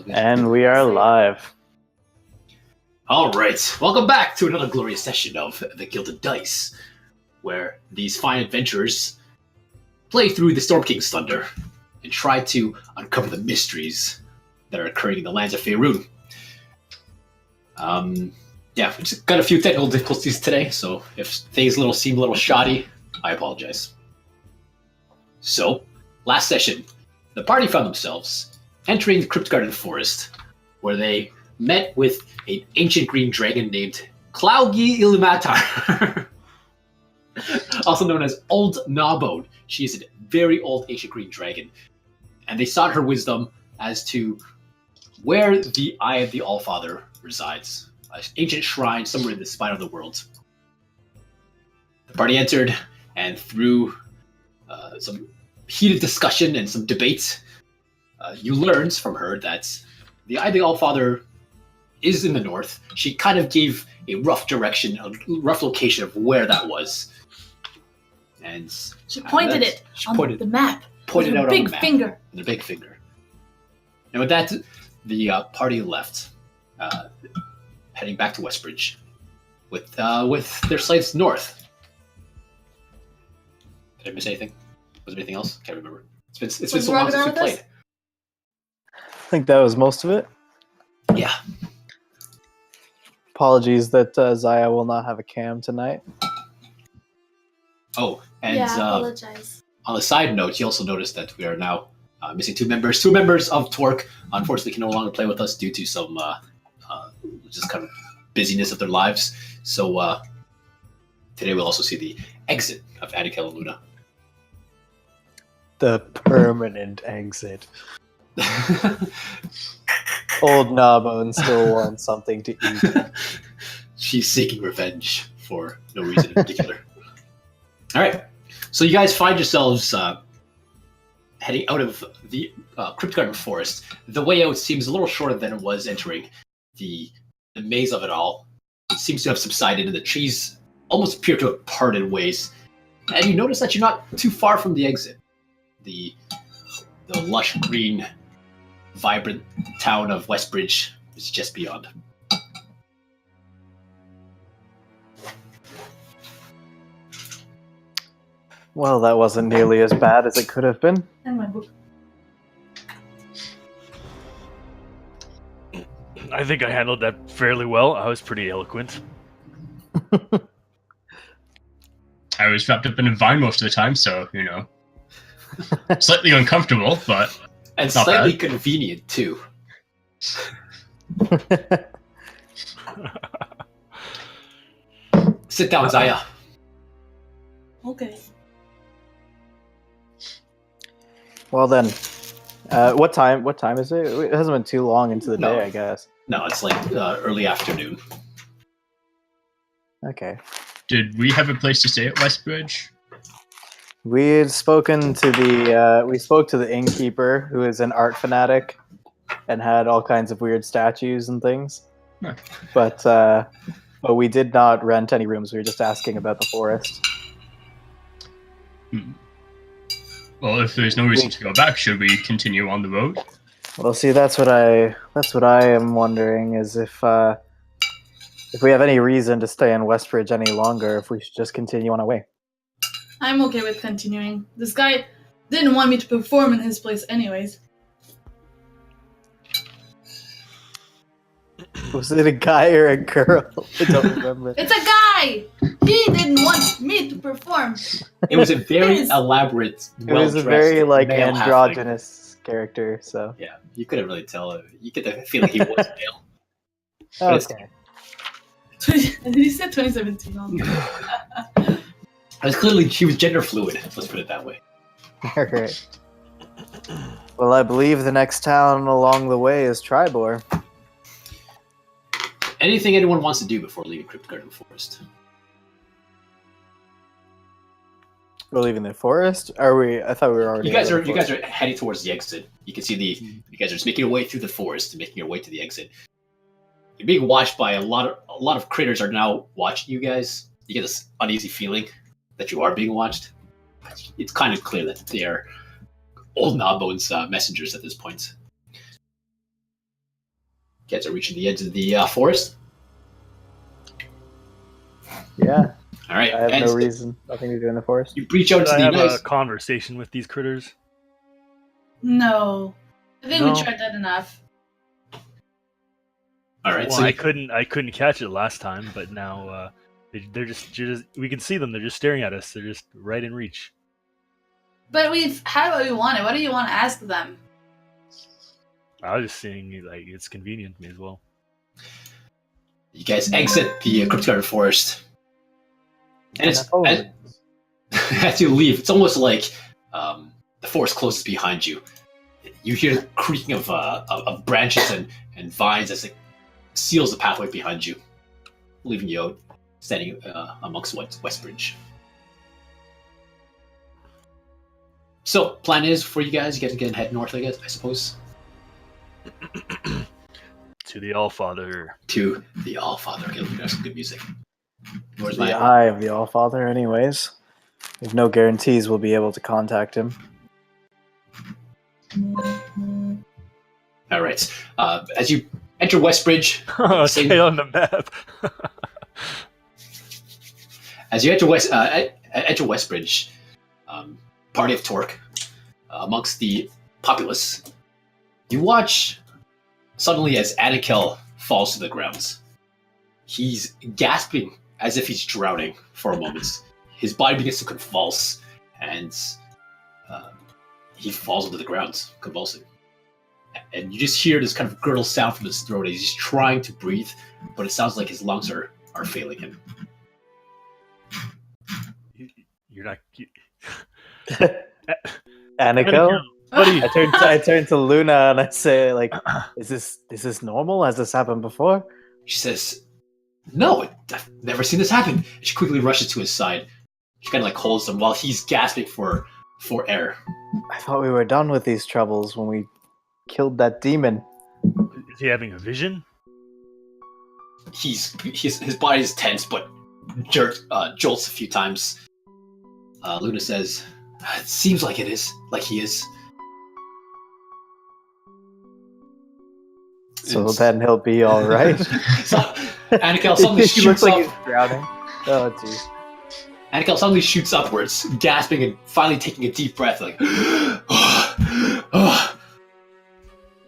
And we are live. All right, welcome back to another glorious session of the Gilded Dice, where these fine adventurers play through the Storm King's thunder and try to uncover the mysteries that are occurring in the lands of Faerun. We just got a few technical difficulties today, so if things seem a little shoddy, I apologize. So, last session, the party found themselves entering the Cryptgarden Forest, where they met with an ancient green dragon named Clougi Illumatar, also known as Old Gnawbone. She is a very old ancient green dragon, and they sought her wisdom as to where the Eye of the Allfather resides, an ancient shrine somewhere in the spine of the world. The party entered, and through some heated discussion and some debate, you learned from her that the Eye of the Allfather is in the north. She kind of gave a rough direction, a rough location of where that was. And she pointed it on the map. Pointed out on the map. Finger. With a big finger. And with that, the party left, heading back to Westbridge with their slaves north. Did I miss anything? Was there anything else? Can't remember. It's been so long since we played. I think that was most of it. Yeah. Apologies that Zaya will not have a cam tonight. Oh, and yeah, I apologize. On a side note, you also noticed that we are now missing two members. Two members of Torque, unfortunately, can no longer play with us due to some just kind of busyness of their lives. So today we'll also see the exit of Annika and Luna. The permanent exit. Old Gnawbone still wants something to eat. She's seeking revenge for no reason in particular. All right, so you guys find yourselves heading out of the Cryptgarden Forest. The way out seems a little shorter than it was entering. The maze of it all seems to have subsided, and the trees almost appear to have parted ways. And you notice that you're not too far from the exit. The lush green, vibrant town of Westbridge is just beyond. Well, that wasn't nearly as bad as it could have been. And my book. I think I handled that fairly well. I was pretty eloquent. I was wrapped up in a vine most of the time, so, slightly uncomfortable, but and not slightly bad. Convenient, too. Sit down, Zaya. Okay. Well then, what time is it? It hasn't been too long into the day, I guess. No, it's like early afternoon. Okay. Did we have a place to stay at Westbridge? We had spoken to we spoke to the innkeeper, who is an art fanatic and had all kinds of weird statues and things. Huh. But we did not rent any rooms. We were just asking about the forest. Well, if there's no reason to go back, should we continue on the road? Well, see, that's what I am wondering, is if we have any reason to stay in Westbridge any longer, if we should just continue on our way. I'm okay with continuing. This guy didn't want me to perform in his place anyways. Was it a guy or a girl? I don't remember. It's a guy! He didn't want me to perform. It was a very elaborate, It was a very male androgynous character, so. Yeah, you couldn't really tell. You get the feeling he was male. Okay. He said 2017. She was gender fluid, let's put it that way. Alright. Well, I believe the next town along the way is Tribor. Anything anyone wants to do before leaving Cryptgarden Forest? We're leaving the forest? Are we? I thought we were already. You guys are heading towards the exit. You can see you guys are just making your way through the forest and making your way to the exit. You're being watched by a lot of critters are now watching you guys. You get this uneasy feeling that you are being watched. It's kind of clear that they are Old Gnawbone's messengers at this point. You guys are reaching the edge of the forest. Yeah, All right. I have and no reason, nothing to do in the forest. You breach out Should into I the have nice. a conversation with these critters? No. I think No. we tried that enough. All right. Well, So I couldn't catch it last time, but now they're just we can see them. They're just staring at us. They're just right in reach. But we've had what we wanted. What do you want to ask them? I was just saying, like, it's convenient. May as well. you guys exit the Cryptgarden Forest, and it's as you leave, it's almost like the forest closes behind you. You hear the creaking of branches and vines as it seals the pathway behind you, leaving you out standing amongst Westbridge. So, plan is for you guys to head north, I suppose. To the Allfather. To the Allfather. Okay, that's some good music. Where's The my eye of the Allfather, anyways. There's no guarantees we'll be able to contact him. All right. As you enter Westbridge, Stay on the map. as you enter Westbridge, party of Torque, amongst the populace, you watch suddenly as Anakel falls to the ground. He's gasping as if he's drowning for a moment. His body begins to convulse, and he falls onto the ground, convulsing. And you just hear this kind of gurgle sound from his throat as he's trying to breathe, but it sounds like his lungs are failing him. You're not. Anakel? Buddy. I turn to Luna and I say, like, is this normal? Has this happened before? She says, "No, I've never seen this happen." She quickly rushes to his side. She kind of like holds him while he's gasping for air. I thought we were done with these troubles when we killed that demon. Is he having a vision? His body is tense, but jolts a few times. Luna says, "It seems like it is, like he is." So then he'll be all right. So, Anakel suddenly He shoots looks like up. he's drowning. Oh, jeez. Anakel suddenly shoots upwards, gasping and finally taking a deep breath, like.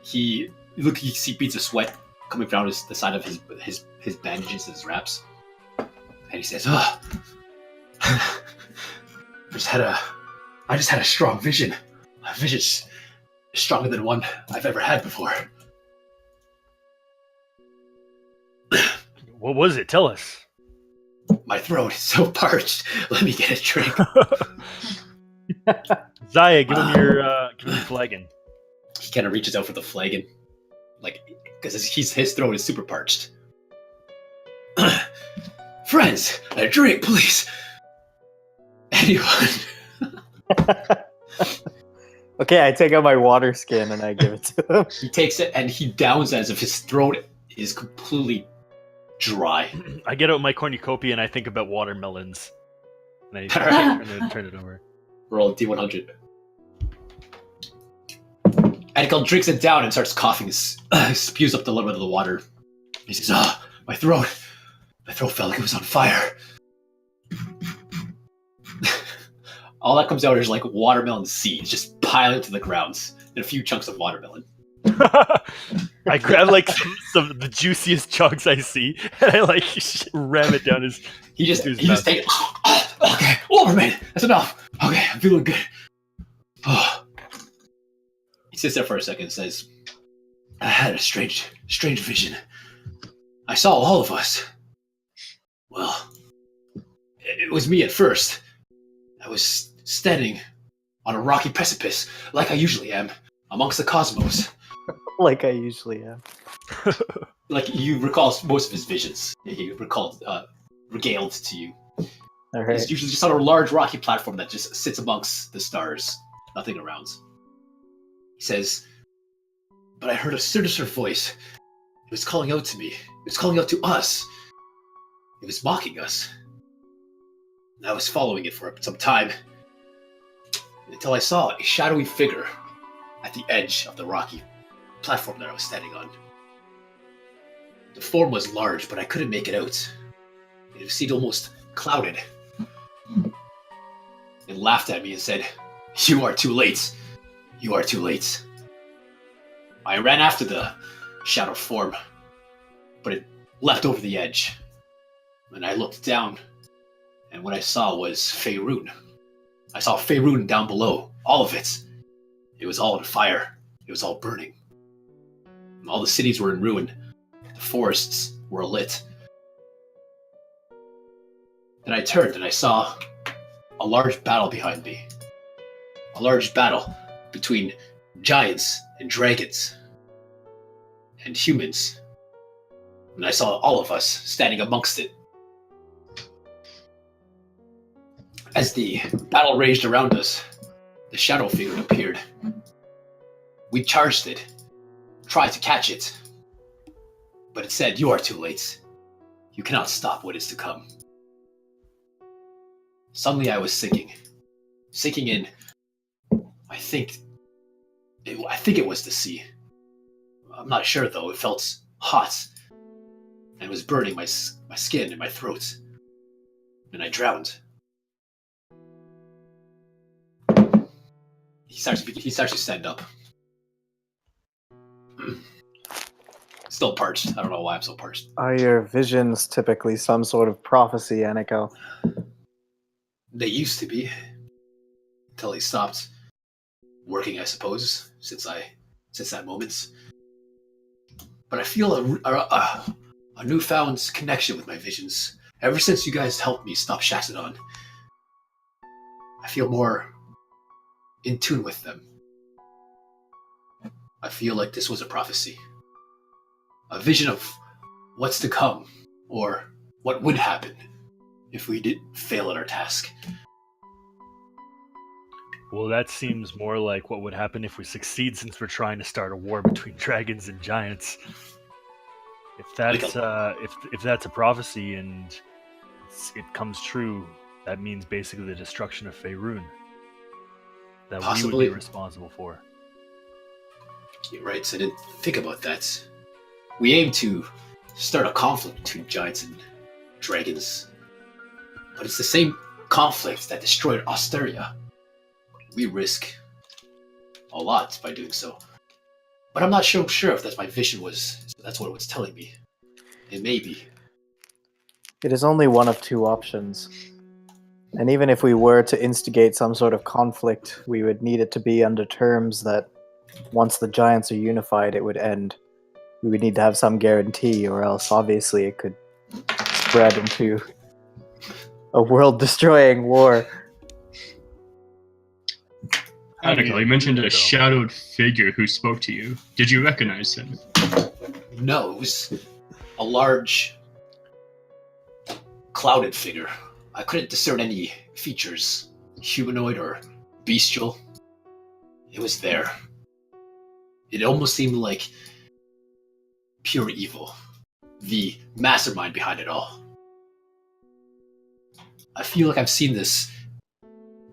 He see beads of sweat coming down the side of his bandages and his wraps, and he says, "Oh, I just had a strong vision. A vision stronger than one I've ever had before." What was it? Tell us. My throat is so parched. Let me get a drink. Zaya, give him your flagon. He kind of reaches out for the flagon, like, because his throat is super parched. "Friends, a drink, please. Anyone?" Okay, I take out my water skin and I give it to him. He takes it and he downs as if his throat is completely dry. I get out my cornucopia and I think about watermelons. And I turn it over. Roll a D100. Anakel drinks it down and starts coughing, spews up a little bit of the water. He says, "Ah, my throat felt like it was on fire." All that comes out is like watermelon seeds just piling to the ground and a few chunks of watermelon. I grab like some of the juiciest chunks I see, and I like ram it down his. He just mouth. takes. Okay, overman, that's enough. Okay, I'm feeling good. Oh. He sits there for a second and says, "I had a strange vision. I saw all of us. Well, it was me at first. I was standing on a rocky precipice, like I usually am, amongst the cosmos." Like I usually am. Like you recall most of his visions. He regaled to you. All right. He's usually just on a large rocky platform that just sits amongst the stars, nothing around. He says, "But I heard a sinister voice. It was calling out to me. It was calling out to us. It was mocking us. And I was following it for some time, until I saw a shadowy figure at the edge of the rocky platform that I was standing on. The form was large, but I couldn't make it out. It seemed almost clouded. It laughed at me and said, "You are too late. You are too late." I ran after the shadow form, but it leapt over the edge. And I looked down, and what I saw was Faerun. I saw Faerun down below, all of it. It was all on fire. It was all burning. All the cities were in ruin. The forests were alit. Then I turned and I saw a large battle behind me. A large battle between giants and dragons and humans. And I saw all of us standing amongst it. As the battle raged around us, the shadow figure appeared. We charged it, tried to catch it, but it said, "You are too late. You cannot stop what is to come." Suddenly I was sinking in. I think it was the sea. I'm not sure though. It felt hot and was burning my skin and my throat, and I drowned. He starts to stand up. Still parched. I don't know why I'm so parched. Are your visions typically some sort of prophecy, Anikel? They used to be, until they stopped working, I suppose, since that moment. But I feel a newfound connection with my visions. Ever since you guys helped me stop Shaxodon, I feel more in tune with them. I feel like this was a prophecy. A vision of what's to come, or what would happen if we did fail at our task. Well, that seems more like what would happen if we succeed, since we're trying to start a war between dragons and giants. If that's if that's a prophecy and it comes true, that means basically the destruction of Faerun that Possibly. we would be responsible for. You're right, I didn't think about that. We aim to start a conflict between giants and dragons, but it's the same conflict that destroyed Osteria. We risk a lot by doing so. But I'm not sure if that's my vision that's what it was telling me. It may be. It is only one of two options. And even if we were to instigate some sort of conflict, we would need it to be under terms that once the giants are unified, it would end. We would need to have some guarantee, or else obviously it could spread into a world-destroying war. Anikel, you mentioned a shadowed figure who spoke to you. Did you recognize him? No, it was a large, clouded figure. I couldn't discern any features, humanoid or bestial. It was there. It almost seemed like pure evil, the mastermind behind it all. I feel like I've seen this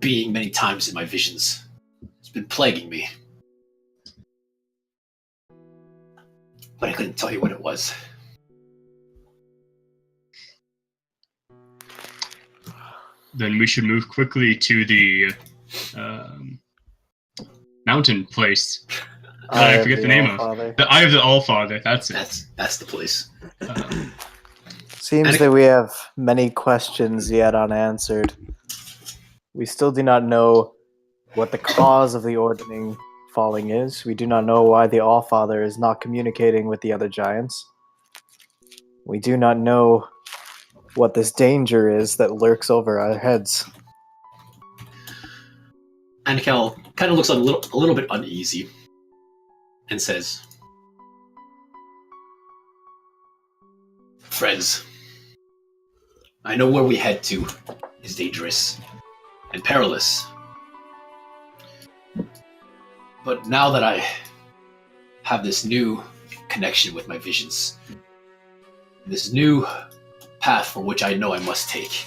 being many times in my visions. It's been plaguing me. But I couldn't tell you what it was. Then we should move quickly to the mountain place. I forget the name of. The Eye of the Allfather, that's it. That's the place. Seems that we have many questions yet unanswered. We still do not know what the cause of the ordning falling is. We do not know why the Allfather is not communicating with the other giants. We do not know what this danger is that lurks over our heads. Anikel kind of looks a little bit uneasy and says, "Friends, I know where we head to is dangerous and perilous. But now that I have this new connection with my visions, this new path for which I know I must take,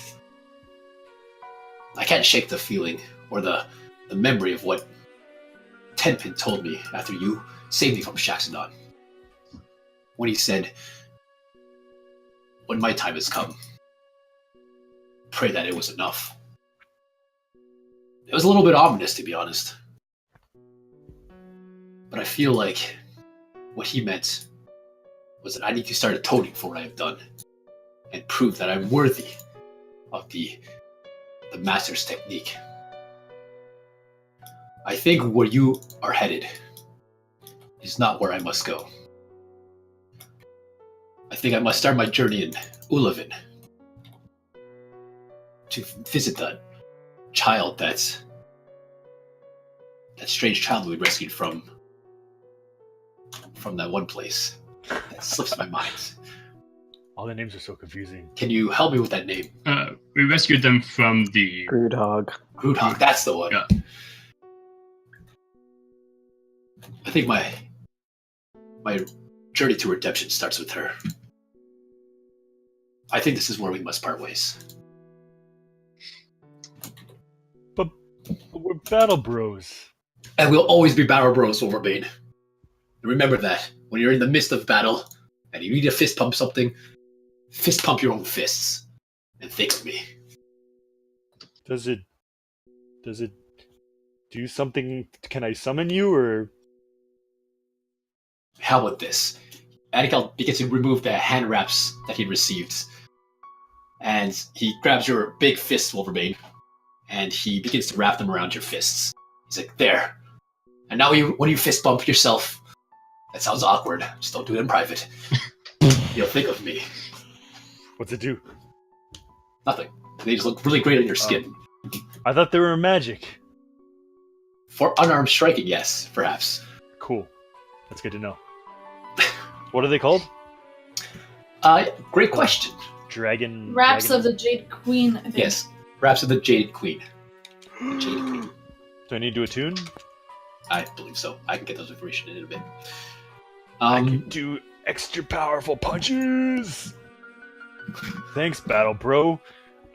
I can't shake the feeling or the memory of what Tenpin told me after you saved me from Shaxodon. When he said, when my time has come, pray that it was enough. It was a little bit ominous, to be honest. But I feel like what he meant was that I need to start atoning for what I have done and prove that I'm worthy of the Master's technique. I think where you are headed is not where I must go. I think I must start my journey in Ulavin to visit that child that strange child we rescued from that one place. That slips my mind. All the names are so confusing. Can you help me with that name? We rescued them from the... Groodhog. Groodhog, that's the one. Yeah. I think my journey to redemption starts with her. I think this is where we must part ways. But we're battle bros. And we'll always be battle bros, Wolverine. Remember that. When you're in the midst of battle, and you need to fist pump something, fist pump your own fists. And think of me. Does it do something? Can I summon you, or... How about this? Anakel begins to remove the hand wraps that he received. And he grabs your big fist, Wolverine, and he begins to wrap them around your fists. He's like, there. And now when you fist bump yourself, that sounds awkward. Just don't do it in private. You'll think of me. What's it do? Nothing. They just look really great on your skin. I thought they were magic. For unarmed striking, yes, perhaps. Cool. That's good to know. What are they called? Great question. Dragon... Wraps dragon? of the Jade Queen, I think. Yes, Wraps of the Jade Queen. The Jade Queen. Do I need to attune? I believe so. I can get those information in a bit. I can do extra powerful punches! Thanks, Battle Bro.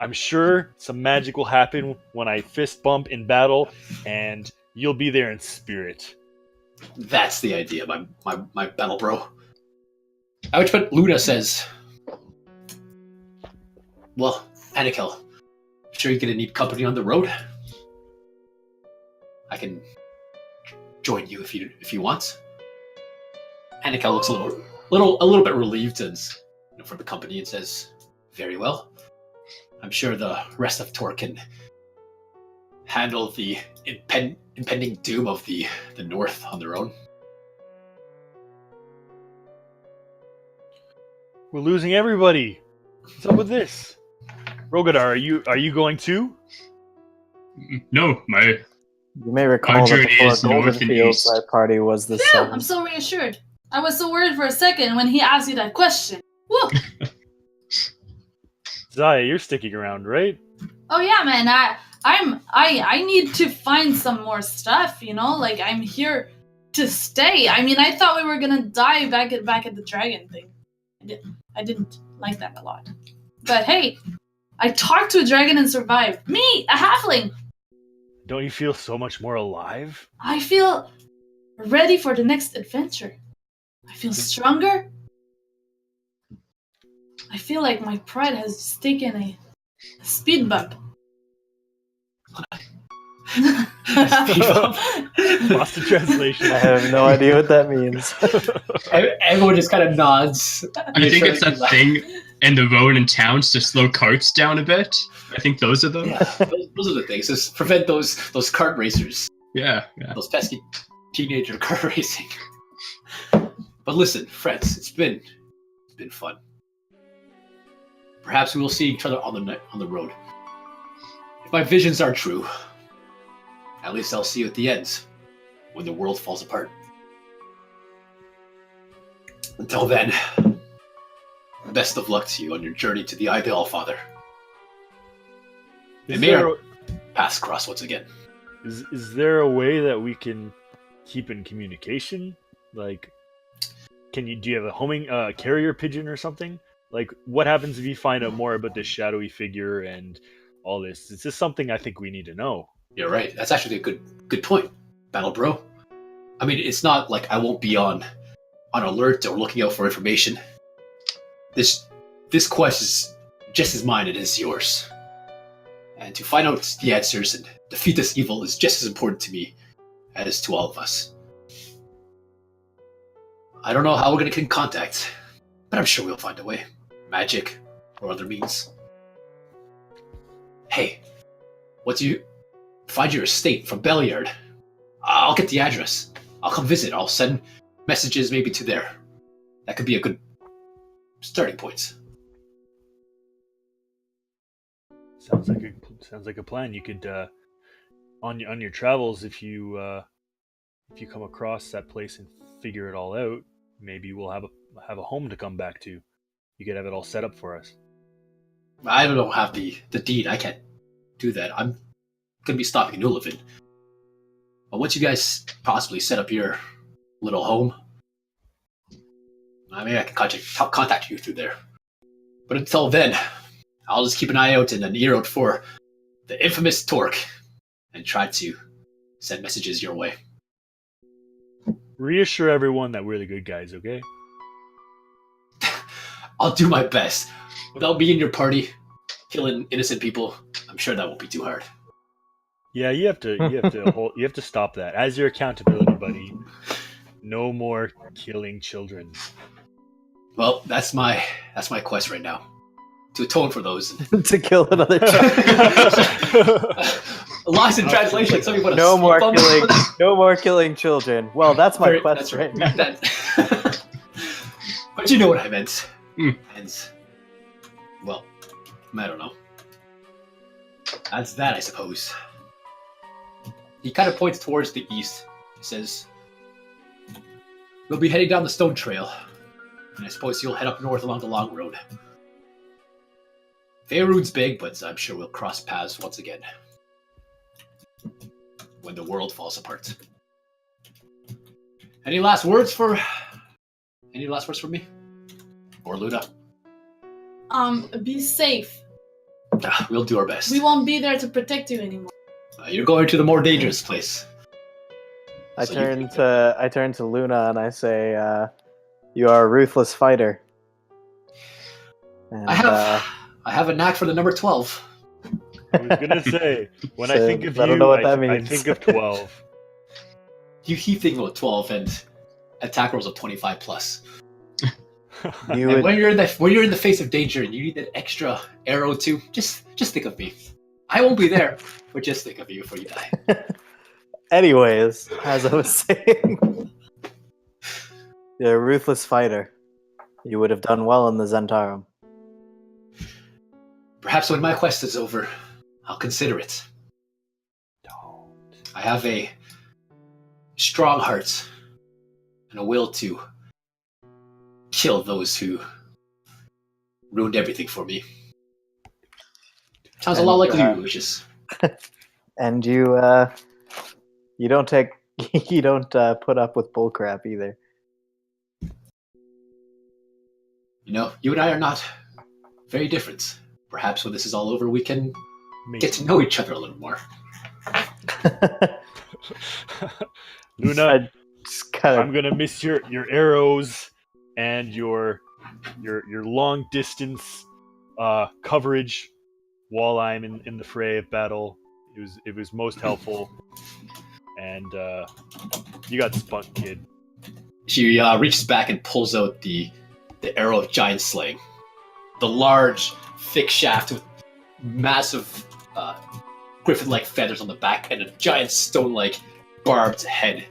I'm sure some magic will happen when I fist bump in battle, and you'll be there in spirit. That's the idea, my battle bro. At which point Luna says, well, Anakel, sure you're gonna need company on the road? I can join you if you want. Anakel looks a little bit relieved and from the company and says, very well. I'm sure the rest of Tor can handle the impending doom of the North on their own. We're losing everybody. What's up with this? Rogadar, are you going too? No, You may recall Our that journey before is north Golden and Fields, east. our party was the Yeah, I'm seventh. so reassured. I was so worried for a second when he asked you that question. Woo! Zaya, you're sticking around, right? Oh yeah, man. I need to find some more stuff. Like I'm here to stay. I mean, I thought we were gonna die back at the dragon thing. I didn't like that a lot. But hey, I talked to a dragon and survived. Me, a halfling. Don't you feel so much more alive? I feel ready for the next adventure. I feel stronger. I feel like my pride has taken a speed bump. Lost in translation. I have no idea what that means. Everyone just kind of nods. I think it's that thing in the road in towns to slow carts down a bit. I think those are them. Yeah, those are the things. Just prevent those kart racers. Yeah. Those pesky teenager kart racing. But listen, friends, it's been fun. Perhaps we will see each other on the road. If my visions are true, at least I'll see you at the end, when the world falls apart. Until then, best of luck to you on your journey to the Eye of the Allfather. Is May there, our paths cross once again. is there a way that we can keep in communication? Like, do you have a homing carrier pigeon or something? Like, what happens if you find out more about this shadowy figure and all this? It's just something I think we need to know. You're right. That's actually a good point, Battle Bro. I mean, it's not like I won't be on alert or looking out for information. This quest is just as mine as yours. And to find out the answers and defeat this evil is just as important to me as to all of us. I don't know how we're going to get in contact, but I'm sure we'll find a way. Magic or other means. Hey, once you find your estate from Belliard, I'll get the address. I'll come visit. I'll send messages maybe to there. That could be a good starting point. Sounds like a plan. You could on your travels, if you come across that place and figure it all out, maybe we'll have a home to come back to. You could have it all set up for us. I don't have the deed. I can't do that. I'm gonna be stopping in Ulevin. But once you guys possibly set up your little home, maybe I can contact you through there. But until then, I'll just keep an eye out and an ear out for the infamous Torque and try to send messages your way. Reassure everyone that we're the good guys, okay? I'll do my best. Without me in your party, killing innocent people, I'm sure that won't be too hard. Yeah, you have to stop that. As your accountability buddy, no more killing children. Well, that's my quest right now. To atone for those. To kill another child. Lost in translation. Some people No more killing children. Well, that's my quest right now. But you know what I meant. And, well, I don't know. That's that, I suppose. He kind of points towards the east. He says, we'll be heading down the stone trail. And I suppose you'll head up north along the long road. Faerun's big, but I'm sure we'll cross paths once again. When the world falls apart. Any last words for me? Or Luna? Be safe. We'll do our best. We won't be there to protect you anymore. You're going to the more dangerous place. I turn to Luna and I say, "You are a ruthless fighter." And, I have a knack for the number 12. I was gonna say, when I think of I don't you, know what that I means. think of 12. You keep thinking about 12 and attack rolls of 25 plus. When you're in the face of danger and you need that extra arrow too, just think of me. I won't be there, but just think of me before you die. Anyways, as I was saying, you're a ruthless fighter. You would have done well in the Zentarum. Perhaps when my quest is over, I'll consider it. Don't. I have a strong heart and a will to kill those who ruined everything for me. Sounds a lot like you, Lucius. And you don't put up with bullcrap either. You know, you and I are not very different. Perhaps when this is all over, we can get to know each other a little more. Luna, I'm gonna miss your arrows and your long distance coverage while I'm in the fray of battle. It was most helpful, and you got spunk, kid. She reaches back and pulls out the arrow of giant slaying, the large, thick shaft with massive griffin-like feathers on the back and a giant stone-like barbed head.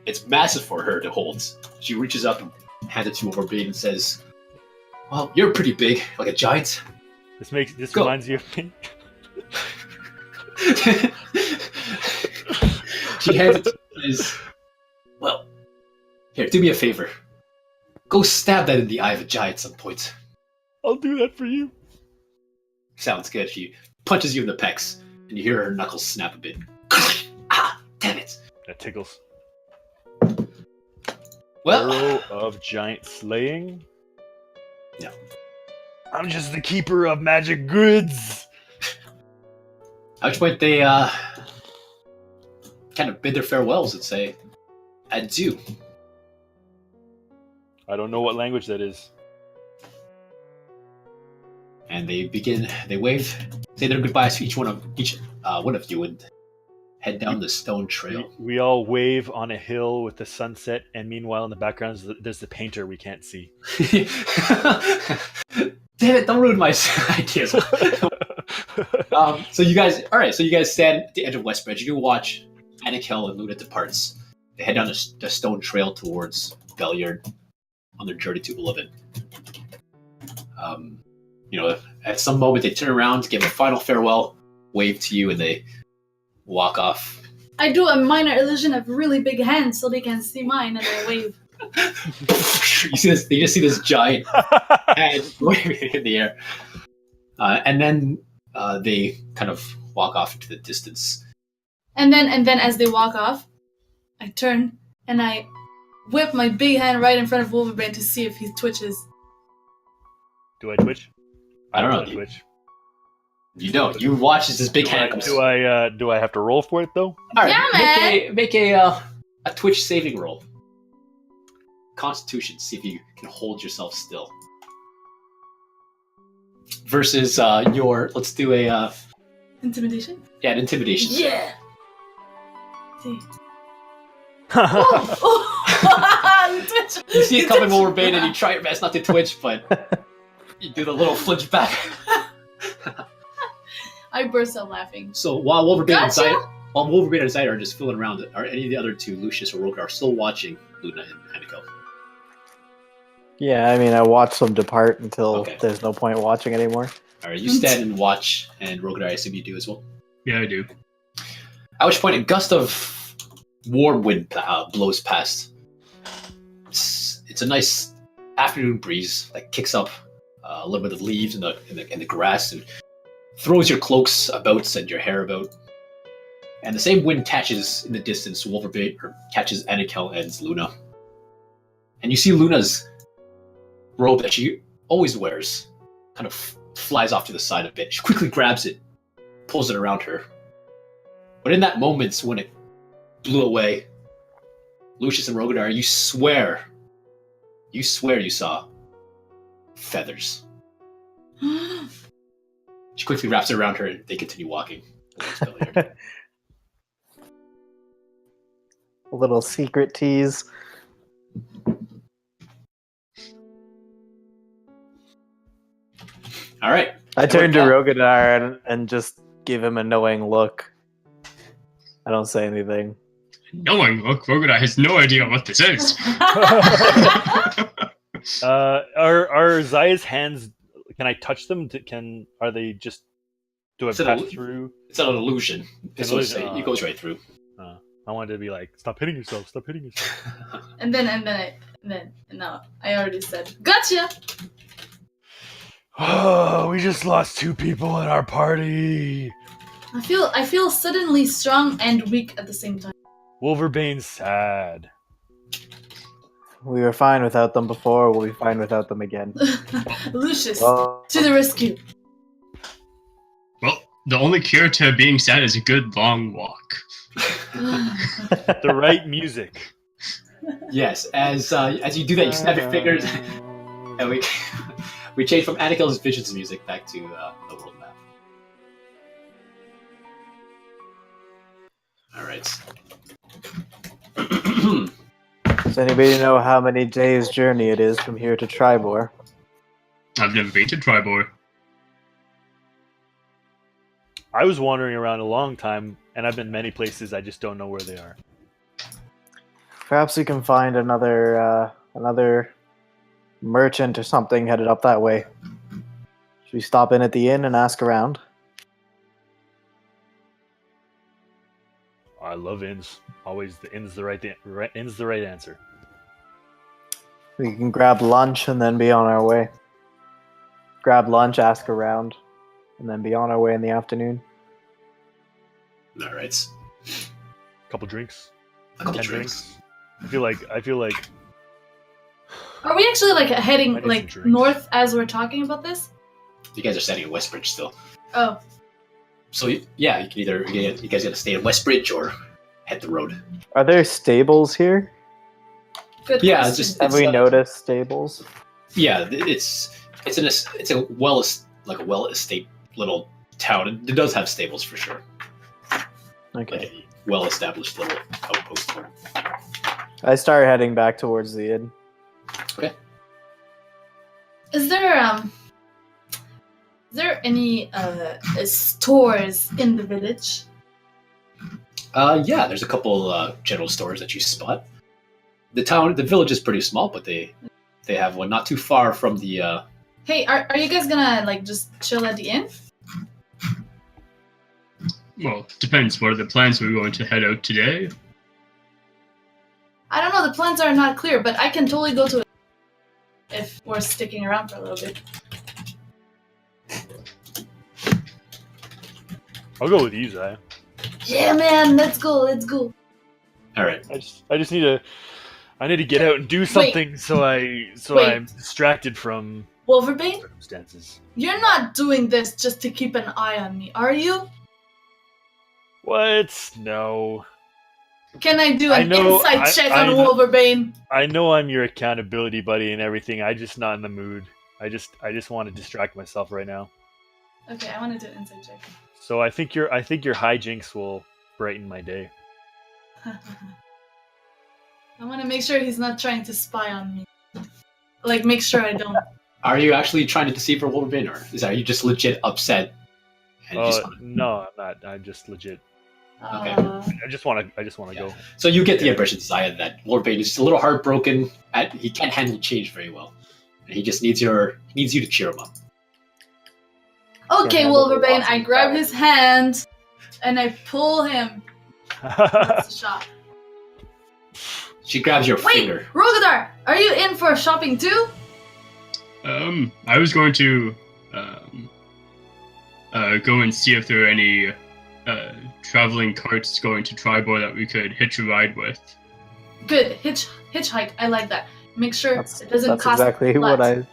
It's massive for her to hold. She reaches up and hands it to Overbane and says, "Well, you're pretty big, like a giant." This reminds you of me. She hands it to him and says, "Well, here, do me a favor. Go stab that in the eye of a giant at some point." I'll do that for you. Sounds good. She punches you in the pecs, and you hear her knuckles snap a bit. Ah, damn it. That tickles. Well, Arrow of giant slaying? No. I'm just the keeper of magic goods. at which point they kind of bid their farewells and say, adieu. I don't know what language that is. And they wave, say their goodbyes to each one of you, and head down the stone trail. We all wave on a hill with the sunset, and meanwhile in the background there's the painter we can't see. Damn it! Don't ruin my ideas. So you guys stand at the edge of Westbridge. You watch Anakel and Luna departs. They head down the stone trail towards Belliard on their journey to Ulivin. At some moment they turn around, give a final farewell, wave to you, and they walk off. I do a minor illusion of really big hands so they can see mine, and I wave. You see this? You just see this giant hand waving in the air, and then they kind of walk off into the distance. And then as they walk off, I turn and I whip my big hand right in front of Wolverine to see if he twitches. Do I twitch? I don't know. Twitch. You don't. You watch as this big hand comes. Do I have to roll for it though? All right, Yeah, man. Make a Twitch saving roll. Constitution. See if you can hold yourself still. Versus let's do a Intimidation? yeah, an intimidation. Yeah. See. You You see it coming over Bane, and you try your best not to twitch, but you do the little flinch back. I burst out laughing. So while Wolverine and Gotcha! Zayda are just fooling around, are any of the other two, Lucius or Rogar, still watching Luna and Aniko? Yeah, I mean, I watch them depart until Okay. there's no point watching anymore. Alright, you stand and watch, and Rogar, I assume you do as well. Yeah, I do. At which point, a gust of warm wind blows past. It's a nice afternoon breeze that kicks up a little bit of leaves in the grass and throws your cloaks about and your hair about. And the same wind catches in the distance catches Anakel and Luna. And you see Luna's robe that she always wears kind of flies off to the side a bit. She quickly grabs it, pulls it around her. But in that moment when it blew away, Lucius and Rogadar, you swear you saw feathers. She quickly wraps it around her and they continue walking. A little secret tease. All right. I turn to Rogadar and just give him a knowing look. I don't say anything. Knowing look, Rogadar has no idea what this is. Are Zaya's hands? Can I touch them? Are they just? Do I It's an pass illu- through? It's an illusion. It's what Illusion, it goes right through. I wanted to be like, stop hitting yourself. Stop hitting yourself. And then no, I already said, gotcha. Oh, we just lost 2 people in our party. I feel suddenly strong and weak at the same time. Wolverine's sad. We were fine without them before, we'll be fine without them again. Lucius, Well, to the rescue. Well, the only cure to being sad is a good long walk. The right music. Yes, as you do that, you snap your fingers, and we change from Anakel's Visions music back to the world map. All right. does anybody know how many days' journey it is from here to Tribor? I've never been to Tribor. I was wandering around a long time, and I've been many places. I just don't know where they are. Perhaps we can find another merchant or something headed up that way. Should we stop in at the inn and ask around? I love inns. Always the inn's the right answer. We can grab lunch and then be on our way. Grab lunch, ask around, and then be on our way in the afternoon. All right. Couple drinks. A couple 10 drinks. I feel like Are we actually like heading I need some like drinks. north as we're talking about this? You guys are standing in Westbridge still. Oh, So yeah, you guys gotta stay in Westbridge or head the road. Are there stables here? Good Yeah, question. just- Have we noticed stables? Yeah, it's a well estate little town. It does have stables for sure. Like Okay. a well established little outpost. I start heading back towards the inn. Is there any stores in the village? Yeah, there's a couple general stores that you spot. The village is pretty small, but they have one not too far from the. Hey, are you guys gonna like just chill at the inn? Well, depends. What are the plans? We're going to head out today. I don't know. The plans are not clear, but I can totally go to it if we're sticking around for a little bit. I'll go with you, Zai. Yeah, man. Let's go. Let's go. All right. I just need to. I need to get out and do something so Wait. I'm distracted from Wolverbane, circumstances. you're not doing this just to keep an eye on me, are you? What? No. Can I do I an know- insight check I on know- Wolverbane? I know I'm your accountability buddy and everything. I'm just not in the mood. I just want to distract myself right now. Okay, I want to do an insight check. So I think your hijinks will brighten my day. I want to make sure he's not trying to spy on me. Like, make sure I don't. Are you actually trying to deceive her, Wolverine, or are you just legit upset? And you just wanna- No, I'm not. I'm just legit. Okay. I just want to Yeah. go. So you get the impression, Zaya, that Wolverine is just a little heartbroken. He can't handle change very well, and he just needs you to cheer him up. Okay, Can't handle the Wolverbane, loss I of grab power. his hand and I pull him. That's the shop. She grabs your Wait, finger. Rogadar, are you in for shopping too? I was going to go and see if there are any traveling carts going to Tribor that we could hitch a ride with. Good, hitchhike. I like that. Make sure it doesn't That's cost. exactly what lots.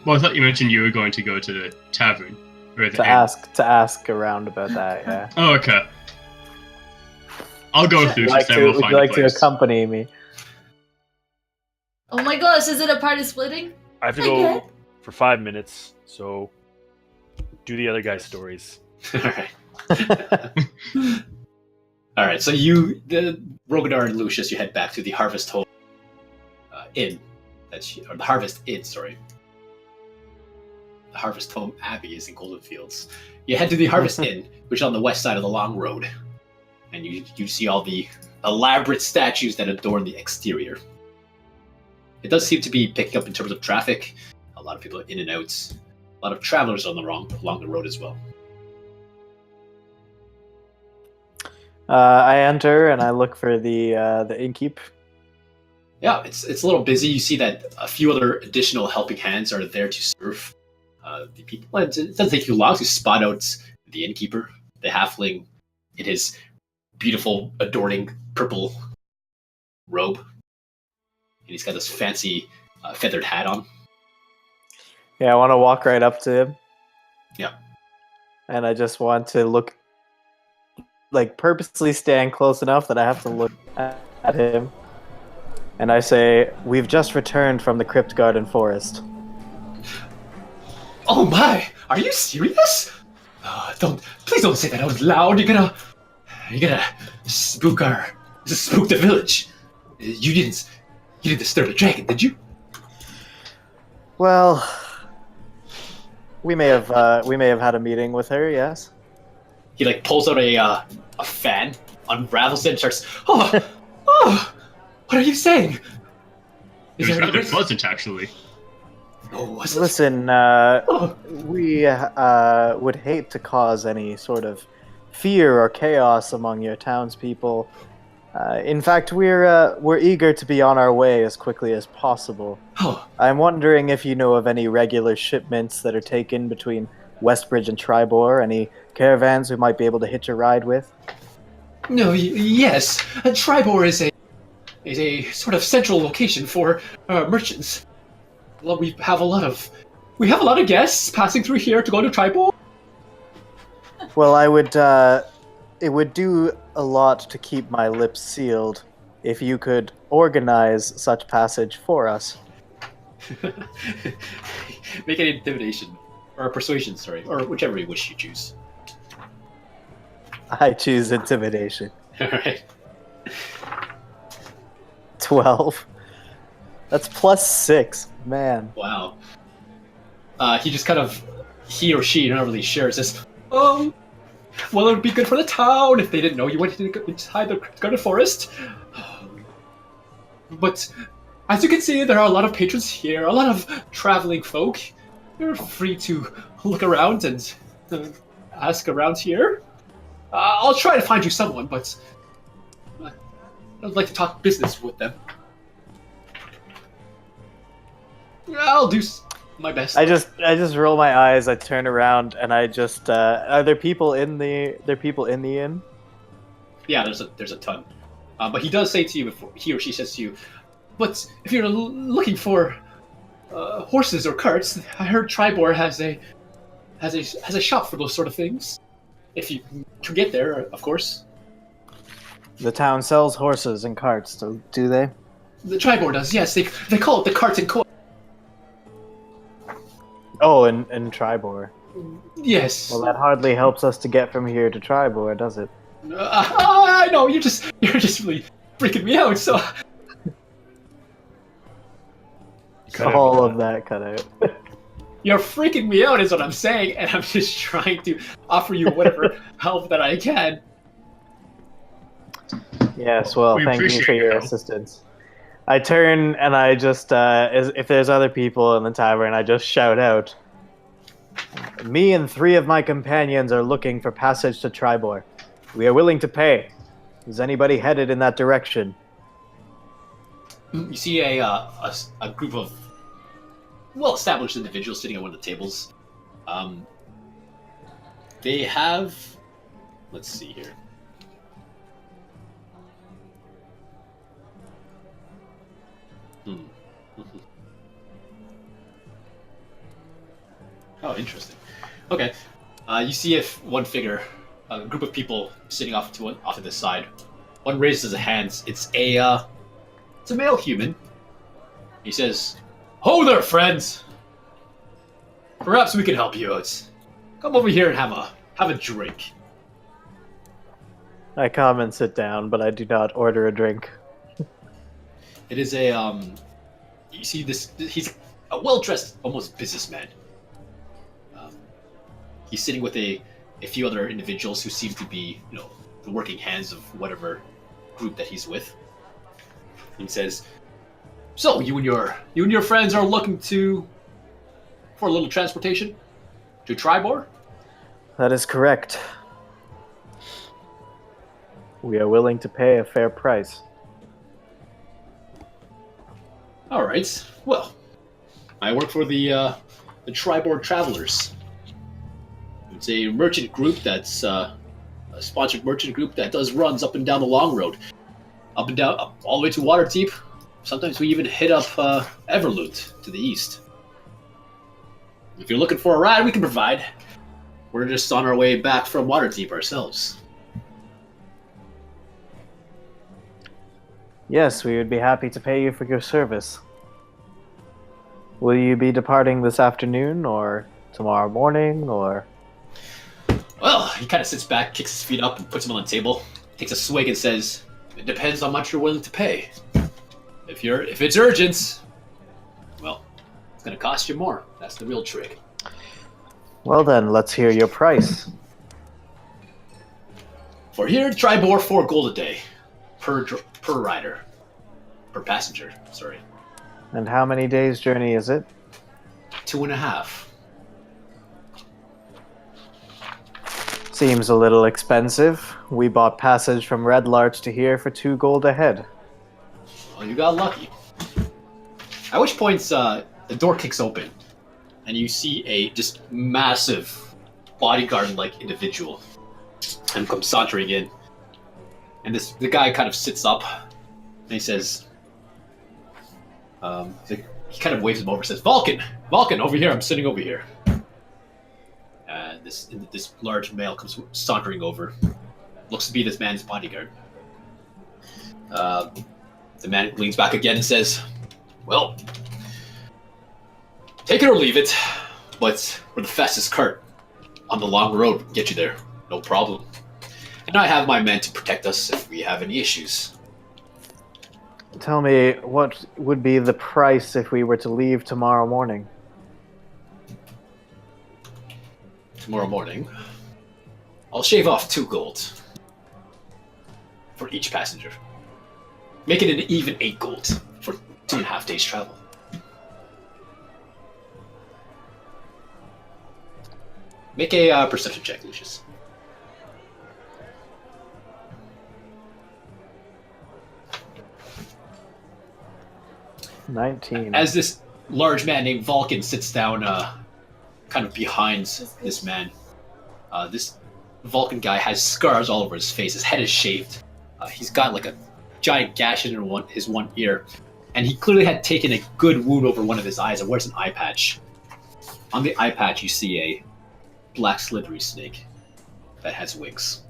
Well, I thought you mentioned you were going to go to the tavern. Or the to inn. ask around about that. Yeah. Oh, okay. I'll go Would through, you like then to, we'll would find you a like to place. accompany me? Oh my gosh, is it a party splitting? I have to Okay. go for 5 minutes, so do the other guy's stories. All right. All right. So the Rogadar and Lucius, you head back to the Harvest Home Inn. Or the Harvest Inn. Sorry. The Harvest Home Abbey is in Golden Fields. You head to the Harvest Inn, which is on the west side of the long road, and you see all the elaborate statues that adorn the exterior. It does seem to be picking up in terms of traffic. A lot of people are in and out. A lot of travelers along the road as well. I enter and I look for the innkeep. Yeah, it's a little busy. You see that a few other additional helping hands are there to serve the people. And it doesn't take you long to spot out the innkeeper, the halfling, in his beautiful, adorning purple robe. And he's got this fancy feathered hat on. Yeah, I want to walk right up to him. Yeah. And I just want to look, like, purposely stand close enough that I have to look at him. And I say, "We've just returned from the Cryptgarden Forest." Oh my! Are you serious? Please don't say that out loud. You're gonna spook the village. You didn't disturb the dragon, did you? Well, we may have had a meeting with her. Yes. He pulls out a fan, unravels it, and starts. Oh! What are you saying? It was rather pleasant, actually. Oh, was it? Listen, Oh. we would hate to cause any sort of fear or chaos among your townspeople. In fact, we're eager to be on our way as quickly as possible. Oh, I'm wondering if you know of any regular shipments that are taken between Westbridge and Tribor, any caravans we might be able to hitch a ride with? no, yes. Tribor is a sort of central location for merchants. Well, we have a lot of guests passing through here to go to Tribor. Well, it would do a lot to keep my lips sealed if you could organize such passage for us. Make an intimidation or a persuasion, sorry, or whichever you wish you choose. I choose intimidation. All right. 12. That's +6. Man. Wow. He just kind of, he or she, not really sure, says, well, it would be good for the town if they didn't know you went inside the Cryptgarden Forest. But as you can see, there are a lot of patrons here, a lot of traveling folk. You're free to look around and ask around here. I'll try to find you someone, but I'd like to talk business with them. I'll do my best. I just roll my eyes. I turn around and I just are there people in the inn? Yeah, there's a ton. But he does say to you before he or she says to you, but if you're looking for horses or carts, I heard Tribor has a shop for those sort of things. If you can get there, of course. The town sells horses and carts, do they? The Tribor does, yes. They call it the Cart and Coin. Oh, in Tribor. Yes. Well, that hardly helps us to get from here to Tribor, does it? I know you're just really freaking me out. So all of that cut out. you're freaking me out, is what I'm saying, and I'm just trying to offer you whatever help that I can. Yes, well, We thank you appreciate for your your help. assistance. I turn and I just, if there's other people in the tavern, I just shout out. Me and 3 of my companions are looking for passage to Tribor. We are willing to pay. Is anybody headed in that direction? You see a group of well-established individuals sitting at one of the tables. They have, let's see here. Oh, interesting. Okay. You see if one figure, a group of people sitting off to the side. One raises his hands. It's a male human. He says, "Ho there, friends! Perhaps we can help you out. Come over here and have a drink." I come and sit down, but I do not order a drink. It is a you see this. He's a well-dressed, almost businessman. He's sitting with a few other individuals who seem to be, the working hands of whatever group that he's with. He says, "So you and your friends are looking for a little transportation to Tribor?" That is correct. We are willing to pay a fair price. All right. Well, I work for the Tribor Travelers. It's a merchant group that's a sponsored merchant group that does runs up and down the long road, up and down, all the way to Waterdeep. Sometimes we even hit up Everloot to the east. If you're looking for a ride, we can provide. We're just on our way back from Waterdeep ourselves. Yes, we would be happy to pay you for your service. Will you be departing this afternoon, or tomorrow morning, or... Well, he kind of sits back, kicks his feet up, and puts them on the table. Takes a swig and says, "It depends how much you're willing to pay. If it's urgent, well, it's gonna cost you more. That's the real trick." Well then, let's hear your price. For here, Tribor 4 gold a day per rider, per passenger. Sorry, And how many days' journey is it? 2.5. Seems a little expensive. We bought passage from Red Larch to here for 2 gold a head. Well, you got lucky. At which point, the door kicks open, and you see a just massive bodyguard-like individual, and comes sauntering in. And the guy kind of sits up, and he says, he kind of waves him over, and says, Vulcan, over here. I'm sitting over here." This large male comes sauntering over. Looks to be this man's bodyguard. The man leans back again and says, well, take it or leave it, but we're the fastest cart on the long road. We can get you there, no problem. And I have my men to protect us if we have any issues. Tell me, what would be the price if we were to leave tomorrow morning? Tomorrow morning, I'll shave off 2 gold for each passenger. Make it an even 8 gold for 2.5 days travel. Make a perception check, Lucius. $19. As this large man named Vulcan sits down kind of behind this man, this Vulcan guy has scars all over his face. His head is shaved. He's got like a giant gash in his one ear, and he clearly had taken a good wound over one of his eyes and wears an eye patch. On the eye patch, you see a black slithery snake that has wings.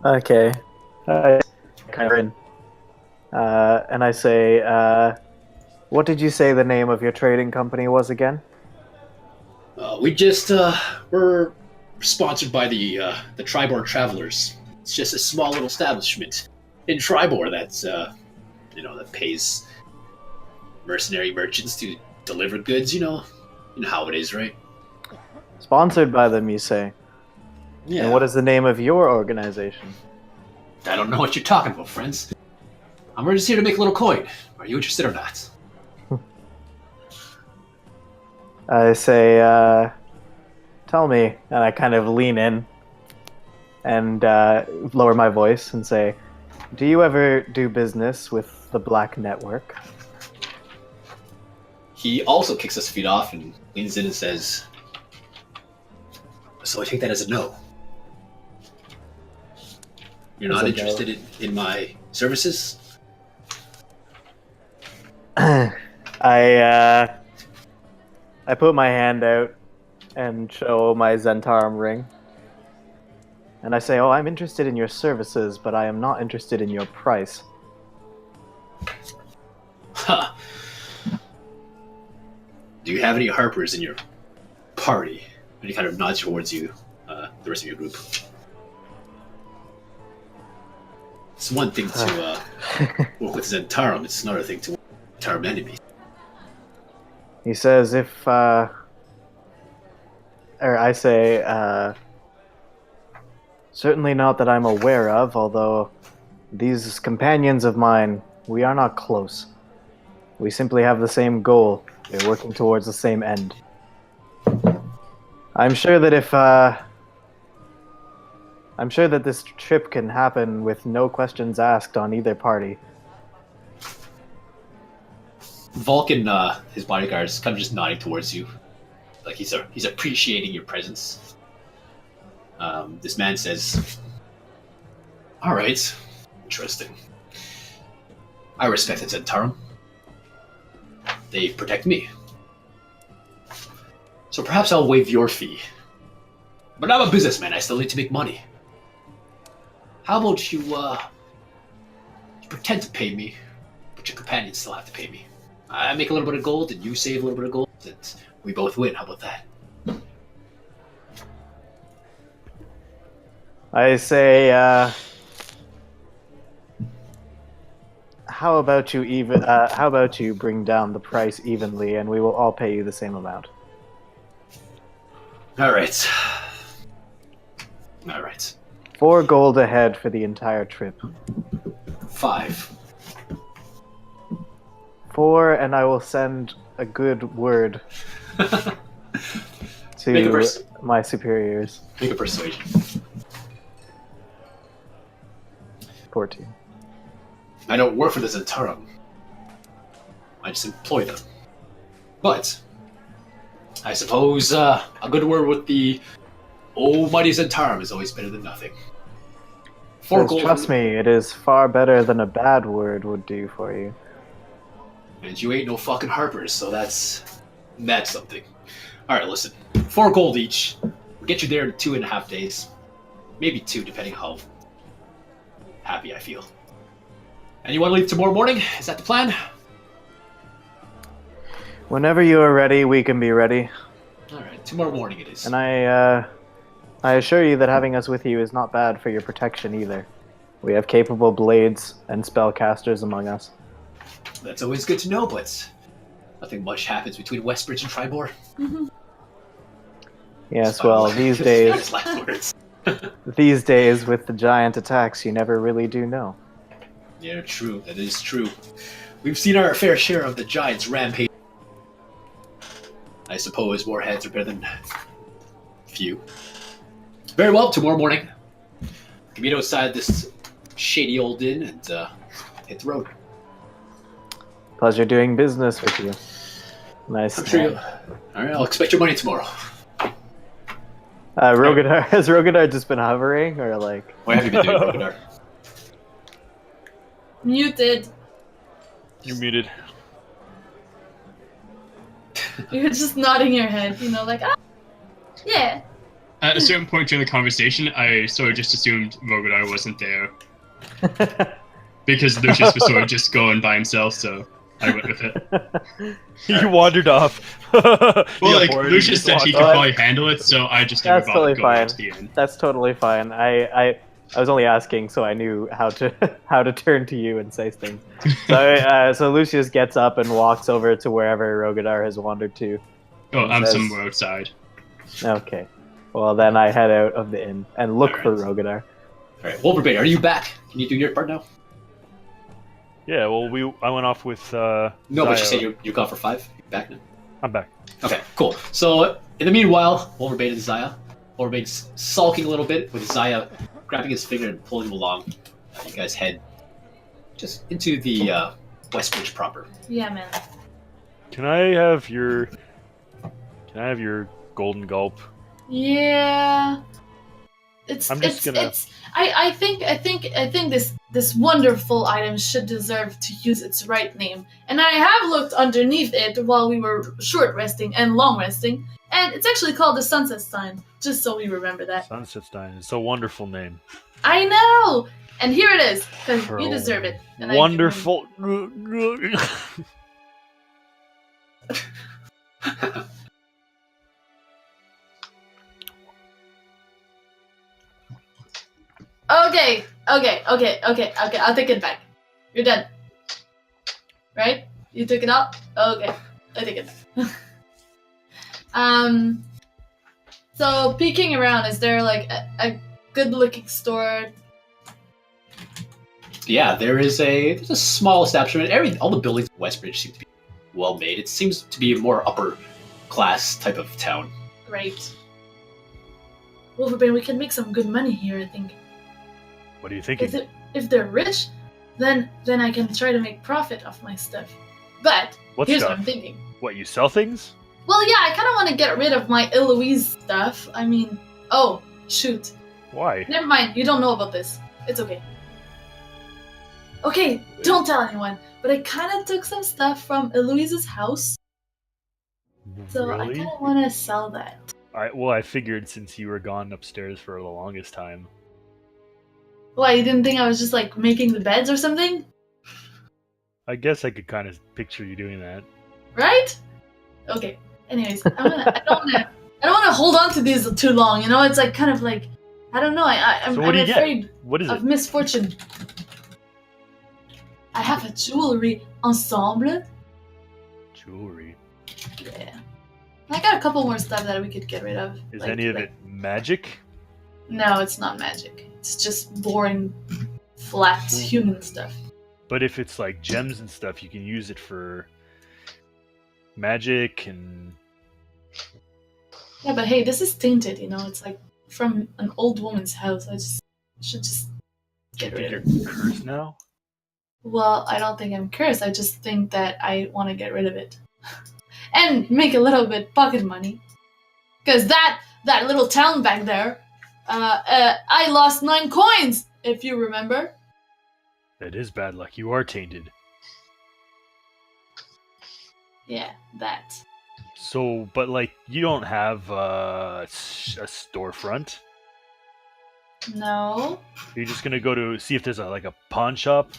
Okay. I kind of in. And I say, what did you say the name of your trading company was again? We just we're sponsored by the Tribor Travelers. It's just a small little establishment in Tribor that's that pays mercenary merchants to deliver goods. You know how it is, right? Sponsored by them, you say? Yeah. And what is the name of your organization? I don't know what you're talking about, friends. I'm just here to make a little coin. Are you interested or not? I say, tell me, and I kind of lean in and lower my voice and say, do you ever do business with the Black Network? He also kicks his feet off and leans in and says, so I take that as a no. You're not interested in my services? I put my hand out and show my Zentarum ring. And I say, oh, I'm interested in your services, but I am not interested in your price. Huh. Do you have any harpers in your party? And he kind of nods towards you, the rest of your group. It's one thing to work with Zentarum, it's another thing to work with Zentarum enemies. He says or I say, certainly not that I'm aware of, although these companions of mine, we are not close. We simply have the same goal. We're working towards the same end. I'm sure that I'm sure that this trip can happen with no questions asked on either party. Vulcan, his bodyguard, is kind of just nodding towards you. Like he's appreciating your presence. This man says, alright, interesting. I respect the Zentarum. They protect me. So perhaps I'll waive your fee. But I'm a businessman, I still need to make money. How about you pretend to pay me, but your companions still have to pay me. I make a little bit of gold, and you save a little bit of gold, and we both win. How about that? I say, how about you bring down the price evenly, and we will all pay you the same amount. All right. 4 gold ahead for the entire trip. 5. 4, and I will send a good word to my superiors. Make a persuasion. 14. I don't work for the Zentarum. I just employ them. But I suppose a good word with the almighty Zentarum is always better than nothing. 4 gold. Trust me, it is far better than a bad word would do for you. And you ain't no fucking harpers, so that's something. Alright, listen. 4 gold each. We'll get you there in 2.5 days. Maybe 2, depending how happy I feel. And you want to leave tomorrow morning? Is that the plan? Whenever you are ready, we can be ready. All right, tomorrow morning it is. And I assure you that having us with you is not bad for your protection either. We have capable blades and spellcasters among us. That's always good to know, but nothing much happens between Westbridge and Tribor. Yes, well, these days, His last words. these days with the giant attacks, you never really do know. Yeah, true. That is true. We've seen our fair share of the giants rampage. I suppose more heads are better than few. Very well, tomorrow morning. Can meet outside this shady old inn and hit the road. Pleasure doing business with you. Nice. I'm sure you'll... Alright, I'll expect your money tomorrow. Rogadar, has Rogadar just been hovering, or like? What have you been doing, Rogadar? Muted. You're muted. You're just nodding your head, you know, like, ah, yeah. At a certain point during the conversation, I sort of just assumed Rogadar wasn't there. Because Lucius was sort of just going by himself, so I went with it. He wandered off. Well, like, Lucius said he could probably handle it, so I just didn't That's bother totally going fine. to the end. That's totally fine. I was only asking so I knew how to turn to you and say things. So Lucius gets up and walks over to wherever Rogadar has wandered to. Oh, I'm says- somewhere outside. Okay. Well, then I head out of the inn and look for Rogadar. Alright, Wolverbane, are you back? Can you do your part now? Yeah, well, I went off with. No, but you Zio. said you're gone for 5. You back now? I'm back. Okay, cool. So, in the meanwhile, Wolverbane and Zaya. Wolverbane's sulking a little bit with Zaya grabbing his finger and pulling him along. You guys head just into the Westbridge proper. Yeah, man. Can I have your golden gulp? Yeah. I think this wonderful item should deserve to use its right name. And I have looked underneath it while we were short resting and long resting, and it's actually called the Sunset Stein, just so we remember that. Sunset Stein. It's a wonderful name. I know! And here it is, because you deserve it. And Wonderful. Okay, I'll take it back. You're done. Right? You took it out? Okay, I take it back. So peeking around, is there like a good looking store? Yeah, there's a small establishment. All the buildings in Westbridge seem to be well made. It seems to be a more upper class type of town. Great. Wolverine, we can make some good money here, I think. What are you thinking? If they're rich, then I can try to make profit off my stuff. But here's what I'm thinking. What, you sell things? Well, yeah, I kind of want to get rid of my Eloise stuff. I mean, oh, shoot. Why? Never mind, you don't know about this. It's okay. Okay, don't tell anyone. But I kind of took some stuff from Eloise's house. So Really? I kind of want to sell that. I figured since you were gone upstairs for the longest time. Why, you didn't think I was just like making the beds or something? I guess I could kind of picture you doing that. Right? Okay. Anyways, I don't want to hold on to these too long. You know, it's like kind of like I don't know. I'm So what do you afraid get? What is of it? misfortune. I have a jewelry ensemble. Jewelry. Yeah. I got a couple more stuff that we could get rid of. Is any of it magic? No, it's not magic. It's just boring, flat human stuff. But if it's like gems and stuff, you can use it for magic and... Yeah, but hey, this is tainted, you know? It's like from an old woman's house. I should just get rid of it. You're cursed now? Well, I don't think I'm cursed. I just think that I want to get rid of it. And make a little bit pocket money. Because that little town back there, I lost 9 coins, if you remember. That is bad luck. You are tainted. Yeah, that. So, but like, you don't have a storefront? No. You're just gonna go to see if there's a pawn shop.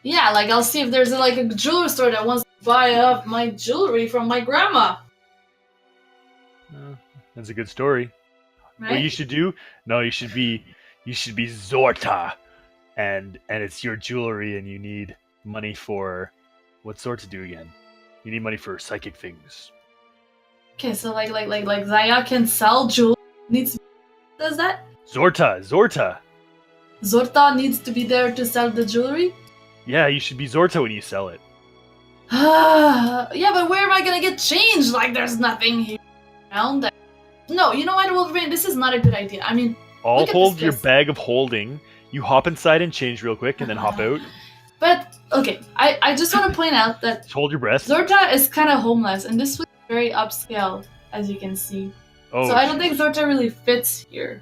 Yeah, like I'll see if there's a jewelry store that wants to buy up my jewelry from my grandma. That's a good story. Right? What you should do? No, you should be Zorta, and it's your jewelry, and you need money for what sort to do again? You need money for psychic things. Okay, so like Zaya can sell jewelry. Does that? Zorta. Zorta needs to be there to sell the jewelry? Yeah, you should be Zorta when you sell it. Yeah, but where am I gonna get change? Like, there's nothing here around. No, you know what, Wolverine? This is not a good idea. I mean, I'll look at hold this your place. bag of holding. You hop inside and change real quick, and then hop out. But okay, I just want to point out that Just hold your breath. Zorta is kind of homeless, and this was very upscale, as you can see. Oh, So I don't think Zorta really fits here.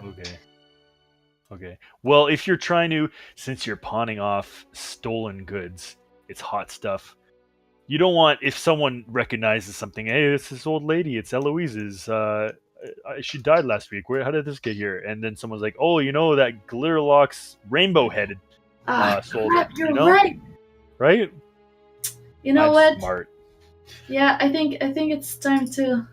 Okay. Well, if you're trying to, since you're pawning off stolen goods, it's hot stuff. You don't want, if someone recognizes something, hey, it's this old lady, it's Eloise's, she died last week, how did this get here? And then someone's like, oh, that Glitterlock's rainbow headed sold Crap, it. you're right. Right? You know I'm what? Smart. Yeah, I think it's time to.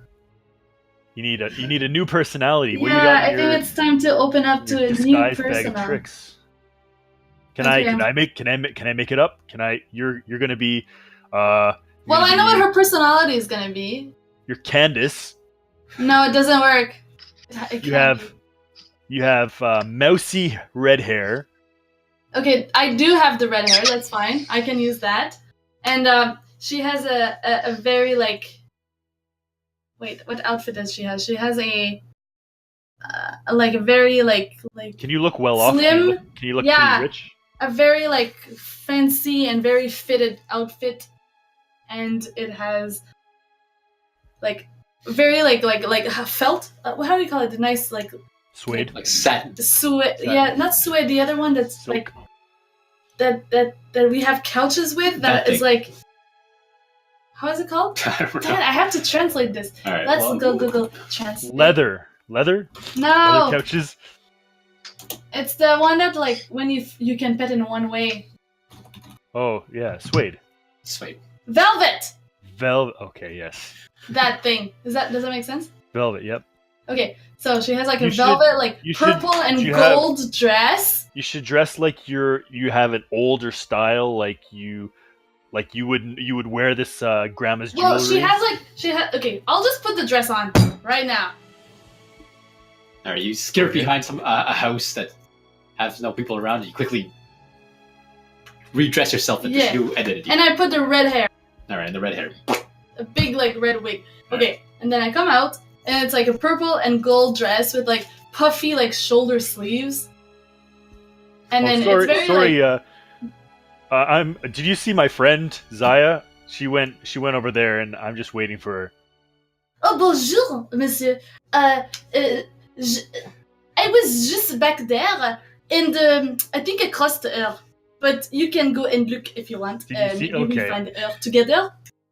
You need a new personality. What you Yeah, got I in think it's time to open up your to a new disguise bag of persona. tricks? Can Okay. I make it up? You're gonna be Well, I know what her personality is gonna be. You're Candace. No, it doesn't work. It You can't have mousy red hair. be. Okay, I do have the red hair. That's fine. I can use that. And she has a very Wait, what outfit does she have? She has a very Can you look well off? Slim? Can you look Yeah. pretty rich? a very fancy and very fitted outfit, and it has very felt. How do you call it? The nice Suede. Like satin. suede. Satin. Yeah, not suede. The other one that's Silk. that we have couches with. That That is thing. how is it called? I don't know. Dad, I have to translate this. All right, Let's well, go Google translate. Leather. No, Leather couches. it's the one that when you can pet in one way. Oh yeah, suede. Sweet. Velvet. Velvet. Okay, yes. That thing. Does that make sense? Velvet. Yep. Okay, so she has a You should- velvet you should- purple and you have- gold dress. You should dress like you have an older style, like you would wear this grandma's jewelry. Well, she has okay, I'll just put the dress on right now. All right, you skirt behind a house that has no people around, and you quickly redress yourself with Yeah. this new identity. And I put the red hair, All right, and the red hair. a big red wig. Okay, and then I come out and it's a purple and gold dress with puffy shoulder sleeves. And then sorry, it's very sorry. Did you see my friend Zaya? She went over there, and I'm just waiting for her. Oh, bonjour, monsieur. I was just back there, and I think I crossed her. But you can go and look if you want. Did you see? Maybe Okay. find her together.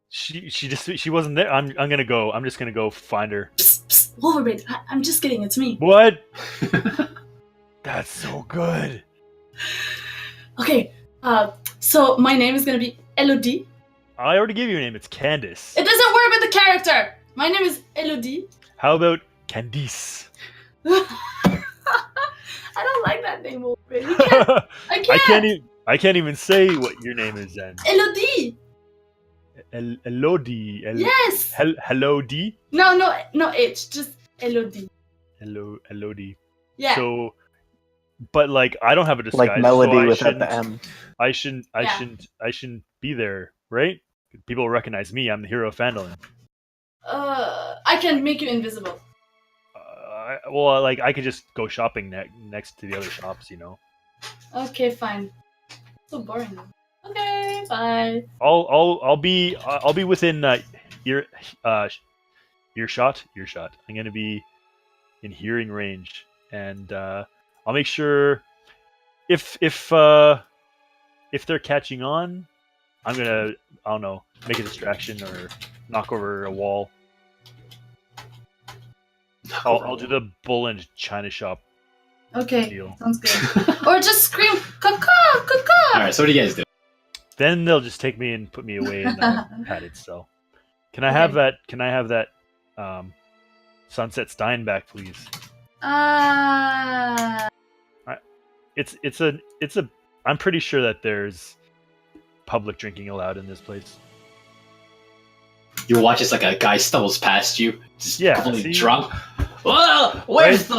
She wasn't there. I'm just gonna go find her. Psst, psst, Wolverine. I'm just kidding. It's me. What? That's so good. Okay. So my name is gonna be Elodie. I already gave you a name. It's Candace. It doesn't work with the character. My name is Elodie. How about Candice? I don't like that name, Wolverine. You can't- I can't. I can't even say what your name is then. Elodie. Elodie. Yes. Hello D. No H. Just Elodie. Elodie. Yeah. So, but I don't have a disguise. Like melody so I without shouldn't- the M. I shouldn't be there, right? People will recognize me. I'm the hero of Fandolin. I can make you invisible. I could just go shopping next to the other shops, Okay, fine. So boring. Okay, bye. I'll be within earshot. I'm gonna be in hearing range, and I'll make sure if they're catching on, I'm gonna, I don't know, make a distraction or knock over a wall. I'll do the bull and china shop Okay, deal. sounds good. Or just scream, caca, caca! All right. So what do you guys do? Then they'll just take me and put me away in the padded cell. Can I have that? Can I have that Sunset Stein back, please? It's a. I'm pretty sure that there's public drinking allowed in this place. You watch as like a guy stumbles past you, just completely see? drunk. Well, where's the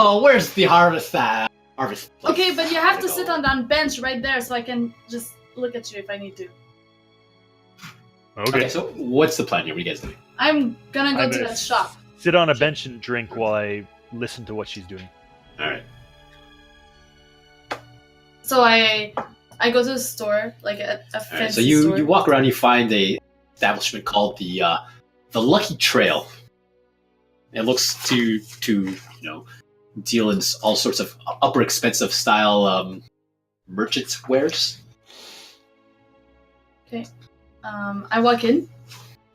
harvest? Harvest. Place? Okay, but you have to sit on that bench right there so I can just look at you if I need to. Okay, so what's the plan here? What are you guys doing? I'm gonna go to that shop. Sit on a bench and drink while I listen to what she's doing. All right. So I go to the store, like a fancy All right, so you store. walk around, you find a establishment called the Lucky Trail. It looks to deal in all sorts of upper expensive style merchant wares. Okay. I walk in.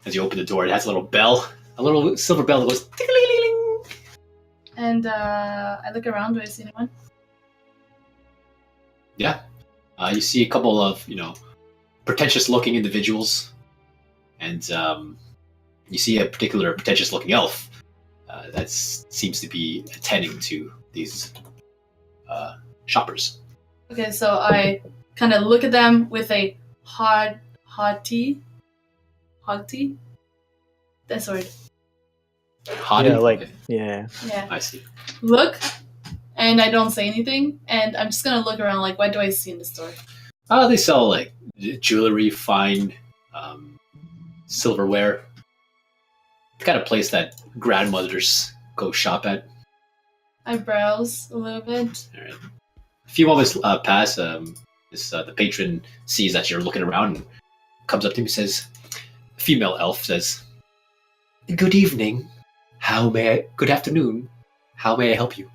As you open the door, it has a little bell, a little silver bell that goes ting-a-ling-ling-ling. And I look around. Do I see anyone? Yeah. You see a couple of, pretentious-looking individuals. And you see a particular pretentious-looking elf that seems to be attending to these shoppers. Okay, so I kind of look at them with a haughty. That's the word. Haughty? Yeah, like Okay, Yeah. I see. Look, and I don't say anything, and I'm just gonna look around. Like, what do I see in the store? They sell like jewelry, fine silverware. The kind of place that grandmothers go shop at. I browse a little bit. All right. A few moments pass. The patron sees that you're looking around and comes up to him and says, a female elf says, "Good evening. Good afternoon. How may I help you?"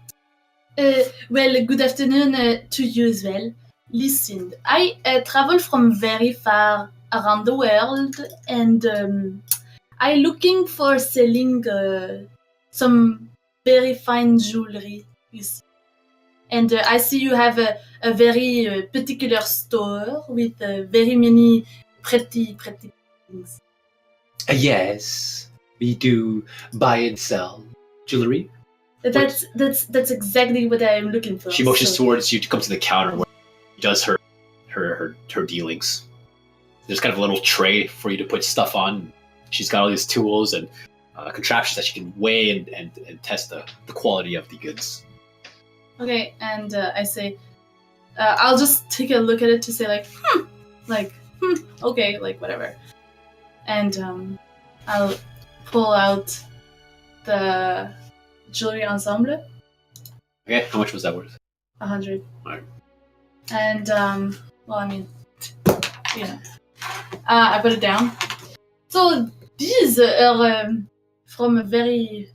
Well, good afternoon to you as well. Listen, I travel from very far around the world, and I'm looking for selling some very fine jewelry. You see. And I see you have a very particular store with very many pretty things. Yes, we do buy and sell jewelry. That's exactly what I'm looking for. She motions so. towards you to come to the counter where she does her dealings. There's kind of a little tray for you to put stuff on. She's got all these tools and contraptions that she can weigh and test the quality of the goods. Okay, and I say, I'll just take a look at it to say okay, like whatever. And I'll pull out the jewelry ensemble. Okay, how much was that worth? 100. Alright. And I put it down. So these are from a very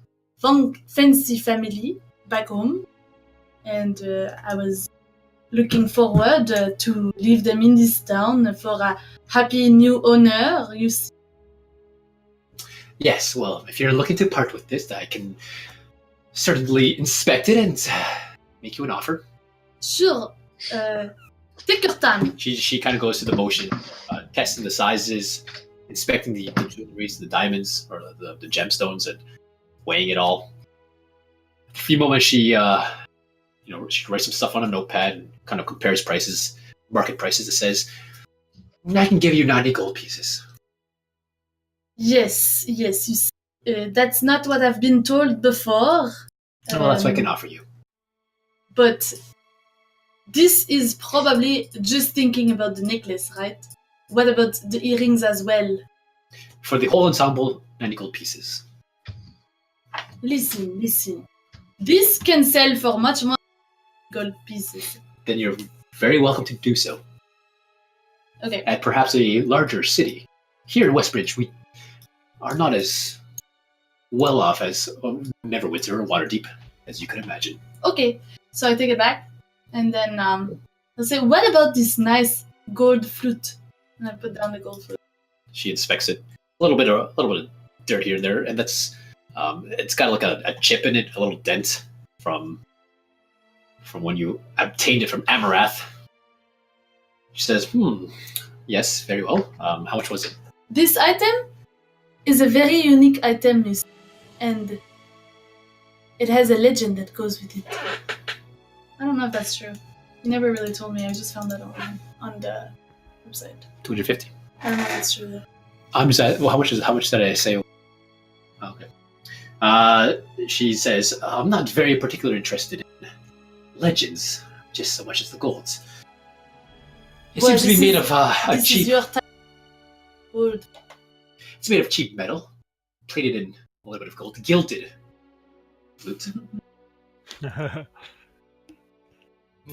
fancy family back home, and I was looking forward to leave them in this town for a happy new owner. You see. Yes, well, if you're looking to part with this, I can certainly inspect it and make you an offer. Sure. Take your time. She kind of goes through the motion, testing the sizes, inspecting the jewelries, the diamonds, or the gemstones, and weighing it all. A few moments, she writes some stuff on a notepad and kind of compares prices, market prices. It says, "I can give you 90 gold pieces." Yes. You see, that's not what I've been told before. Well, that's what I can offer you. But this is probably just thinking about the necklace, right? What about the earrings as well? For the whole ensemble, 90 gold pieces. Listen. This can sell for much more gold pieces. Then you're very welcome to do so. Okay. At perhaps a larger city. Here in Westbridge, we are not as well off as Neverwinter or Waterdeep, as you can imagine. Okay. So I take it back, and then I'll say, "What about this nice gold flute?" And I put down the gold flute. She inspects it. A little bit of dirt here and there, and that's It's got like a chip in it, a little dent from when you obtained it from Amarath. She says, yes, very well. How much was it? This item is a very unique item, miss, and it has a legend that goes with it. I don't know if that's true. You never really told me. I just found that on the website. 250. I don't know if that's true though. I'm just how much did I say? Okay. She says, I'm not very particularly interested in legends, just so much as the golds. It seems to be made of a This cheap. is your time. Gold. It's made of cheap metal, plated in a little bit of gold, gilded. Flute.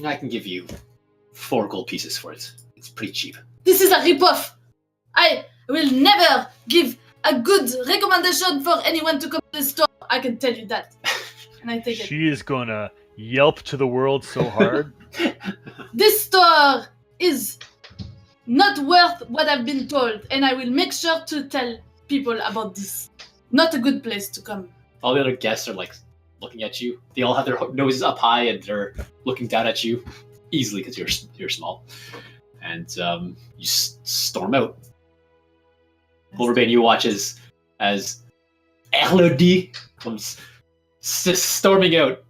I can give you 4 gold pieces for it. It's pretty cheap. This is a ripoff. I will never give a good recommendation for anyone to come to the store. I can tell you that. And I take it. She is gonna yelp to the world so hard. This store is not worth what I've been told, and I will make sure to tell people about this. Not a good place to come. All the other guests are like looking at you. They all have their noses up high and they're looking down at you easily because you're small. And you storm out. Overbane, you watch as Elodie comes storming out.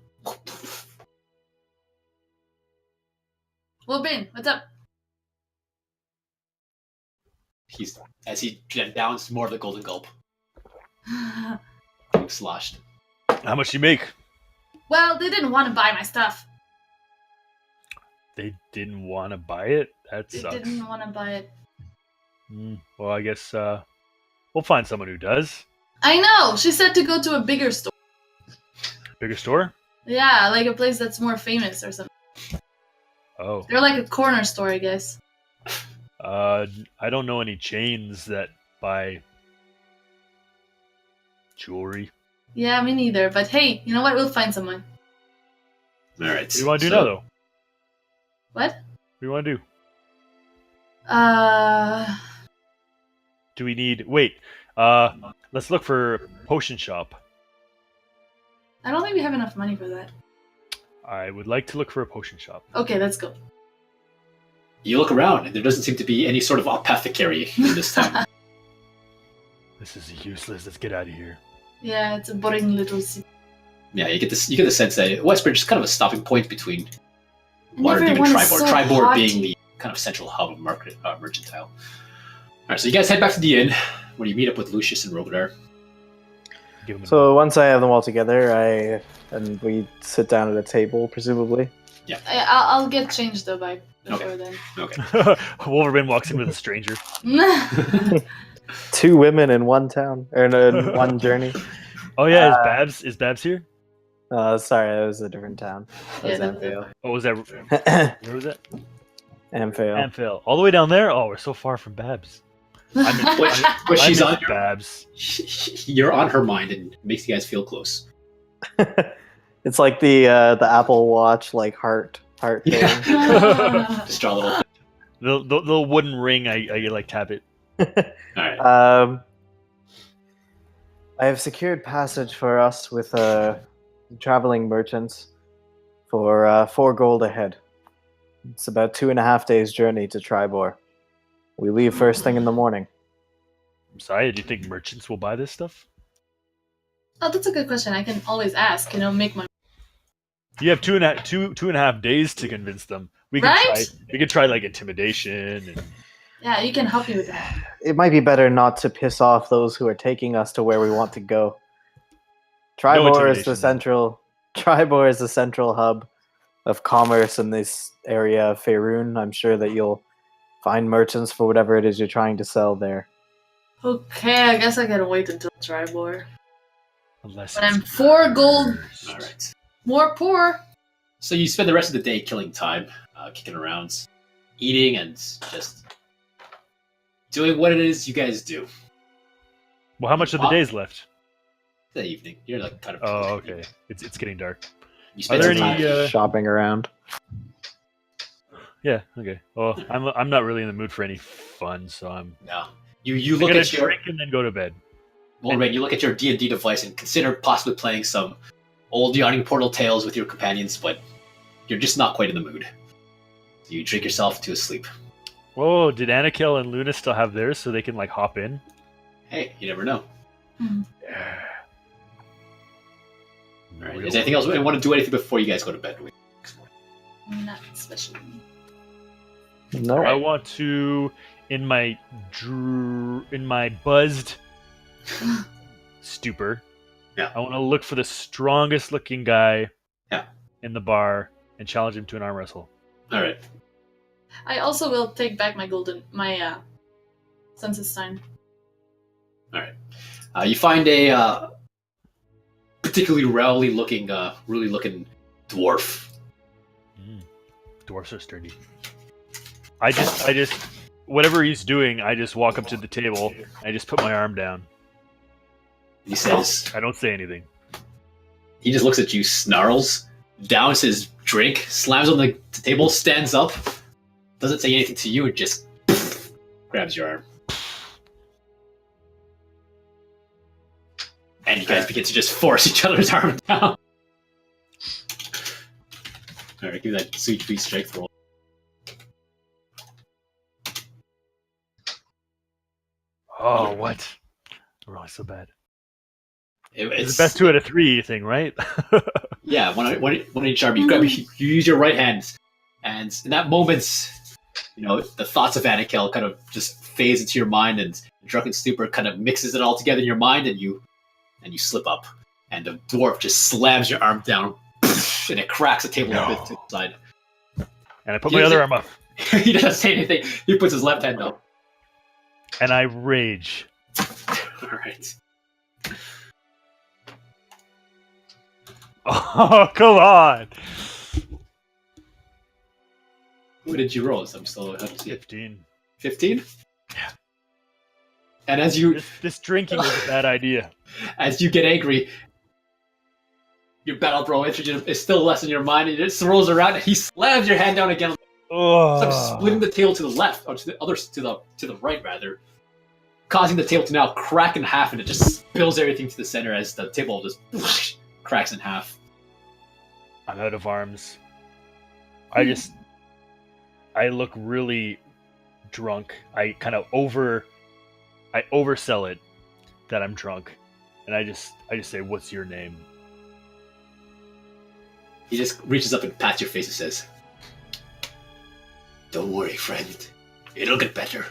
Robin, what's up? As he downs more of the golden gulp, sloshed. How much do you make? Well, they didn't want to buy my stuff. They didn't want to buy it? That They sucks. didn't want to buy it. Well, I guess we'll find someone who does. I know! She said to go to a bigger store. Bigger store? Yeah, like a place that's more famous or something. Oh. They're like a corner store, I guess. I don't know any chains that buy jewelry. Yeah, me neither. But hey, you know what? We'll find someone. All right. What do you want to do now, though? What? What do you want to do? Do we need... Wait. Let's look for a potion shop. I don't think we have enough money for that. I would like to look for a potion shop. Okay, let's go. You look around, and there doesn't seem to be any sort of apothecary in this town. This is useless. Let's get out of here. Yeah, it's a boring little city. Yeah, you get the sense that Westbridge is kind of a stopping point between And Waterdeep and everyone is Tribord. so Tribord hot. being the kind of central hub of mercantile. Alright, so you guys head back to the inn, where you meet up with Lucius and Rogadar. Give him So once I have them all together, we sit down at a table, presumably. I'll get changed though by before then. Okay. Wolverine walks in with a stranger. 2 women in one town, or in one journey. Oh yeah, is Babs here? Sorry, that was a different town. That was Yeah, Amphail. Oh, was that? Where was that? Amphail. Amphail. All the way down there. Oh, we're so far from Babs. But she's I on miss Babs. You're on her mind, and it makes you guys feel close. It's like the Apple Watch like heart thing. Yeah. Just draw a little. The wooden ring. I like tap it. Alright. I have secured passage for us with traveling merchants for 4 gold ahead. It's about 2.5 days' journey to Tribor. We leave first thing in the morning. I'm sorry. Do you think merchants will buy this stuff? Oh, that's a good question. I can always ask. Make my. You have two and a half days to convince them. We can Right? try like intimidation. And... Yeah, you can help me with that. It might be better not to piss off those who are taking us to where we want to go. Tribor is the central hub of commerce in this area of Faerun. I'm sure that you'll find merchants for whatever it is you're trying to sell there. Okay, I guess I gotta wait until Tribor. Unless But I'm it's 4 gold Alright. more poor. So you spend the rest of the day killing time, kicking around, eating, and just doing what it is you guys do. Well, how much of the day's left? The evening. You're like kind of. Oh, okay. It's getting dark. You Are spend there some any? time. Shopping around. Yeah. Okay. Well, I'm not really in the mood for any fun, so I'm No. You I'm look gonna at your. drink and then go to bed. Well, Ren, you look at your D&D device and consider possibly playing some old Yawning Portal Tales with your companions, but you're just not quite in the mood. So you drink yourself to a sleep. Whoa, did Anakel and Luna still have theirs so they can like hop in? Hey, you never know. Yeah. All right. Is there anything else? I want to do anything before you guys go to bed? Not especially. No. I want to, in my buzzed stupor, Yeah. I want to look for the strongest looking guy Yeah. in the bar and challenge him to an arm wrestle. All right. I also will take back my census sign. All right. You find a particularly rowdy looking dwarf. Dwarfs are sturdy. I just, whatever he's doing, I just walk up to the table. I just put my arm down. He says, I don't say anything. he just looks at you, snarls, downs his drink, slams on the table, stands up, doesn't say anything to you, and just grabs your arm. And you guys begin to just force each other's arm down. Alright, give me that sweet beast strength roll. Oh, what? I'm really so bad. It's It's the best 2 out of 3 thing, right? Yeah, one each arm. You use your right hand, and in that moment, the thoughts of Anakel kind of just phase into your mind, and drunken stupor kind of mixes it all together in your mind, and you slip up, and the dwarf just slams your arm down, and it cracks the table a bit to the side. And I put my other arm up. He doesn't say anything. He puts his left hand up. And I rage. All right. Oh, come on! What did you roll? I'm still I don't see it. 15. 15? Yeah. And as you This drinking was a bad idea. as you get angry, your battle bro is still less in your mind, and it just rolls around, and he slams your hand down again. Oh. So I'm splitting the table to the left, or to the right rather, causing the table to now crack in half, and it just spills everything to the center as the table just cracks in half. I'm out of arms. I look really drunk. I oversell it that I'm drunk, and I just say, "What's your name?" He just reaches up and pats your face and says, "Don't worry, friend. It'll get better."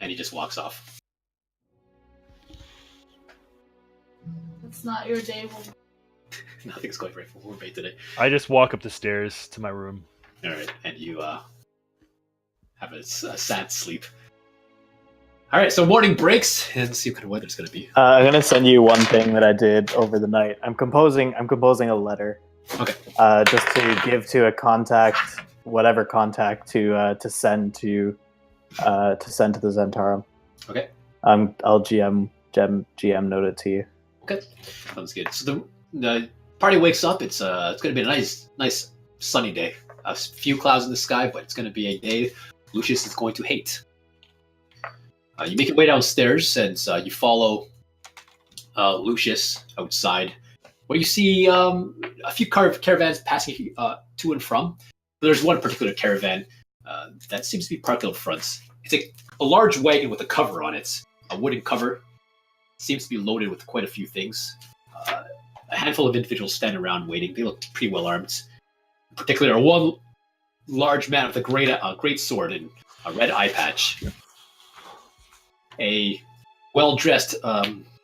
And he just walks off. It's not your day. Nothing's going right for Warmate today. I just walk up the stairs to my room. All right, and you have a sad sleep. All right, so morning breaks, and see what kind of weather it's going to be. I'm gonna send you one thing that I did over the night. I'm composing a letter. Okay. Just to give to a contact, whatever contact to send to the Zentarum. Okay. I'll GM note it to you. Okay, sounds good. So the party wakes up. It's going to be a nice sunny day. A few clouds in the sky, but it's going to be a day Lucius is going to hate. You make your way downstairs, and you follow Lucius outside, where you see a few caravans passing to and from. There's one particular caravan that seems to be parked out front. It's a large wagon with a cover on it, a wooden cover. Seems to be loaded with quite a few things. A handful of individuals stand around waiting. They look pretty well armed. In particular, one large man with a great sword and a red eye patch. A well-dressed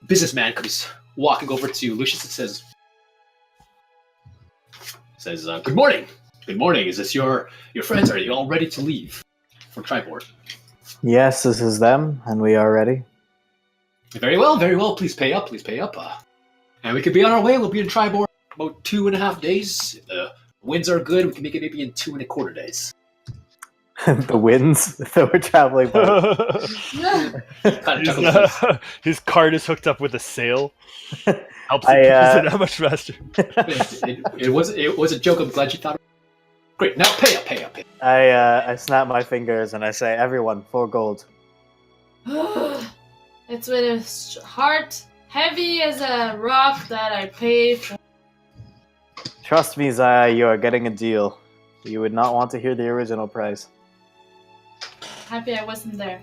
businessman comes walking over to Lucius and says, "Good morning. Good morning. Is this your friends? Are you all ready to leave for Tribord?" Yes, this is them, and we are ready. Very well, very well. Please pay up, and we could be on our way. We'll be in Tribord about 2.5 days. If the winds are good, we can make it maybe in 2.25 days. The winds that we're traveling by. Kind of chuckles. His cart is hooked up with a sail. Helps I, it that much faster. It was a joke. I'm glad you thought of it. Great, now pay up. I snap my fingers and I say, "Everyone, 4 gold." It's with a heart heavy as a rock that I pay for. Trust me, Zaya, you are getting a deal. You would not want to hear the original price. Happy I wasn't there.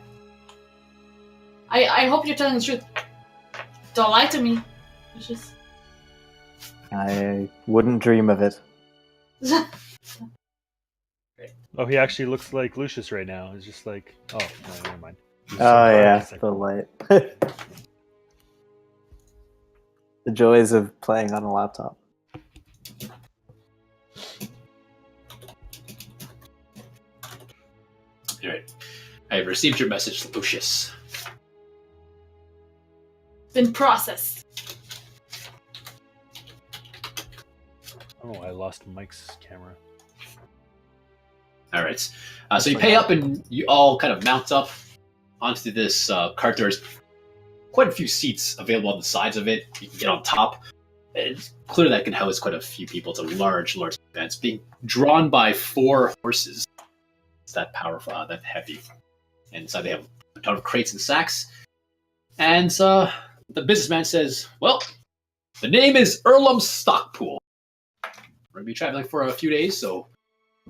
I hope you're telling the truth. Don't lie to me. Lucius. I wouldn't dream of it. Oh, he actually looks like Lucius right now. He's just like, oh, no, never mind. He's so Oh dark, yeah, it's like- the light. The joys of playing on a laptop. Alright. I have received your message, Lucius. Been processed. Oh, I lost Mike's camera. Alright. So you pay up and you all kind of mount up onto this cart. There's quite a few seats available on the sides of it. You can get on top. It's clear that can house quite a few people. It's a large event. It's being drawn by 4 horses. It's that powerful, that heavy. And inside they have a ton of crates and sacks. And the businessman says, well, the name is Earlham Stockpool. We're going to be traveling for a few days, so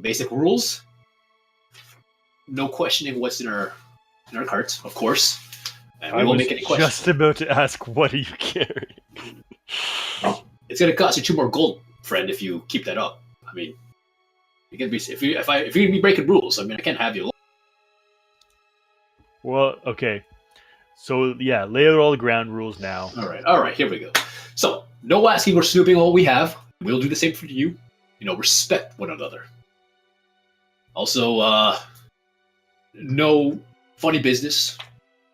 basic rules. No questioning what's in our cart, of course. And we won't make any questions. Just about to ask, what are you carrying? It's going to cost you 2 more gold, friend, if you keep that up. I mean, you can be if you're going to be breaking rules. I mean, I can't have you. Well, okay. So, yeah, lay out all the ground rules now. All right, here we go. So, no asking or snooping all we have. We'll do the same for you. Respect one another. Also, no funny business.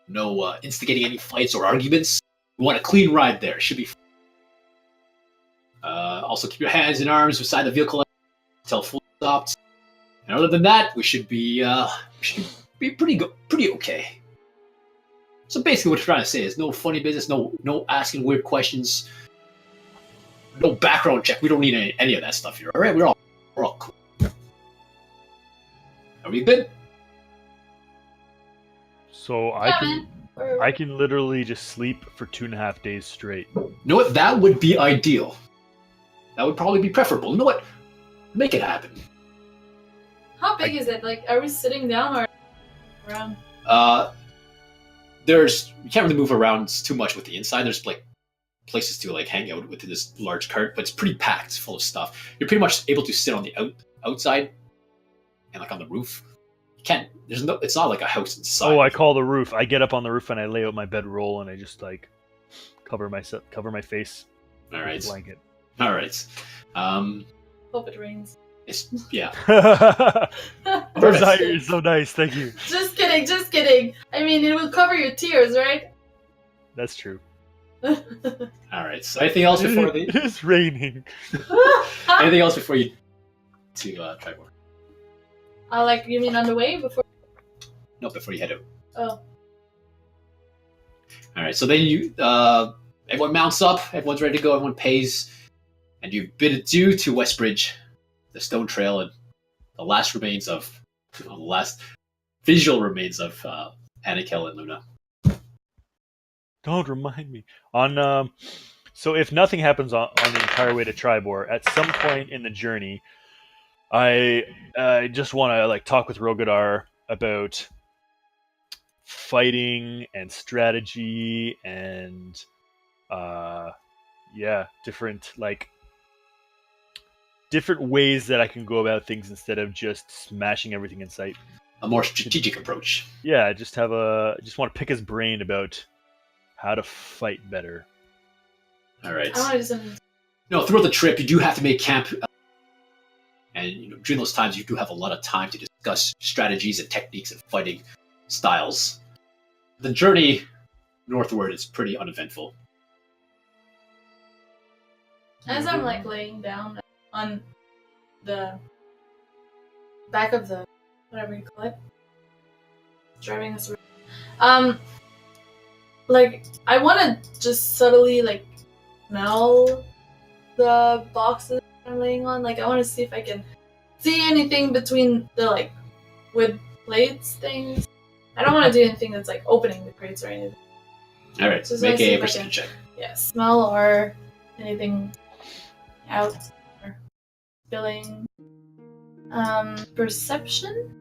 No instigating any fights or arguments. We want a clean ride there. Should be. Also, keep your hands and arms beside the vehicle until fully stopped. And other than that, we should be pretty okay. So basically, what we're trying to say is no funny business, no asking weird questions, no background check. We don't need any of that stuff here. All right, we're all cool. Are we good? So I can literally just sleep for 2.5 days straight. You know what? That would be ideal. That would probably be preferable. You know what? Make it happen. How big is it? Like, are we sitting down or around? You can't really move around too much with the inside. There's like places to like hang out within this large cart, but it's pretty packed, it's full of stuff. You're pretty much able to sit on the outside and like on the roof. You can't. It's not like a house inside. Oh, I call the roof. I get up on the roof and I lay out my bedroll and I just like cover my face. All right. With a blanket. All right. Hope it rains. Yeah. Desire is so nice. Thank you. Just kidding. I mean, it will cover your tears, right? That's true. All right. So anything else before the? It is raining. Anything else before you to try more? Like, you mean on the way before? No, before you head out. Oh. All right. So then everyone mounts up. Everyone's ready to go. Everyone pays, and you bid adieu to Westbridge, the stone trail, and the last visual remains of Anakel and Luna. Don't remind me. So if nothing happens on the entire way to Tribor, at some point in the journey, I just want to like talk with Rogadar about fighting and strategy and different ways that I can go about things instead of just smashing everything in sight. A more strategic approach. Yeah, just want to pick his brain about how to fight better. All right. I want to do something. Throughout the trip, you do have to make camp, and during those times, you do have a lot of time to discuss strategies and techniques and fighting styles. The journey northward is pretty uneventful. As I'm like laying down on the back of the whatever you call it, driving this. Like I want to just subtly like smell the boxes I'm laying on. Like I want to see if I can see anything between the like wood plates things. I don't want to do anything that's like opening the crates or anything. All right, So make I see a if I perception can- check. Yeah, smell or anything out or feeling. Perception?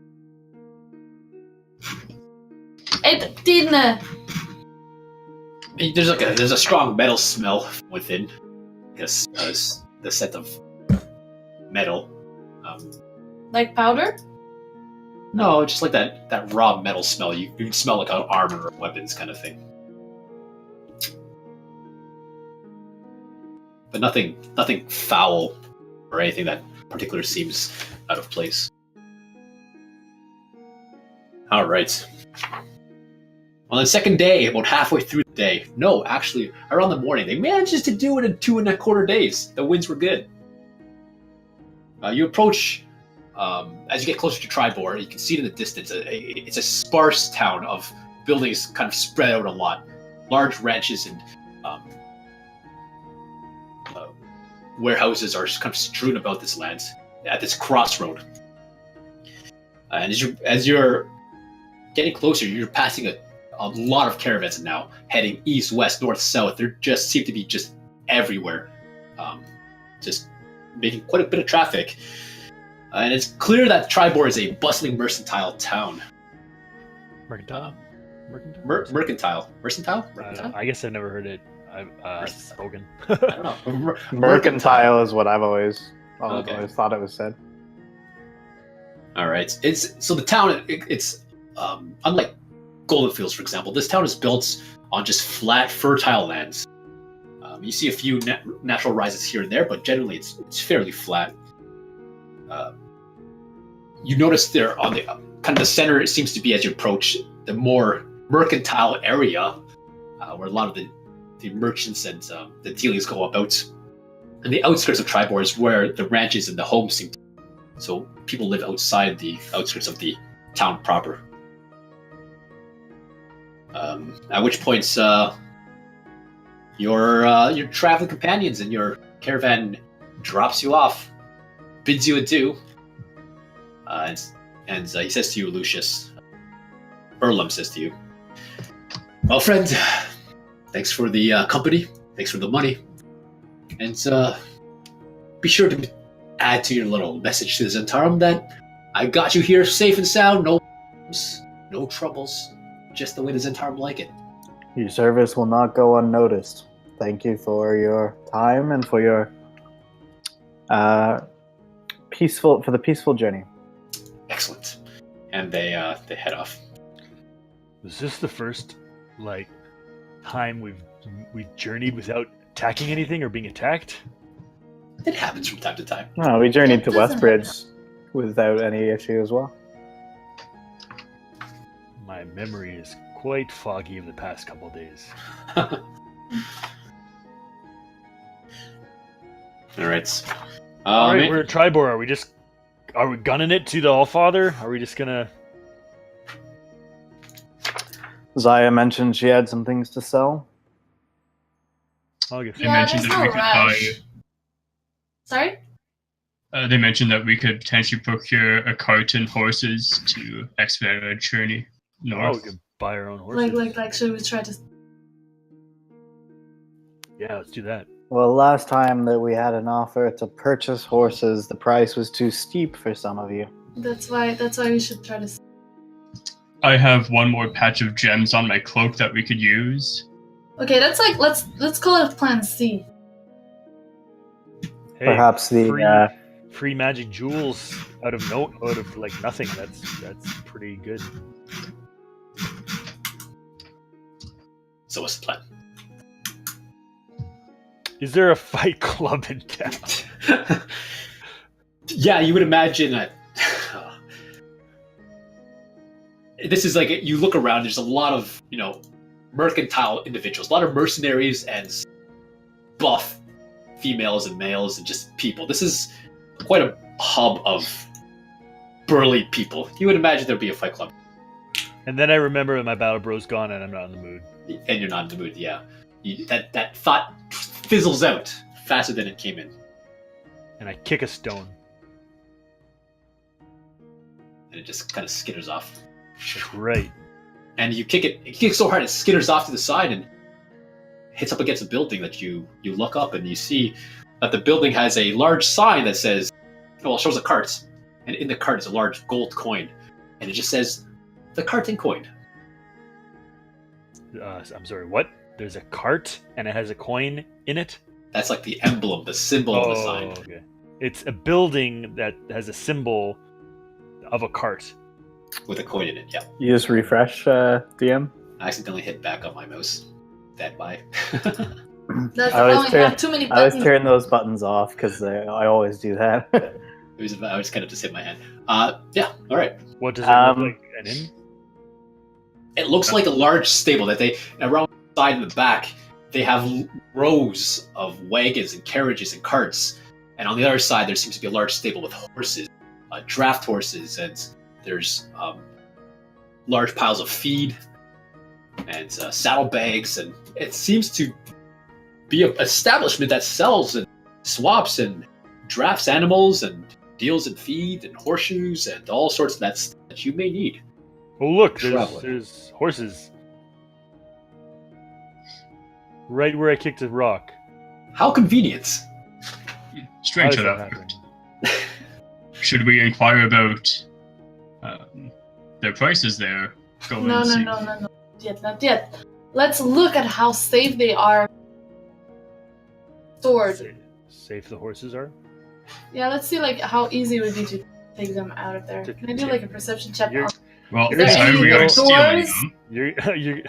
18! There's a strong metal smell within. Because the scent of metal. Like powder? No, just like that raw metal smell. You can smell like armor or weapons kind of thing. But nothing foul or anything that particular seems out of place. All right. On the second day, about halfway through the day, no, actually, around the morning, they managed to do it in 2.25 days. The winds were good. You approach, as you get closer to Tribor, you can see it in the distance. It's a sparse town of buildings kind of spread out a lot. Large ranches and warehouses are kind of strewn about this land at this crossroad. And as you're getting closer, you're passing a lot of caravans now, heading east, west, north, south. They just seem to be just everywhere, just making quite a bit of traffic. And it's clear that Tribor is a bustling mercantile town. Mercantile? Mercantile? I guess I've never heard it spoken. I don't know. Mercantile is what I've always Okay. thought it was said. All right. So the town. It's unlike Golden Fields, for example. This town is built on just flat, fertile lands. You see a few natural rises here and there, but generally it's fairly flat. You notice there on the kind of the center, it seems to be as you approach the more mercantile area, where a lot of the merchants and the dealings go about. And the outskirts of Tribor is where the ranches and the homes seem to be. So people live outside the outskirts of the town proper. At which points your traveling companions and your caravan drops you off, bids you adieu, and he says to you, Lucius, Erlum says to you, well, friend, thanks for the company, thanks for the money, and be sure to add to your little message to the Zentarum that I got you here safe and sound, no problems, no troubles, just the way the Zentarum like it. Your service will not go unnoticed. Thank you for your time and for your peaceful journey. Excellent. And they head off. Was this the first time we've journeyed without attacking anything or being attacked? It happens from time to time. No, we journeyed to It doesn't Westbridge without any issue as well. My memory is quite foggy of the past couple of days. All right. All right, we're at Tribor. Are we gunning it to the Allfather? Are we just gonna? Zaya mentioned she had some things to sell. I'll get They Yeah, mentioned there's that no we could rush. Sorry? They mentioned that we could potentially procure a cart and horses to expedite our journey Oh, north. we could buy our own horses. Like, should we try to... Yeah, let's do that. Well, last time that we had an offer to purchase horses, the price was too steep for some of you. That's why we should try to... I have one more patch of gems on my cloak that we could use. Okay, let's call it Plan C. Hey, Perhaps the free magic jewels out of nothing. That's pretty good. So what's the plan? Is there a fight club in town? Yeah, you would imagine that. This is like you look around. There's a lot of mercantile individuals, a lot of mercenaries and buff females and males and just people. This is quite a hub of burly people. You would imagine there'd be a fight club. And then I remember my battle bro's gone and I'm not in the mood. And you're not in the mood, yeah. That thought fizzles out faster than it came in. And I kick a stone. And it just kind of skitters off. That's right. And you kick it so hard it skitters off to the side, and hits up against a building that you look up and you see that the building has a large sign that says, well, it shows a cart, and in the cart is a large gold coin, and it just says, the Carton coin. I'm sorry, what? There's a cart and it has a coin in it? That's like the emblem, the symbol of the sign. Okay. It's a building that has a symbol of a cart. With a coin in it, yeah. You just refresh, DM? I accidentally hit back on my mouse. Stand by. That's I I always only turn- have too many I always buttons. turn those buttons off because I always do that. I was kind of just hit my hand. Yeah, alright. What does it look like? An inn? It looks like a large stable that they, around the side and the back, they have rows of wagons and carriages and carts. And on the other side, there seems to be a large stable with horses, draft horses, and there's large piles of feed and saddlebags. And it seems to be an establishment that sells and swaps and drafts animals and deals in feed and horseshoes and all sorts of that stuff that you may need. Oh, look, Traveler. there's horses. Right where I kicked a rock. How convenient. Strange How does enough. that happen? Should we inquire about their prices there? Go No. and see. Not yet. Let's look at how safe they are stored. Safe the horses are? Yeah, let's see like how easy it would be to take them out of there. Can I do like a perception check? You're- Well, Is there this time any we are doors? stealing them. You're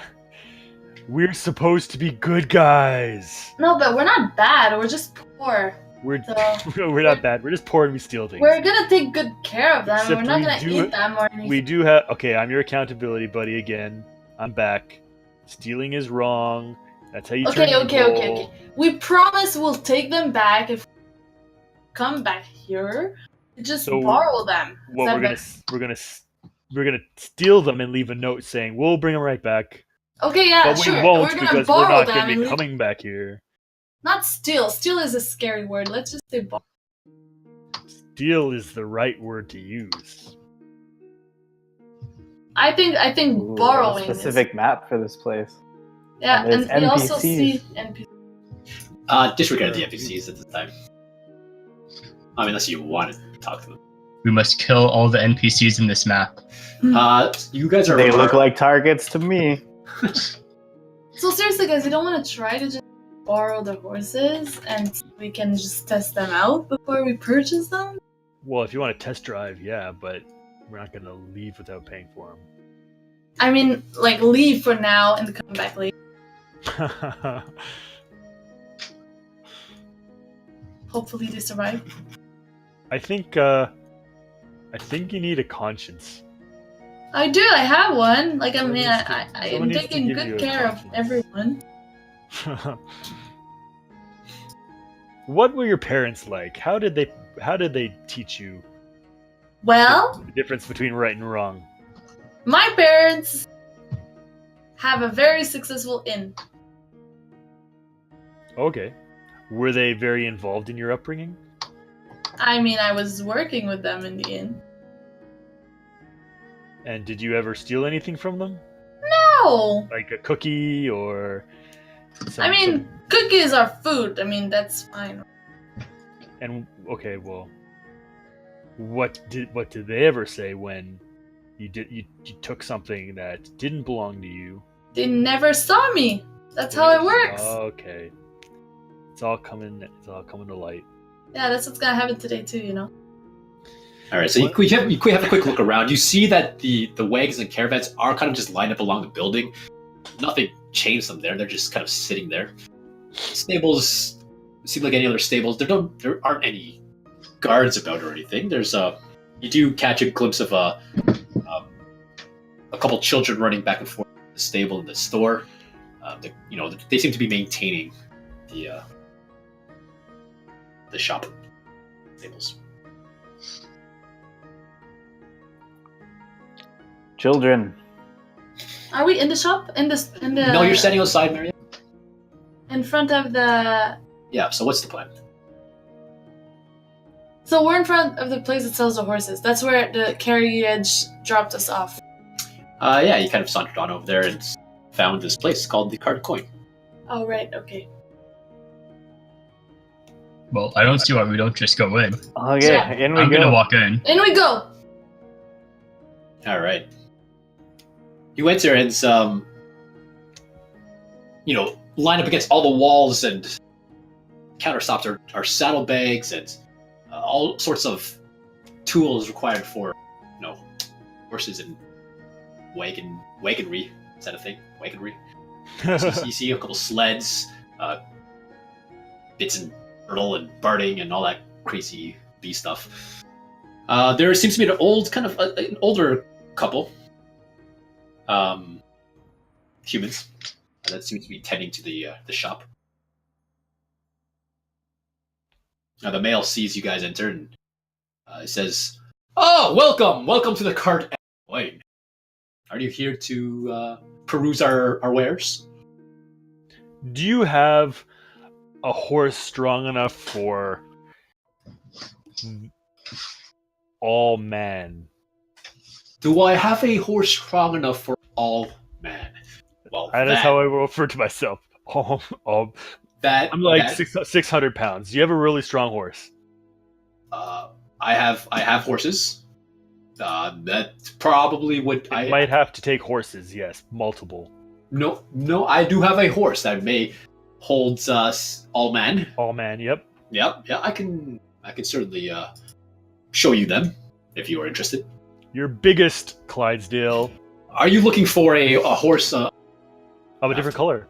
we're supposed to be good guys. No, but we're not bad. We're just poor. We're So we're not bad. We're just poor and we steal things. we're gonna take good care of them. Except we're not we gonna do- eat them or anything. We do have. Okay, I'm your accountability buddy again. I'm back. Stealing is wrong. That's how you turn Okay. evil. We promise we'll take them back if we come back here. Just So, borrow them. Well, Is we're that gonna steal them and leave a note saying we'll bring them right back. Okay, yeah, But sure. we won't We're gonna because we're borrow not them gonna and be leave- coming back here. Not steal. Steal is a scary word. Let's just say borrow. Steal is the right word to use. I think Ooh, borrowing a specific is, map for this place. yeah, and and there's we also NPCs. see NPCs. Disregard the NPCs at this time. I mean, unless you want to talk to them. We must kill all the NPCs in this map. You guys are. They look like targets to me. So seriously, guys, you don't want to try to just borrow the horses and we can just test them out before we purchase them? Well, if you want to test drive, yeah, but we're not gonna leave without paying for I mean, like leave for now and come back later. them. Hopefully they survive. I think you need a conscience. I do. I have one. Like I mean, Someone I am needs to taking give you good a care of conscience. everyone. What were your parents like? How did they teach you Well, the difference between right and wrong? my parents have a very successful inn. Okay. Were they very involved in your upbringing? I mean, I was working with them in the inn. And did you ever steal anything from them? No! Like a cookie or I mean, cookies are food. I mean, that's fine. and okay, well, what did they ever say when you took something that didn't belong to you? They never saw me. That's how it works. Okay. It's all coming to light. Yeah, that's what's gonna happen today too, you know? Alright, so you have a quick look around. You see that the wagons and caravans are kind of just lined up along the building. Nothing changed them there. They're just kind of sitting there. Stables seem like any other stables. There aren't any guards about or anything. There's you do catch a glimpse of a couple children running back and forth in the stable and the store. They seem to be maintaining the shop stables. Children. Are we in the shop? In the No, you're standing outside, Marianne. in front of the. Yeah. So what's the plan? So we're in front of the place that sells the horses. That's where the carriage dropped us off. Yeah, you kind of sauntered on over there and found this place called the Card Coin. Oh, right, okay. Well, I don't see why we don't just go in. Okay, Yeah. in we I'm go. gonna walk in. In we go! All right. You enter and line up against all the walls and countertops are saddlebags and all sorts of tools required for, horses and wagonry. Is that a thing? Wagonry. So you see a couple sleds, bits and hurdle and birding and all that crazy bee stuff. There seems to be an older couple, humans, that seems to be tending to the shop. The male sees you guys enter and says, "Oh, welcome to the cart and wine. Are you here to peruse our wares?" Do you have a horse strong enough for all man? Do I have a horse strong enough for all man? Well, That is how I refer to myself. I'm like 600 pounds. Do you have a really strong horse? I have horses. That probably would. I might have to take horses. Yes, multiple. No, I do have a horse that may hold all man. All man. Yep. Yeah. I can certainly show you them if you are interested. Your biggest Clydesdale. Are you looking for a horse of a different color?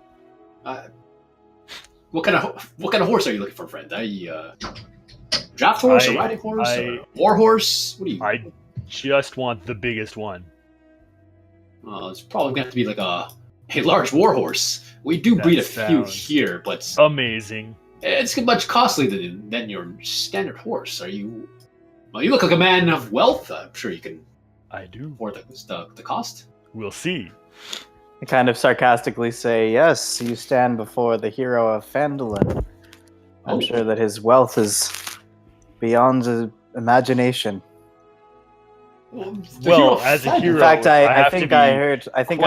What kind of horse are you looking for, friend? A draft horse, a riding horse, a war horse? What do you? I just want the biggest one. It's probably going to have to be like a large war horse. We do breed a few here, but amazing. It's much costlier than your standard horse. You look like a man of wealth. I'm sure you can. I do. Afford the cost. We'll see. I kind of sarcastically say, "Yes, you stand before the hero of Phandalin. I'm sure that his wealth is beyond imagination." Well, as a hero, in fact, I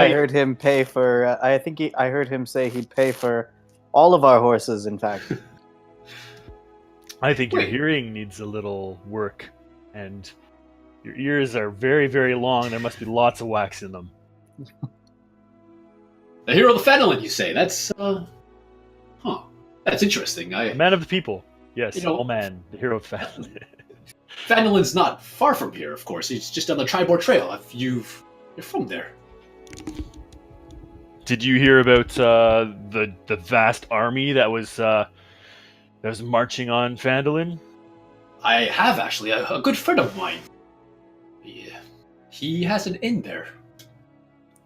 heard him pay for. I heard him say he'd pay for all of our horses. In fact, I think your hearing needs a little work, and your ears are very, very long. There must be lots of wax in them. The hero of the Phandalin, you say? That's that's interesting. Man of the people. Yes, all man, the hero of Phandalin. Phandalin's not far from here, of course. It's just on the Tribord Trail. You're from there. Did you hear about the vast army that was marching on Phandalin? I have actually. A good friend of mine. He has an inn there.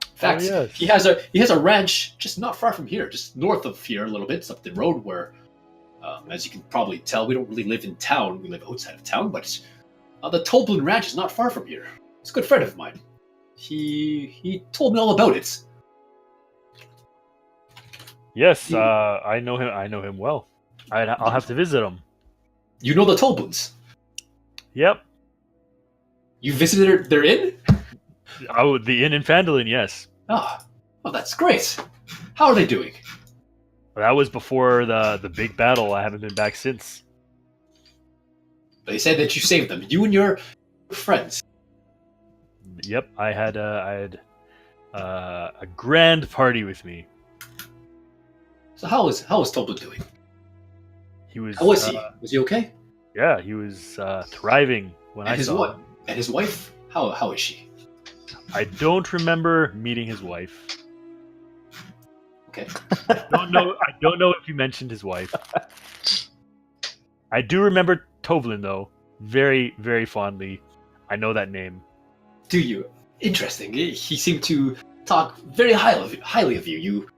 In fact, he has a ranch just not far from here, just north of here a little bit. It's up the road where, as you can probably tell, we don't really live in town. We live outside of town, but the Toblin Ranch is not far from here. It's a good friend of mine. He told me all about it. Yes, I know him. I know him well. I'll have to visit him. You know the Toblins? Yep. You visited their inn? Oh, the inn in Phandalin, yes. Oh, that's great. How are they doing? That was before the big battle. I haven't been back since. They said that you saved them. You and your friends. Yep, I had a grand party with me. So how is Toblin doing? How was he? Was he okay? Yeah, he was thriving when I saw him. And his wife? How is she? I don't remember meeting his wife. Okay. I don't know if you mentioned his wife. I do remember Tovlin though, very, very fondly. I know that name. Do you? Interesting. He seemed to talk very highly of you.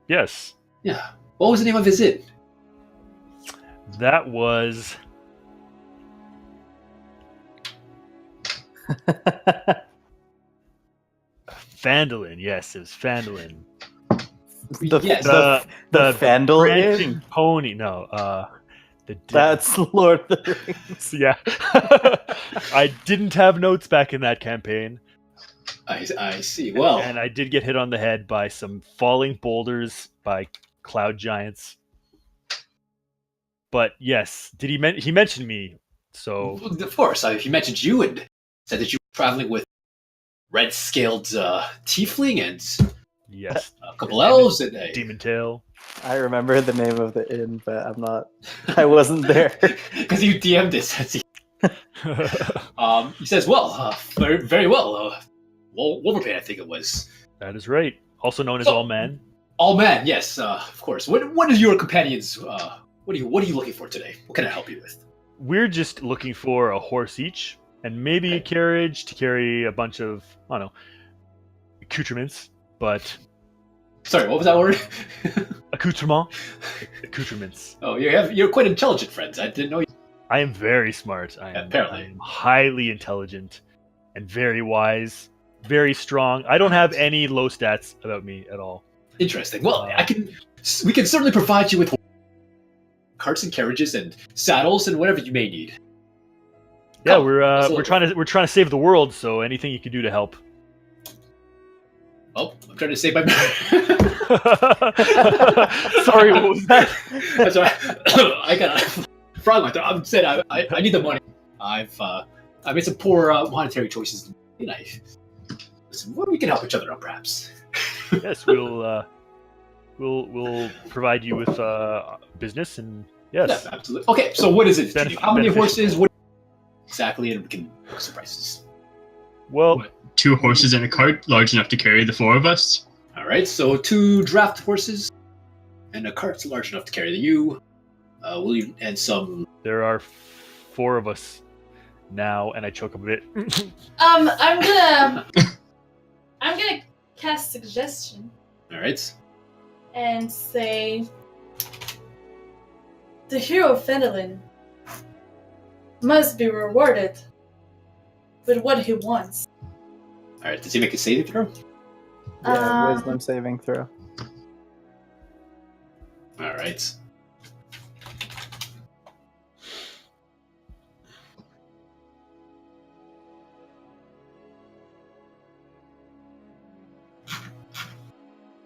Yes. Yeah. What was the name of his inn? That was. Phandalin. Yes, it was Phandalin. The Phandalin branching pony. No, that's Lord of the Rings. Yeah, I didn't have notes back in that campaign. I see. Well, and I did get hit on the head by some falling boulders by cloud giants. But yes, did he mentioned me? So Of course, he mentioned you and said that you were traveling with red-scaled tiefling and yes, a couple elves and demon tail. I remember the name of the inn, but I wasn't there. because you DM'd this. He says, "Well, very, very well. Wolverine, I think it was. That is right. Also known as All Men. All man, yes, of course. What is your companions? What are you looking for today? What can I help you with? We're just looking for a horse each, and maybe a carriage to carry a bunch of, I don't know, accoutrements. But Sorry, what was that word? Accoutrements. Oh, you're quite intelligent, friends. I didn't know you. I am very smart. Apparently. I am highly intelligent and very wise, very strong. I don't have any low stats about me at all. Interesting. Well, we can certainly provide you with carts and carriages and saddles and whatever you may need. Yeah, Come, we're trying to save the world. So anything you can do to help. Oh, I'm trying to save my. Sorry, what was that? That's all right. I got a frog in my throat. I'm saying I need the money. I made some poor monetary choices. Listen, we can help each other out, perhaps. Yes, we'll provide you with business and yes. Yeah, absolutely. Okay, so what is it? How many beneficial. horses? What exactly? And we can book some prices. Well, 2 horses and a cart, large enough to carry the 4 of us. All right, so 2 draft horses and a cart large enough to carry you. Will you and some? there are 4 of us now, and I choke a bit. I'm gonna cast suggestion All right. and say the hero Fenelin must be rewarded with what he wants. All right. Does he make a saving throw? Yeah, wisdom saving throw. All right.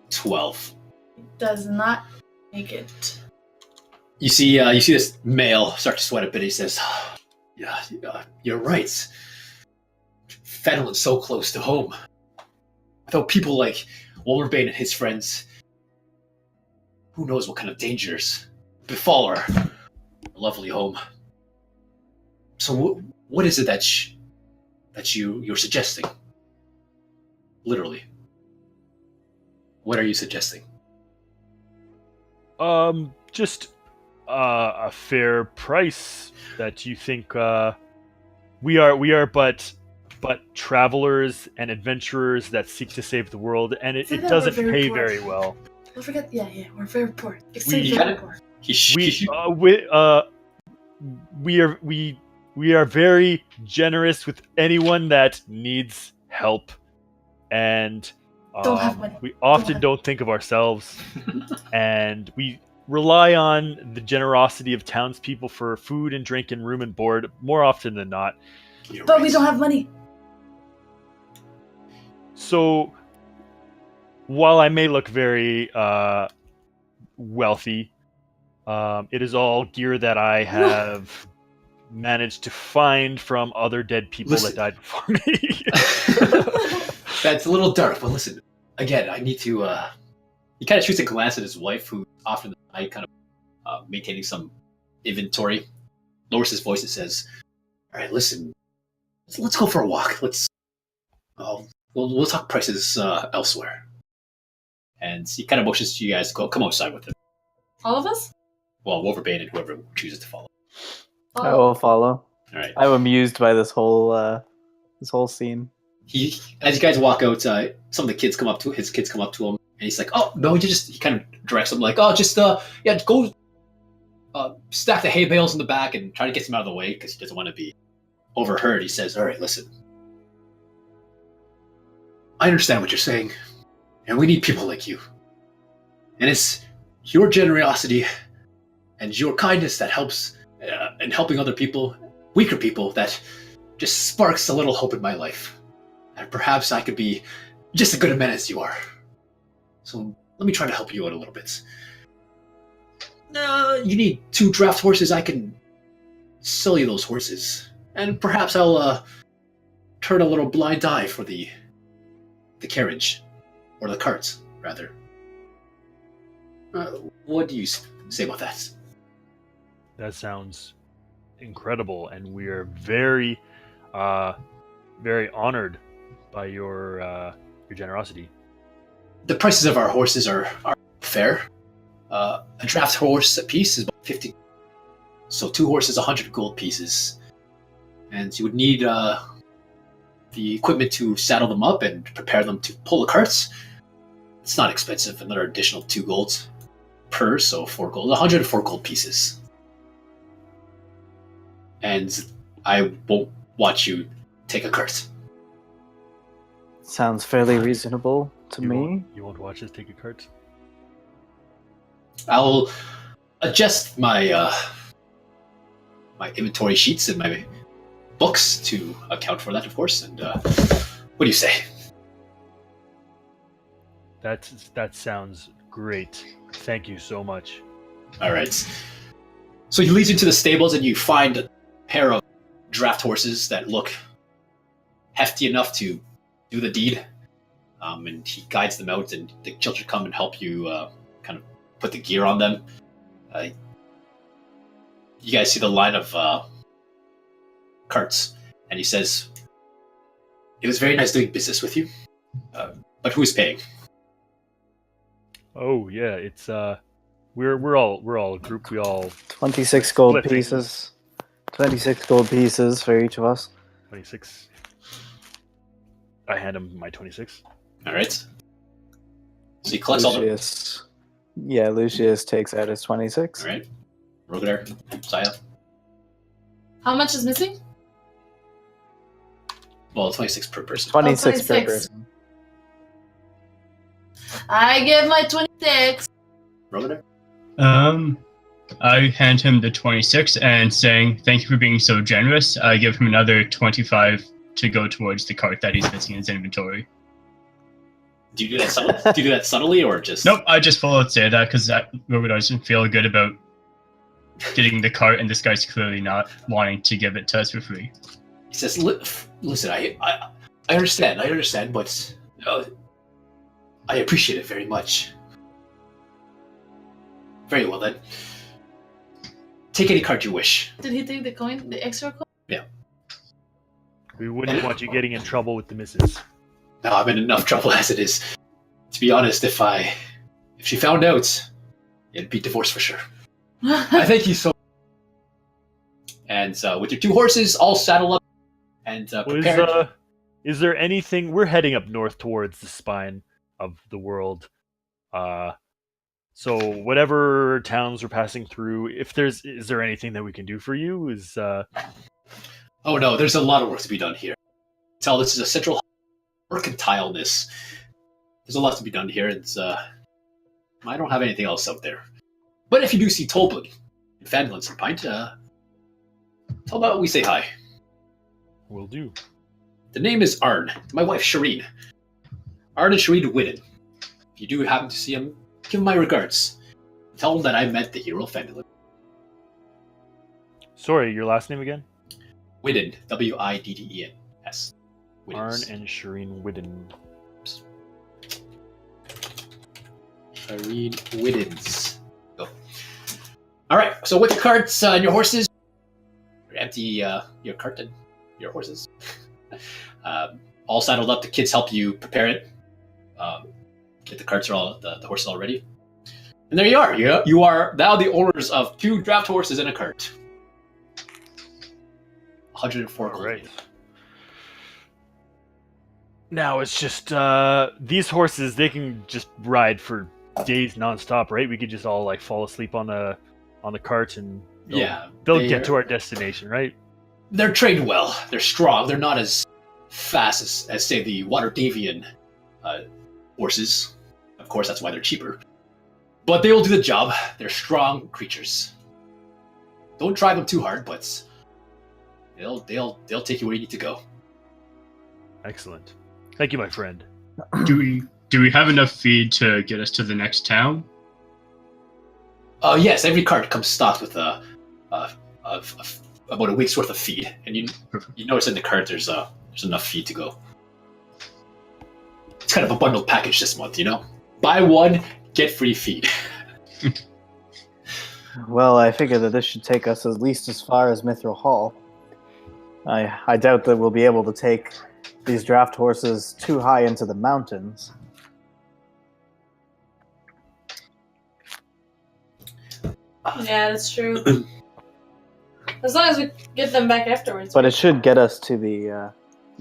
$12. Does not make it. You see this male start to sweat a bit. He says, "Yeah, you're right. Fenelin's so close to home. Without people like Wolverbane and his friends, who knows what kind of dangers befall our lovely home. So, what is it that you're suggesting? Literally, what are you suggesting? Just a fair price that you think we are but travelers and adventurers that seek to save the world, and it doesn't pay very well. Don't forget, yeah, we're very poor. We- Very poor. We are very generous with anyone that needs help, and Don't have money. we often don't think of ourselves, and we rely on the generosity of townspeople for food and drink and room and board more often than not. But we don't have money. So, while I may look very wealthy, it is all gear that I have managed to find from other dead people that died before me. That's a little dark, but listen. Again, I need to. He kind of shoots a glance at his wife, who often I kind of maintaining some inventory. Lowers his voice and says, "All right, listen. Let's go for a walk. We'll talk prices elsewhere." And he kind of motions to you guys to come outside with him. All of us? Well, Wolverbane and whoever chooses to follow. I will follow. All right. I'm amused by this whole scene. As you guys walk out, some of the kids come up to him, and he's like, "Oh no!" He kind of directs them like, "Oh, just go stack the hay bales in the back and try to get them out of the way because he doesn't want to be overheard." He says, "All right, listen. I understand what you're saying, and we need people like you. And it's your generosity and your kindness that helps in helping other people, weaker people, that just sparks a little hope in my life. And perhaps I could be just as good a man as you are. So let me try to help you out a little bit. You need 2 draft horses. I can sell you those horses, and perhaps I'll turn a little blind eye for the carriage, or the carts, rather. What do you say about that? That sounds incredible, and we are very, very honored by your generosity. The prices of our horses are fair. A draft horse apiece is about 50. So 2 horses, 100 gold pieces. And you would need the equipment to saddle them up and prepare them to pull the carts. It's not expensive. Another additional 2 golds per, so 4 gold. 104 gold pieces. And I won't watch you take a cart. Sounds fairly reasonable to me. You won't watch us take a cart? I'll adjust my my inventory sheets and my books to account for that, of course. And what do you say? That sounds great. Thank you so much. All right. So he leads you to the stables, and you find a pair of draft horses that look hefty enough to do the deed. And he guides them out, and the children come and help you kind of put the gear on them. You guys see the line of carts, and he says, "It was very nice doing business with you, but who is paying?" Oh yeah, it's we're all a group. We all 26 gold split things. pieces. 26 gold pieces for each of us. 26. I hand him my 26. All right. So he collects all the. Lucius. Yeah, Lucius takes out his 26. All right. Rogadar, Saya. How much is missing? Well, 26 per person. 26 per 26. person. I give my 26. Rogadar. I hand him the 26 and saying, "Thank you for being so generous." I give him another 25 to go towards the cart that he's missing in his inventory. Do you do that subtly? Do you do that subtly, or just? Nope, I just full out say that because Robert doesn't feel good about getting the cart, and this guy's clearly not wanting to give it to us for free. He says, "Listen, I understand, but I appreciate it very much." Very well then. Take any card you wish. Did he take the coin, the extra coin? We wouldn't want you getting in trouble with the missus. No, I'm in enough trouble as it is. To be honest, if she found out, it'd be divorce for sure. I thank you so much. And with your 2 horses all saddled up and prepared. Is there anything? We're heading up north towards the spine of the world. So whatever towns we're passing through, is there anything that we can do for you? Oh no, there's a lot of work to be done here. Tell this is a central mercantileness. There's a lot to be done here, and I don't have anything else out there. But if you do see Tolbud and Fandlin some pint, tell about we say hi. Will do. The name is Arn. My wife Shireen. Arn and Shireen Widden. If you do happen to see him, give him my regards. Tell him that I met the hero Fandlin. Sorry, your last name again? Widden. Widdens. Arn and Shireen Widden. Shireen Widdens. Go. Alright, so with your carts and your horses, empty your cart and your horses. All saddled up, the kids help you prepare it. Get the carts the horses all ready. And there you are. You are now the owners of 2 draft horses and a cart. 104 gold. Right. Now it's just these horses. They can just ride for days nonstop, right? We could just all fall asleep on the cart and they'll get to our destination, right? They're trained well. They're strong. They're not as fast as say the Water Davian horses. Of course, that's why they're cheaper. But they will do the job. They're strong creatures. Don't drive them too hard, but they'll take you where you need to go. Excellent. Thank you, my friend. Do we have enough feed to get us to the next town? Yes, every cart comes stocked with about a week's worth of feed, and you notice in the cart there's enough feed to go. It's kind of a bundled package this month, Buy one, get free feed. Well, I figure that this should take us at least as far as Mithril Hall. I doubt that we'll be able to take these draft horses too high into the mountains. Yeah, that's true. As long as we get them back afterwards. But it should get us to the...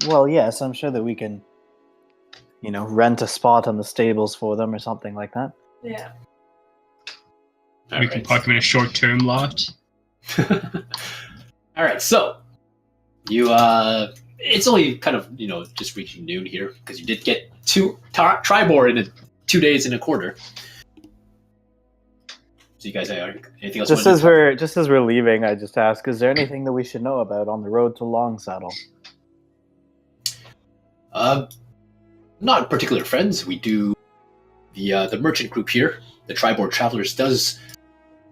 well, yes, I'm sure that we can, rent a spot on the stables for them or something like that. Yeah. We can park them in a short-term lot. All right, so you it's only kind of just reaching noon here because you did get 2 Tribor in 2 days and a quarter. So you guys have anything else? Just as we're leaving, I just ask: is there anything that we should know about on the road to Longsaddle? Not particular friends. We do the merchant group here, the Tribor Travelers, does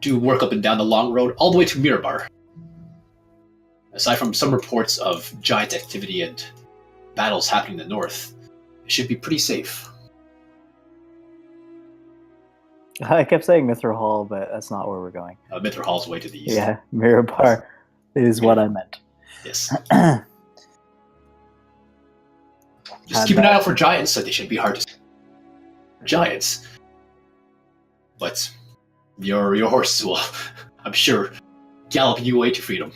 do work up and down the long road all the way to Mirabar. Aside from some reports of giant activity and battles happening in the north, it should be pretty safe. I kept saying Mithril Hall, but that's not where we're going. Mithril Hall's way to the east. Yeah, Mirabar is what I meant. Yes. Just keep an eye out for giants, so they shouldn't be hard to see. Giants. But your horses will, I'm sure, gallop you away to freedom.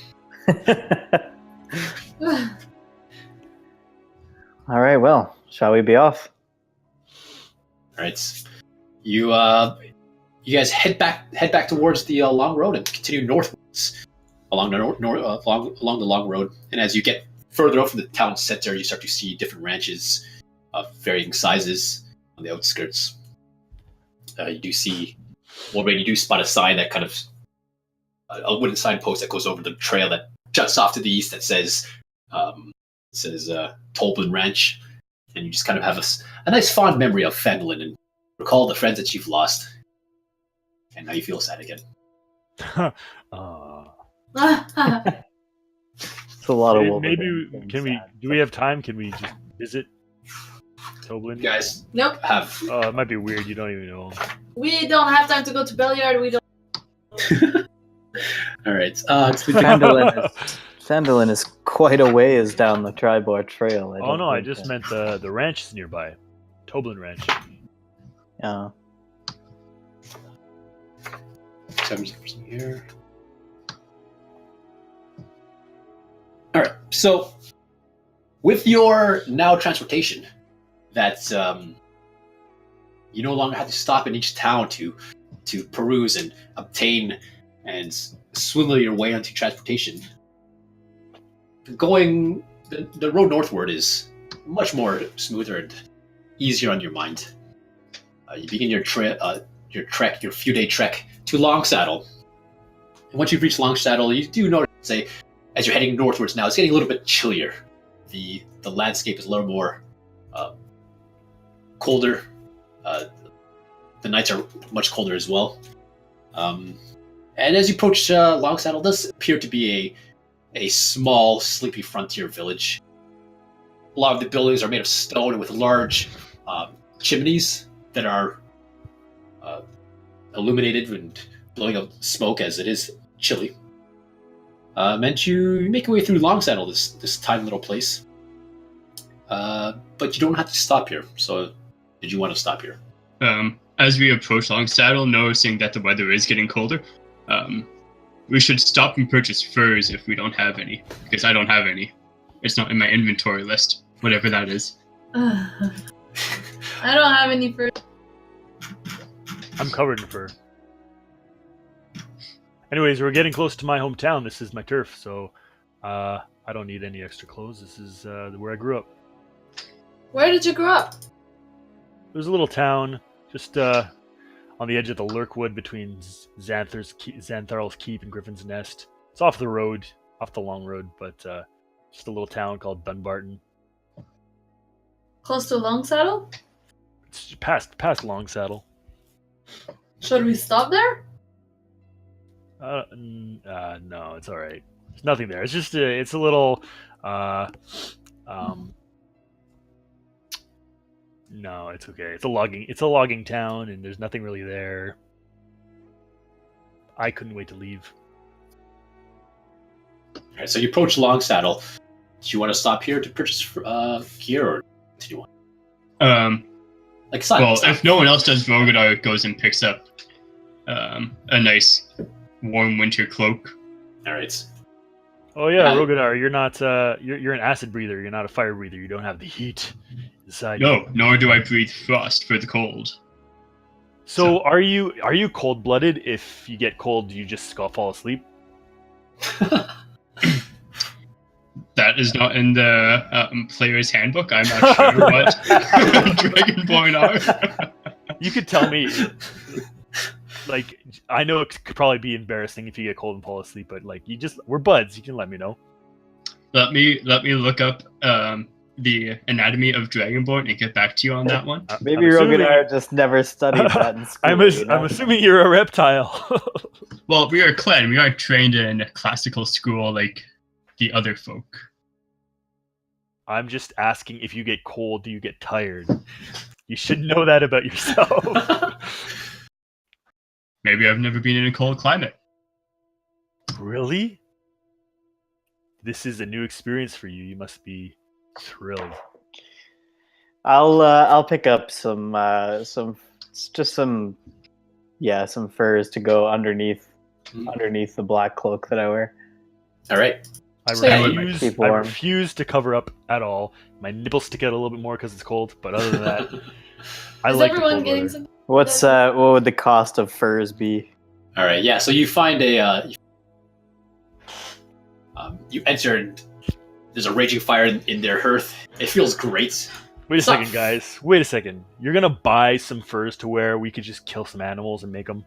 All right, well, shall we be off? All right. You guys head back towards the long road and continue northwards along the along the long road. And as you get further up from the town center, you start to see different ranches of varying sizes on the outskirts. You do see, you do spot a sign that kind of a wooden signpost that goes over the trail that juts off to the east that says Tolbin Ranch, and you just kind of have a nice fond memory of Fenlin and recall the friends that you've lost, and now you feel sad again. It's a lot of maybe do we have time? Can we just visit Toblin? You guys Nope. have It might be weird. You don't even know. We don't have time to go to Belliard. We don't. all right. Sandalin is quite a ways down the Tribor Trail. I just meant the ranch is nearby, Toblin Ranch. Yeah. Here. All right. So, with your now transportation, that you no longer have to stop in each town to peruse and obtain and swindle your way onto transportation. Going the road northward is much more smoother and easier on your mind. You begin your few day trek to Longsaddle. And once you've reached Longsaddle, you do notice, as you're heading northwards now, it's getting a little bit chillier. The landscape is a little more colder. The nights are much colder as well. And as you approach Longsaddle, it does appear to be a small, sleepy frontier village. A lot of the buildings are made of stone and with large chimneys that are illuminated and blowing out smoke as it is chilly. And you make your way through Longsaddle, this tiny little place. But you don't have to stop here. So, did you want to stop here? As we approach Longsaddle, noticing that the weather is getting colder, we should stop and purchase furs if we don't have any, because I don't have any. It's not in my inventory list, whatever that is. I don't have any fur. I'm covered in fur. Anyways, we're getting close to my hometown. This is my turf, so I don't need any extra clothes. This is where I grew up. Where did you grow up? There's a little town just on the edge of the Lurkwood between Xantharl's Keep and Griffin's Nest. It's off the road, off the long road, but just a little town called Dunbarton. Close to Longsaddle? It's past Longsaddle. Should we stop there? No, it's all right. There's nothing there. It's just it's a little. Um, no, it's okay. It's a logging town, and there's nothing really there. I couldn't wait to leave. All right, so you approach Long Saddle. Do you want to stop here to purchase gear, or continue on? Like, If no one else does, Rogadar goes and picks up a nice warm winter cloak. All right. Oh yeah, Rogadar, you're not. You're an acid breather. You're not a fire breather. You don't have the heat inside. No, nor do I breathe frost for the cold. So are you cold blooded? If you get cold, do you just fall asleep? That is not in the player's handbook. I'm not sure what Dragonborn are. You could tell me. Like, I know it could probably be embarrassing if you get cold and fall asleep, but like, we're buds. You can let me know. Let me look up the anatomy of Dragonborn and get back to you on that one. Maybe Rogadar just never studied that in school. I'm assuming you're a reptile. Well, we are clan. We aren't trained in classical school like the other folk. I'm just asking, if you get cold, do you get tired? You should know that about yourself. Maybe I've never been in a cold climate. Really? This is a new experience for you. You must be thrilled. I'll pick up some furs to go underneath the black cloak that I wear. All right. I refuse to cover up at all. My nipples stick out a little bit more because it's cold, but other than that, I like the cold weather. Some? What would the cost of furs be? All right, yeah. So you find you enter and there's a raging fire in their hearth. It feels great. Wait a second, guys. Wait a second. You're gonna buy some furs to wear? We could just kill some animals and make them.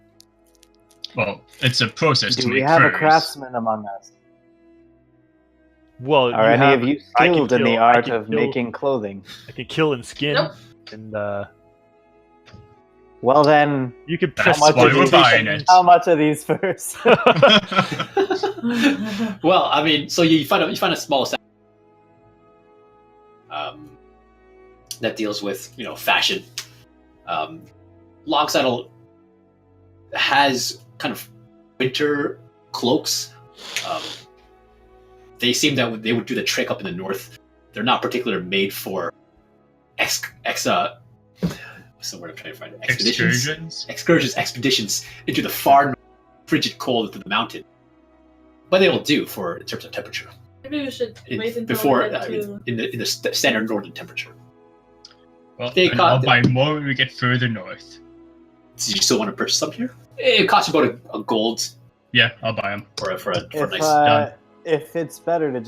Well, it's a process to make furs. Do we have a craftsman among us? Well, are any of you skilled in the art of making clothing? I can kill and skin, and well then, you could. That's why we're buying it. How much are these furs? Well, I mean, so you find a small that deals with fashion. Long Saddle has kind of winter cloaks. They seem that they would do the trick up in the north. They're not particularly made for what's the word I'm trying to find? Expeditions into the far north, frigid cold of the mountain. But they will do in terms of temperature. Maybe we should wait until in the standard northern temperature. Well, I'll buy more when we get further north. Do you still want to purchase some here? It costs you about a gold. Yeah, I'll buy them for a nice done. If it's better to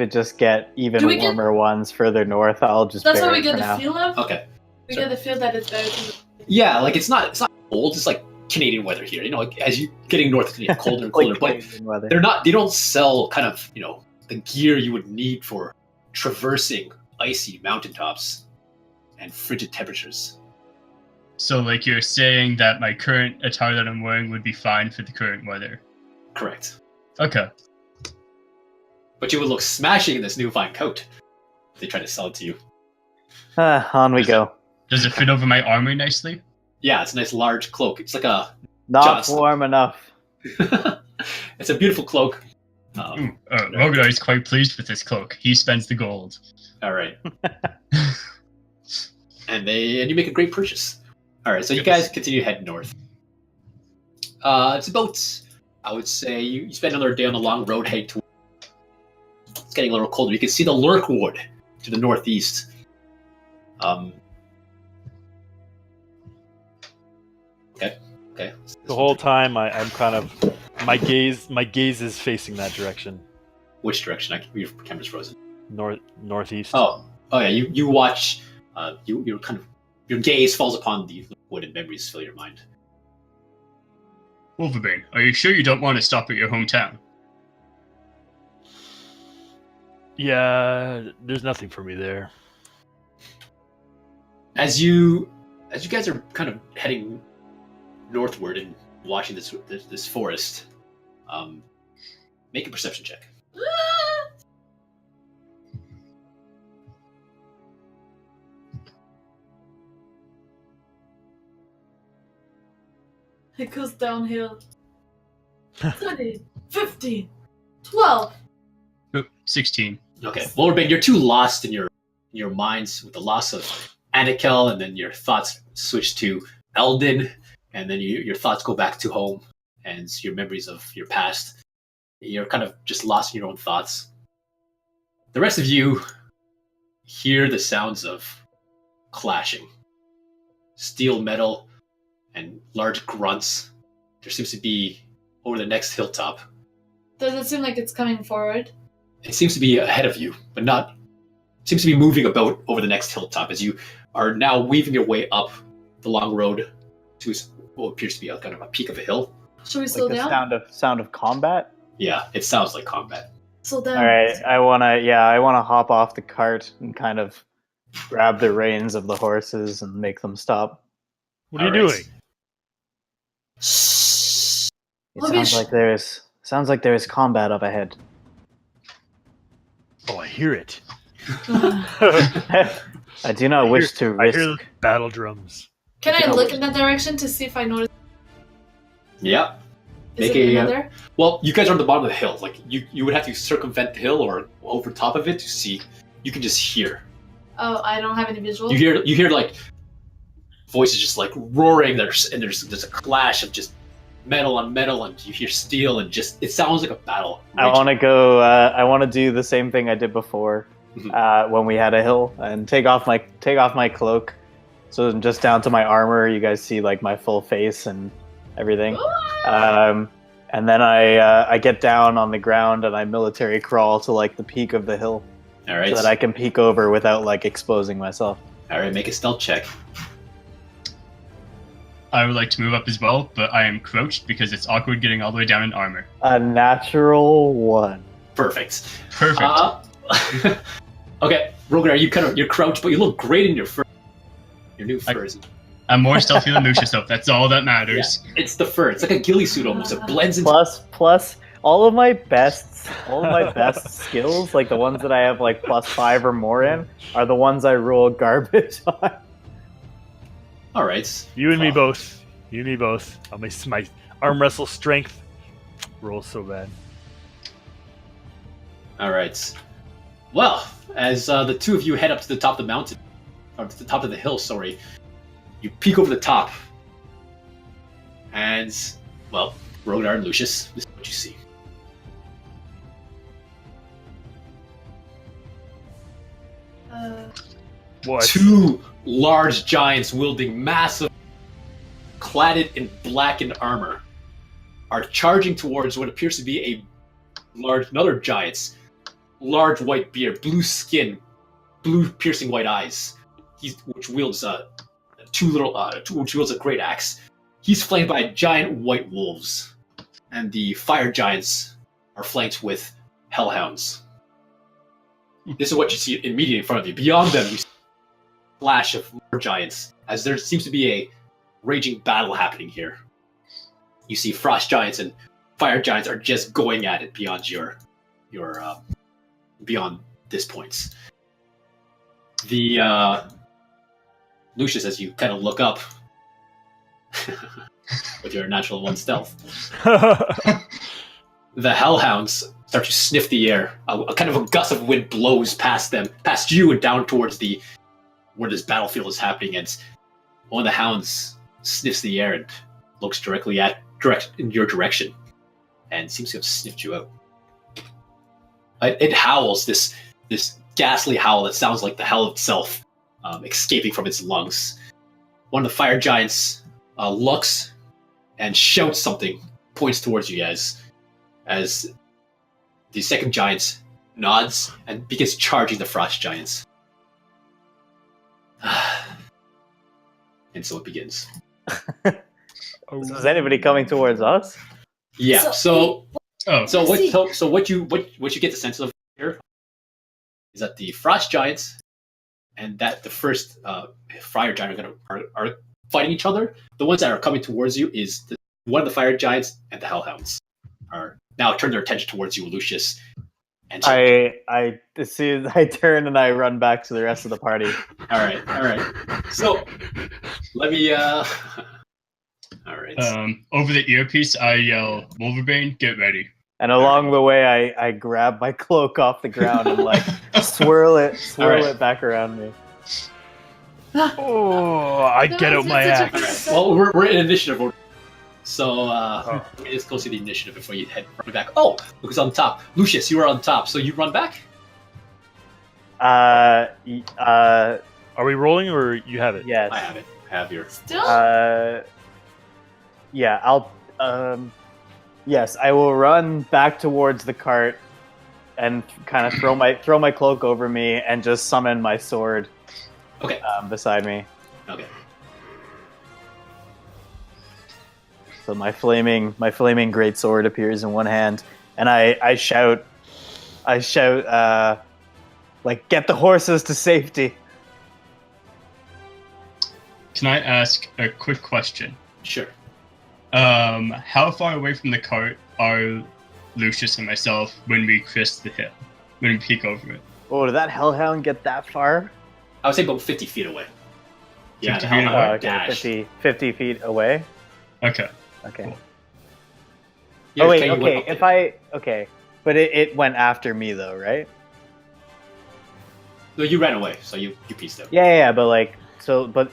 just get even warmer ones further north, I'll just. That's what we get the feel of. Okay. We get the feel that it's better. Yeah, like it's not cold. It's like Canadian weather here. Like as you getting north, it's getting colder and colder. But they don't sell kind of the gear you would need for traversing icy mountaintops and frigid temperatures. So, like, you're saying that my current attire that I'm wearing would be fine for the current weather? Correct. Okay. But you would look smashing in this new fine coat if they try to sell it to you. On we go. Does it fit over my armor nicely? Yeah, it's a nice large cloak. It's like a... Not warm enough. It's a beautiful cloak. Rogadar is quite pleased with this cloak. He spends the gold. All right. and you make a great purchase. All right, so you guys continue to head north. It's about, I would say, you spend another day on the long road heading to. It's getting a little colder. You can see the Lurkwood to the northeast. Okay. The whole time, I'm kind of my gaze is facing that direction. Which direction? Your camera's frozen. Northeast. Oh yeah. You watch. You're kind of. Your gaze falls upon the wood and memories fill your mind. Wolverine, are you sure you don't want to stop at your hometown? Yeah, there's nothing for me there. As you guys are kind of heading northward and watching this forest. Make a perception check. It goes downhill. 20, 15, 12. 16. Okay, well, Ben, you're too lost in your minds with the loss of Anakel, and then your thoughts switch to Eldon, and then your thoughts go back to home and your memories of your past. You're kind of just lost in your own thoughts. The rest of you hear the sounds of clashing, steel, metal, and large grunts. There seems to be over the next hilltop. Does it seem like it's coming forward? It seems to be ahead of you, but not. Seems to be moving about over the next hilltop as you are now weaving your way up the long road to what appears to be a kind of a peak of a hill. Should we slow Like the down? sound of combat. Yeah, it sounds like combat. Slow down. All right, I wanna hop off the cart and kind of grab the reins of the horses and make them stop. What are you All right. doing? It Let me sounds like there is combat up ahead. Oh, I hear it. I do not wish to I risk. hear the battle drums. Can I Yeah, look what- in that direction to see if I notice? Yeah. Is Make it a, another? Well, you guys are on the bottom of the hill. Like you would have to circumvent the hill or over top of it to see. You can just hear. Oh, I don't have any visual. You hear like voices just like roaring. There's a clash of just metal on metal, and you hear steel, and just it sounds like a battle. I want to go. I want to do the same thing I did before when we had a hill and take off my cloak, so just down to my armor. You guys see like my full face and everything. And then I get down on the ground and I military crawl to like the peak of the hill, All right. so that I can peek over without like exposing myself. All right. Make a stealth check. I would like to move up as well, but I am crouched because it's awkward getting all the way down in armor. A natural one. Perfect. Perfect. Okay, Rogan, you're crouched, but you look great in your fur. Your new fur is. I'm more stealthy than Lucius, though. That's all that matters. Yeah, it's the fur. It's like a ghillie suit almost. It blends into. Plus all of my best skills, like the ones that I have like +5 or more in, are the ones I roll garbage on. All right. You and me both. You and me both. On my arm wrestle strength rolls so bad. All right. Well, as the two of you head up to the top of the mountain, or to the top of the hill, sorry, you peek over the top, and well, Rognar and Lucius, this is what you see. What? Two large giants wielding massive, cladded in blackened armor, are charging towards what appears to be another giant's large white beard, blue skin, blue piercing white eyes. Which wields which wields a great axe. He's flanked by giant white wolves, and the fire giants are flanked with hellhounds. This is what you see immediately in front of you. Beyond them, you see a flash of more giants, as there seems to be a raging battle happening here. You see frost giants and fire giants are just going at it beyond beyond this point. The Lucius, as you kind of look up with your natural 1 stealth, the hellhounds start to sniff the air. A kind of a gust of wind blows past you, and down towards where this battlefield is happening. And one of the hounds sniffs the air and looks directly in your direction, and seems to have sniffed you out. It howls this ghastly howl that sounds like the hell itself, escaping from its lungs. One of the fire giants looks and shouts something, points towards you guys, as the second giant nods and begins charging the frost giants. And so it begins. Is anybody coming towards us? Yeah. So Oh, what you get the sense of here is that the frost giants and that the first fire giant are fighting each other. The ones that are coming towards you is the one of the fire giants and the hellhounds are now turn their attention towards you, Lucius. And I as soon as I turn and I run back to the rest of the party. all right. So let me. All right. Over the earpiece, I yell, "Wolverine, get ready!" And along the way, I grab my cloak off the ground and like swirl it back around me. Oh, I That get was out my such a axe. All right. percent. Well, we're in initiative order. So let me just go see the initiative before you head run back. Oh, who's on top? Lucius, you are on top. So you run back? Uh, Are we rolling or you have it? yes. I have it. I have your. Still? Yeah, I'll. Yes, I will run back towards the cart and kind of throw my cloak over me and just summon my sword. Okay. Beside me. Okay. So my flaming great sword appears in one hand, and I shout, like, get the horses to safety. Can I ask a quick question? Sure. How far away from the cart are Lucius and myself when we crest the hill? When we peek over it? Oh, did that hellhound get that far? I would say about 50 feet away. Yeah, 50 the feet hellhound away? Oh, okay, dashed. 50 feet away. Okay. Okay. Yeah, Oh wait, you went okay. up If there. but it went after me though, right? No, you ran away, so you pieced out. Yeah, but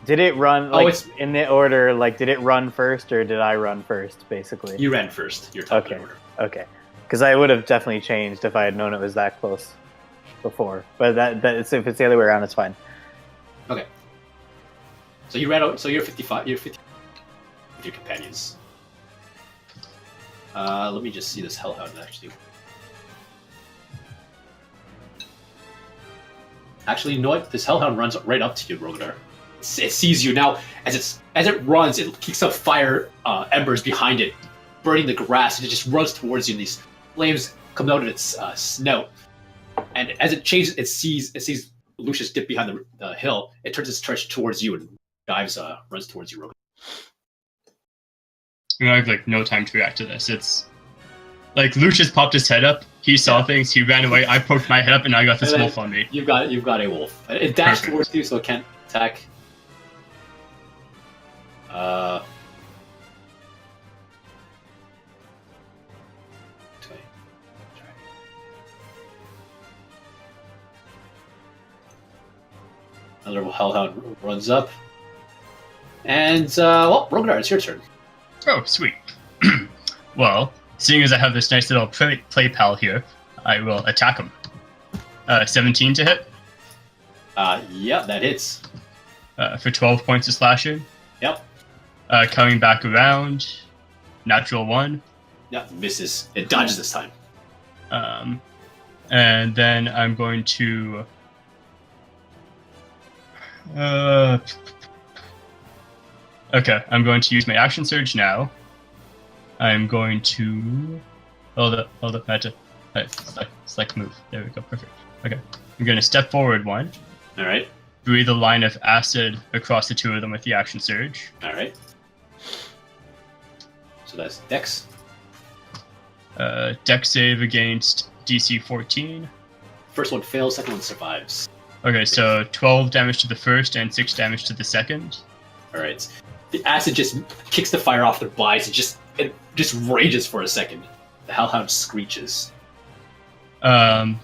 did it run Oh, like it's- in the order? Like, did it run first or did I run first? Basically. You ran first. You're top of Okay. the order. Okay, because I would have definitely changed if I had known it was that close before. But if it's the other way around, it's fine. Okay. So you ran out. So you're 55. You're 50 with your companions. Let me just see this hellhound actually. Actually, you know what? This hellhound runs right up to you, Rogadar. It sees you now. As it runs, it kicks up fire embers behind it, burning the grass, and it just runs towards you. And these flames come out of its snout. And as it changes, it sees Lucius dip behind the hill. It turns its torch towards you and runs towards you, Rogadar. I have like no time to react to this. It's like Lucius popped his head up. He saw things. He ran away. I poked my head up, and I got this And then wolf on me. You've got a wolf. It dashed Perfect. towards you, so it can't attack. Another hellhound runs up, and well, Rogadar, it's your turn. Oh, sweet. Well, seeing as I have this nice little play pal here, I will attack him. 17 to hit Yeah, that hits. for 12 points of slashing. Yep. Coming back around, natural 1. Yeah, misses. It dodges this time. And then I'm going to... okay, I'm going to use my action surge now. I'm going to... Hold up, I had to... Select move. There we go, perfect. Okay, I'm going to step forward 1. All right. Breathe a line of acid across the 2 of them with the action surge. All right. So that's Dex. Dex save against DC 14. First one fails. Second one survives. Okay, so 12 damage to the first and 6 damage to the second. All right. The acid just kicks the fire off their bodies. It just rages for a second. The hellhound screeches.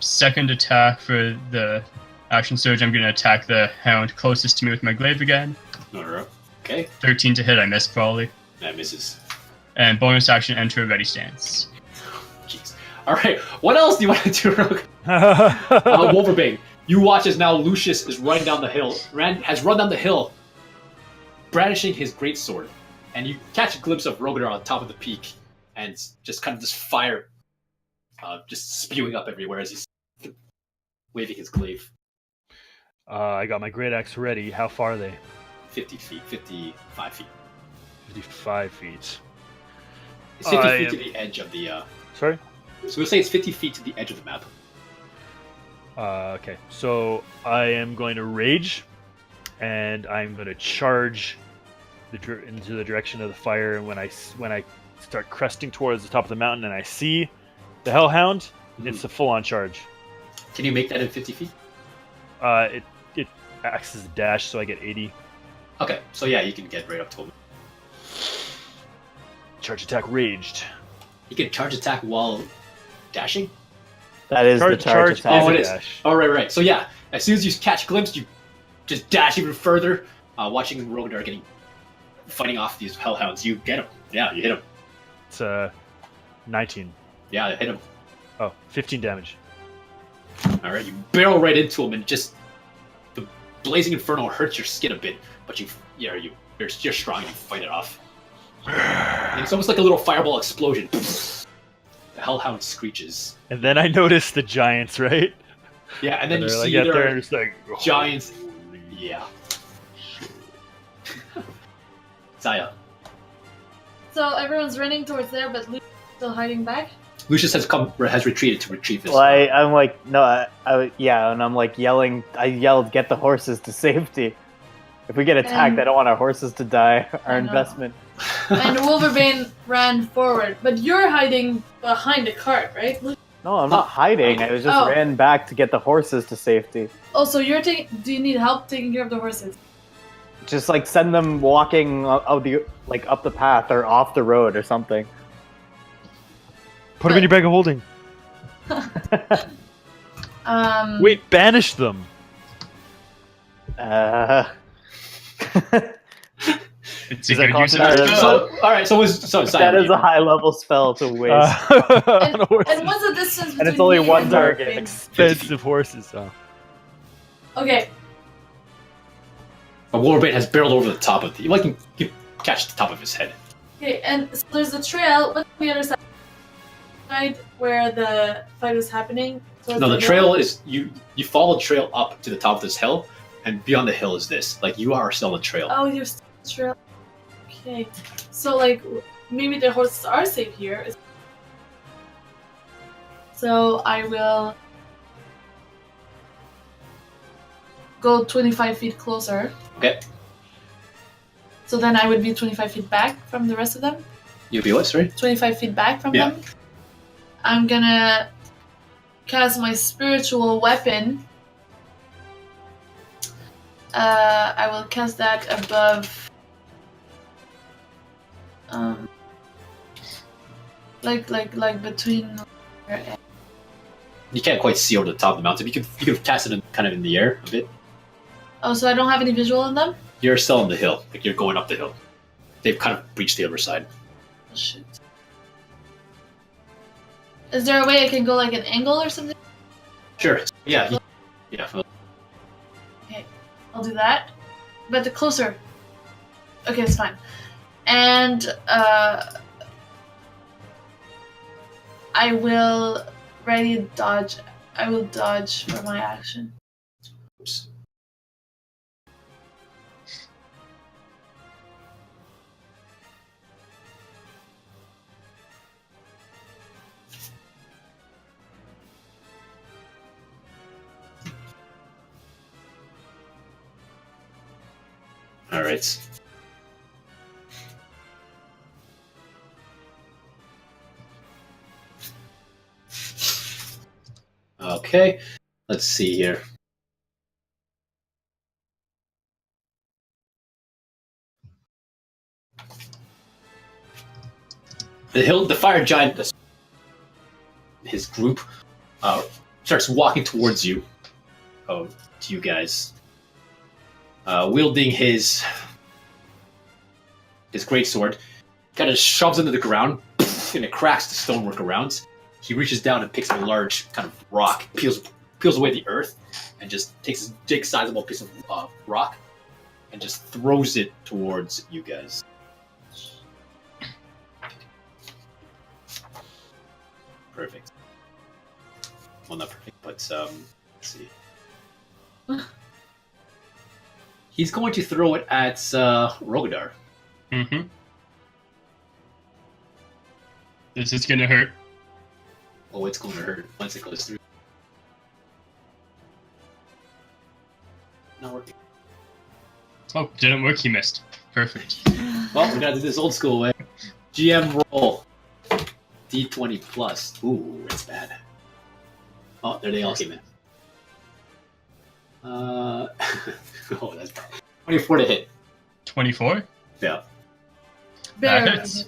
Second attack for the action surge, I'm going to attack the hound closest to me with my glaive again. Okay. 13 to hit, I missed probably. That misses. And bonus action, enter a ready stance. Jeez. All right. What else do you want to do, Rogue? That's Wolverbane. You watch as now Lucius is running down the hill. Has run down the hill, brandishing his greatsword, and you catch a glimpse of Rogadar on top of the peak, and just kind of this fire, just spewing up everywhere as he's waving his glaive. I got my great axe ready. How far are they? 50 feet, 55 feet. 55 feet. It's 50 I feet am- to the edge of the. Sorry? So we'll say it's 50 feet to the edge of the map. Okay, so I am going to rage, and I'm going to charge into the direction of the fire, and when I start cresting towards the top of the mountain and I see the Hellhound, it's a full-on charge. Can you make that in 50 feet? It acts as a dash, so I get 80. Okay, so yeah, you can get right up to him. Charge attack raged. You can charge attack while dashing? That is the charge attack. Oh, it is. Dash. Oh, right. So yeah, as soon as you catch a glimpse, you just dash even further, watching Rogadar fighting off these hellhounds. You get him. Yeah, you hit him. It's 19. Yeah, hit him. Oh, 15 damage. All right, you barrel right into him, and just the blazing inferno hurts your skin a bit, but you're strong and you fight it off. And it's almost like a little fireball explosion. The hellhound screeches. And then I noticed the giants, right? Yeah, and then you they're see like, there they're are just like, giants. Yeah. Zaya. So everyone's running towards there, but Lucius is still hiding back. Lucius has retreated to retrieve his. Well, I'm like, no, and I'm like yelling. I yelled, "Get the horses to safety! If we get attacked, I don't want our horses to die. Our investment." And Wolverbane ran forward, but you're hiding behind the cart, right? No, I'm not hiding. I was just ran back to get the horses to safety. Oh, so you're taking? Do you need help taking care of the horses? Just like send them walking up the path or off the road or something. Put them in your bag of holding. Wait, banish them. It's Is a that good use of considered- it. So, all right. So That is a high level spell to waste, And what's the distance between and it's only me one and target. Wolverine? Expensive horses. Oh. Okay, But Wolverbane has barreled over the top of you. Like you catch the top of his head. okay, and so there's a trail. What's the other side where the fight was happening? So No, the trail is you follow the trail up to the top of this hill, and beyond the hill is this. Like you are still on the trail. Oh, you're still on the trail. Okay, so like maybe the horses are safe here. So I will go 25 feet closer. Okay. So then I would be 25 feet back from the rest of them. You'll be what? Sorry. 25 feet back from Yeah. them. I'm gonna cast my spiritual weapon. I will cast that above. Like between. You can't quite see over the top of the mountain. You could cast it kind of in the air a bit. Oh, so I don't have any visual on them? You're still on the hill. Like you're going up the hill. They've kind of breached the other side. Oh, shit. Is there a way I can go like an angle or something? Sure. Yeah. Yeah. Okay, I'll do that. But the closer. Okay, it's fine. And I will ready dodge. I will dodge for my action. Oops. All right. Okay, let's see here. The fire giant, his group, starts walking towards you. To you guys, wielding his greatsword, kind of shoves into the ground, and it cracks the stonework around. He reaches down and picks up a large kind of rock, peels away the earth, and just takes this big, sizable piece of rock, and just throws it towards you guys. Perfect. Well, not perfect, but let's see. He's going to throw it at Rogadar. Mm-hmm. This is gonna hurt. Oh, it's going to hurt once it goes through. Not working. Oh, didn't work. He missed. Perfect. Well, we gotta do this old school way. GM roll. D20 plus. Ooh, that's bad. Oh, there they all came in. Oh, that's bad. 24 to hit. 24? Yeah. Barely. hits.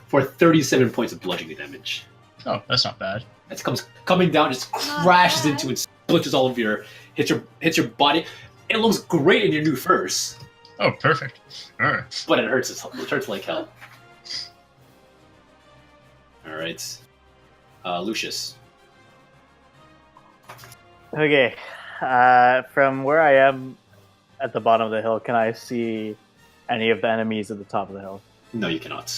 For 37 points of bludgeoning damage. Oh, that's not bad. It comes coming down, just crashes bad. into it, splinters all over hits your body. It looks great in your new furs, Oh, perfect. Sure. but it hurts like hell. All right, Lucius. Okay. From where I am at the bottom of the hill, can I see any of the enemies at the top of the hill? No, you cannot.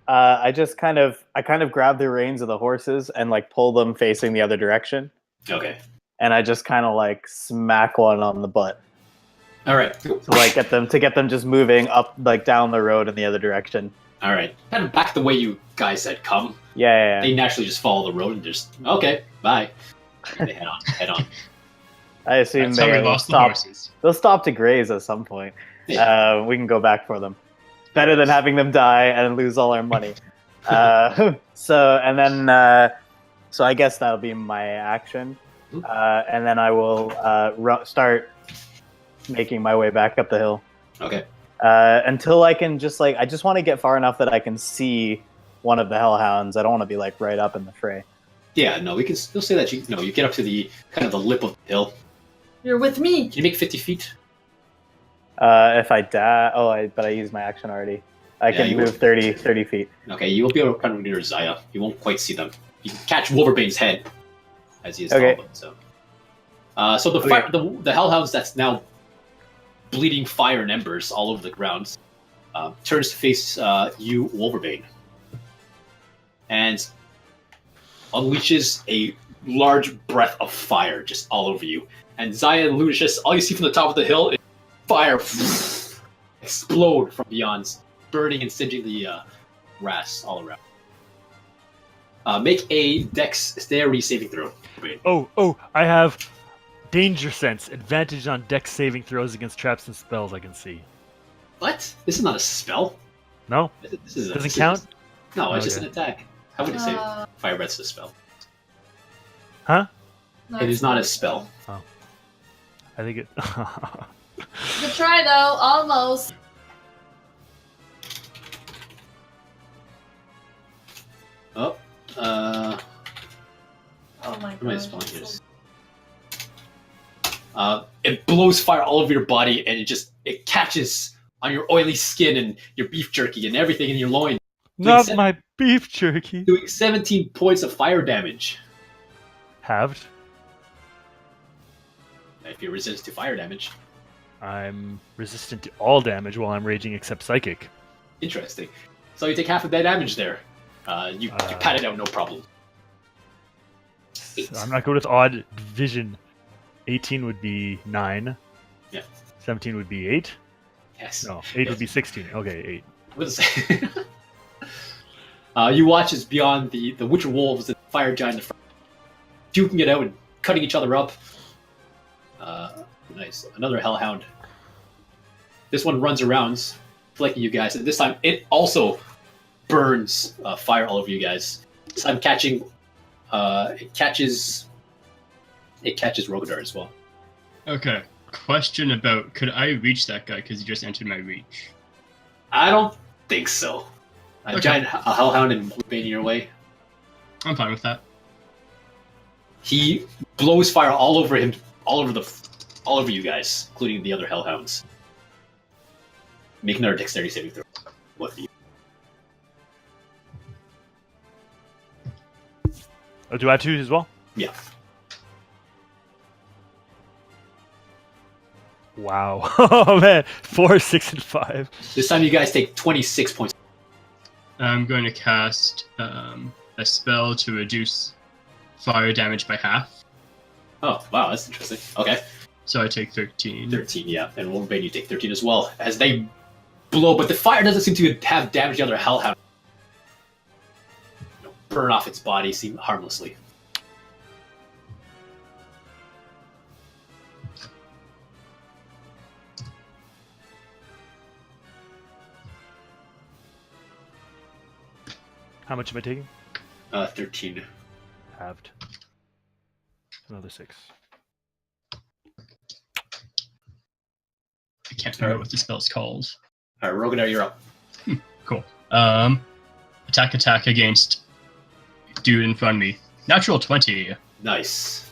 I just kind of grab the reins of the horses and like pull them facing the other direction, Okay. and I just kind of like smack one on the butt All right. to like get them just moving up like down the road in the other direction. All right. Kind of back the way you guys had come. Yeah. They naturally just follow the road and just okay, bye. And they head on. I assume That's how we they'll lost the stop. horses. They'll stop to graze at some point. Yeah. We can go back for them. Better than having them die and lose all our money. So I guess that'll be my action, and then I will start making my way back up the hill. Okay. Until I can I just want to get far enough that I can see one of the hellhounds. I don't want to be like right up in the fray. Yeah, no, we can still say that you get up to the kind of the lip of the hill. You're with me. Can you make 50 feet? If I die, but I used my action already. I Yeah, can you move will. 30 feet. Okay, you will be able to kind of near Zaya. You won't quite see them. You can catch Wolverbane's head as he is Okay. tall, so the hellhounds that's now bleeding fire and embers all over the ground turns to face you, Wolverbane, and unleashes a large breath of fire just all over you. And Zaya and Lucius, all you see from the top of the hill is fire explode from beyond, burning and singeing the grass all around. Make a dexterity saving throw. Oh, I have danger sense. Advantage on dex saving throws against traps and spells I can see. What? This is not a spell. No? This is Doesn't count? No, it's just Okay. an attack. How would you say Uh, fire breath's a spell? Huh? It is not a spell. I think it... Good try though, almost. Oh, Oh my where am I god. spelling here? It blows fire all over your body, and it catches on your oily skin and your beef jerky and everything in your loin, Not se- my beef jerky. doing 17 points of fire damage. Halved. If you're resistant to fire damage, I'm resistant to all damage while I'm raging except psychic. interesting. So you take half of that damage there. You pat it out, no problem. So I'm not good with odd division. 18 would be 9. Yeah. 17 would be 8. Yes. No, 8 Yes. would be 16. Okay, 8. What is it? You watch as beyond the Witcher Wolves and the Fire Giant in front, duking it out and cutting each other up. Nice. Another Hellhound. This one runs around, flanking you guys, and this time it also burns fire all over you guys. This time it catches Rogadar as well. Okay. Question about, could I reach that guy because he just entered my reach? I don't think so. A Okay. Hellhound and Wolverine in your way. I'm fine with that. He blows fire all over him, all over you guys, including the other Hellhounds. Make another dexterity saving throw. Both of you. Oh, do I have to as well? Yeah. Wow. Oh man, 4, 6, and 5. This time you guys take 26 points. I'm going to cast a spell to reduce fire damage by half. Oh, wow, that's interesting. Okay. So I take 13. 13, yeah. And Wolverine, you take 13 as well. As they blow, but the fire doesn't seem to have damaged the other hellhound. Burn off its body, seem harmlessly. How much am I taking? 13. Halved. Another 6. I can't remember what the spell's called. All right, Rogadar, you're up. Cool. Attack against dude in front of me. Natural 20. Nice.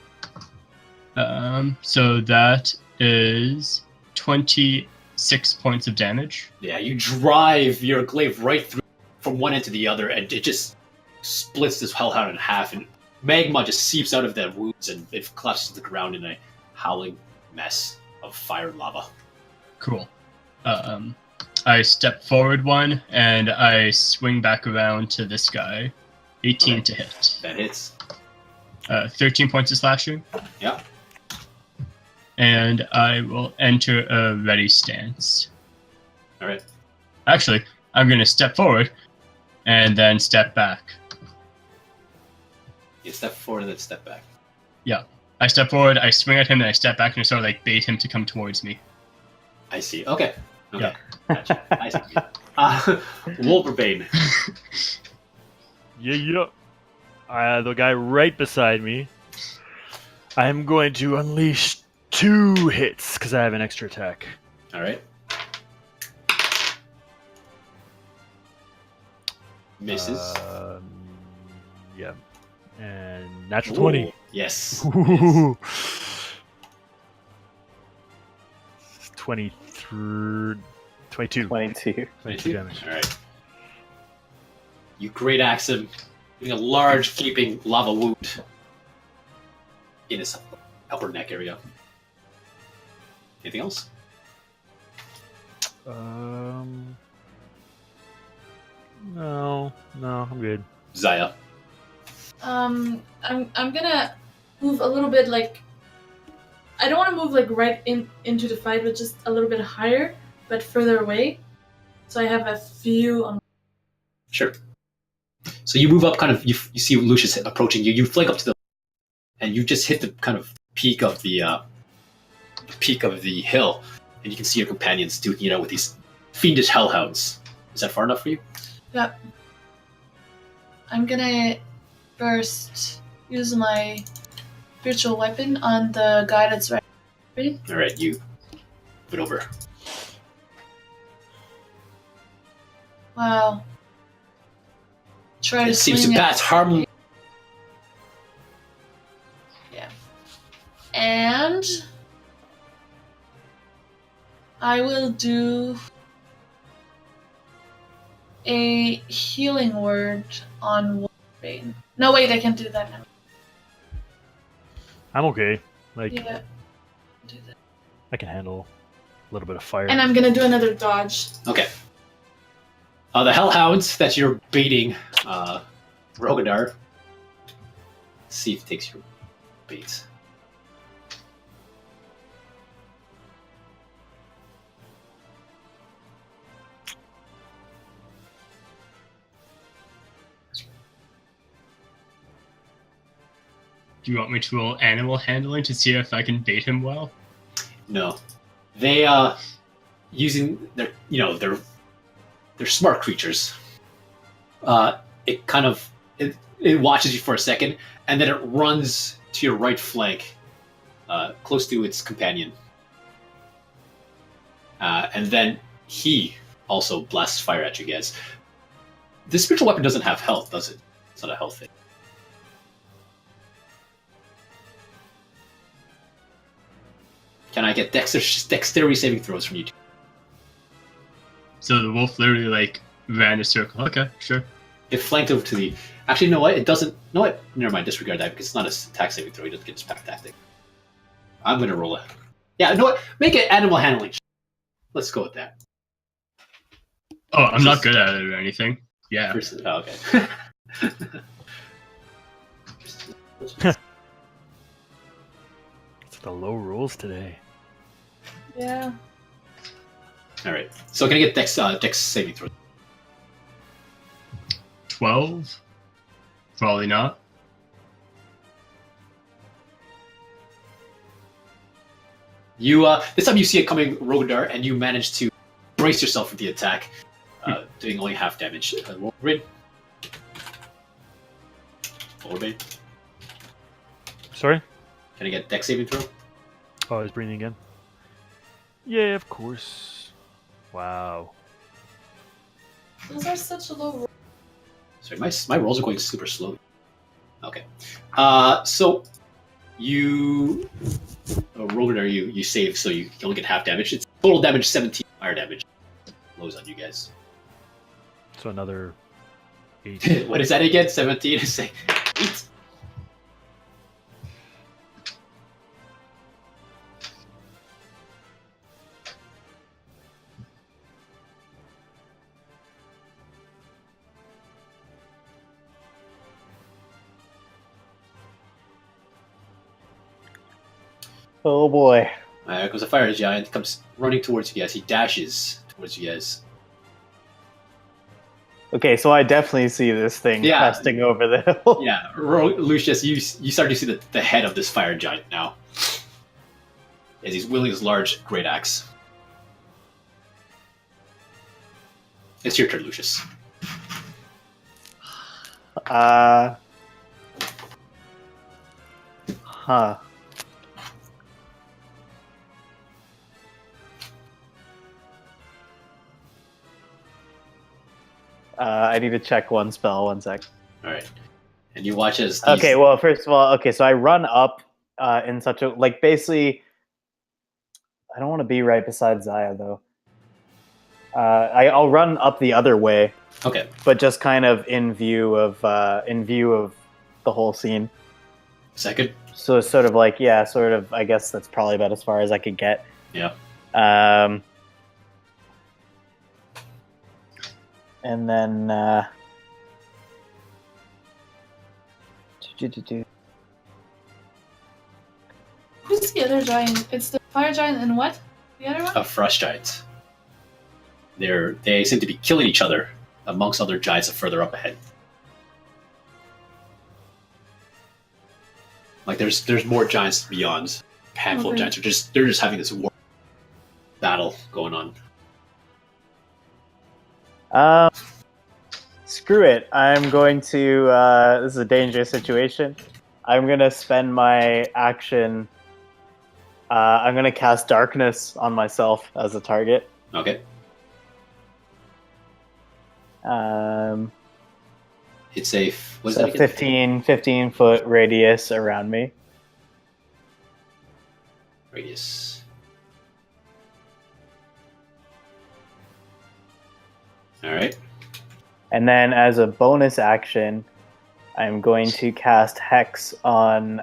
So that is 26 points of damage. Yeah, you drive your glaive right through from one end to the other, and it just splits this hellhound in half, and magma just seeps out of the wounds, and it collapses to the ground in a howling mess of fire and lava. Cool. I step forward one, and I swing back around to this guy. 18 to hit. That hits. 13 points of slashing. Yeah. And I will enter a ready stance. All right. Actually, I'm going to step forward and then step back. You step forward and then step back. Yeah. I step forward, I swing at him, then I step back and sort of like bait him to come towards me. I see. Okay. Yeah. Gotcha. I see. Wolverbane. Yeah. The guy right beside me. I'm going to unleash 2 hits because I have an extra attack. All right. Misses. Yeah. And natural 20. Ooh, yes. Ooh. 23, 22. 22. 22 damage. All right. You great axe him, giving a large, gaping lava wound in his upper neck area. Anything else? No, I'm good. Zaya. I'm gonna move a little bit, like, I don't want to move like right into the fight, but just a little bit higher, but further away. So I have a few on. Sure. So you move up, kind of. You see Lucius approaching you. You flank up to the, and you just hit the kind of peak of the hill, and you can see your companions duking it out with these fiendish hellhounds. Is that far enough for you? Yep. I'm gonna first use my spiritual weapon on the guy that's right. Ready? All right, you put over. Wow. Try to It seems to swing pass harmlessly. Yeah. And I will do a healing word on Wolverine. No, wait, I can't do that now. I'm okay. Like, Yeah. Do that. I can handle a little bit of fire. And I'm gonna do another dodge. Okay. The hellhounds that you're baiting, Rogadar. Let's see if it takes your bait. Do you want me to roll animal handling to see if I can bait him well? No, they using their they're smart creatures. It kind of it watches you for a second, and then it runs to your right flank, close to its companion, and then he also blasts fire at you guys. The spiritual weapon doesn't have health, does it? It's not a health thing. Can I get dexterity saving throws from you two? So the wolf literally like ran a circle. Okay, sure. It flanked over to the... Actually, you know what? It doesn't... No, what? Never mind. Disregard that because it's not a attack saving throw. He doesn't get his pack tactic. I'm going to roll it. Yeah, you know what? Make it animal handling. Let's go with that. Oh, I'm not good at it or anything. Yeah. Oh, okay. It's the low rolls today. Yeah. All right. So can I get Dex saving throw? 12? Probably not. You this time you see it coming, Rogadar, and you manage to brace yourself for the attack, doing only half damage. Roll raid. Roll raid. Sorry? Can I get Dex saving throw? Oh, I was breathing again. Yeah, of course. Wow. Those are such a low roll. Sorry, my rolls are going super slow. Okay. So you Rogadar, you save, so you only get half damage. It's total damage 17 fire damage. Blows on you guys. So another 8. What is that again? 17 is 8. Oh boy. There comes a fire giant. Comes running towards you guys. He dashes towards you guys. Okay, so I definitely see this thing Yeah. cresting over the hill. Yeah, Lucius, you start to see the head of this fire giant now, as he's wielding his large great axe. It's your turn, Lucius. Huh. I need to check one spell. One sec. All right, and you watch as these... Okay, well, first of all, so I run up in such a basically. I don't want to be right beside Zaya though. I'll run up the other way. Okay. But just kind of in view of the whole scene. Second. So it's sort of like, yeah, sort of. I guess that's probably about as far as I could get. Yeah. And then. Who's the other giant? It's the fire giant and what? The other one? Frost giants. They seem to be killing each other amongst other giants further up ahead. Like there's more giants beyond a handful of giants. They're just having this war battle going on. Screw it. I'm going to. This is a dangerous situation. I'm going to spend my action. I'm going to cast darkness on myself as a target. Okay. It's a what's that again? 15 foot radius around me. Radius. All right. And then as a bonus action, I'm going to cast Hex on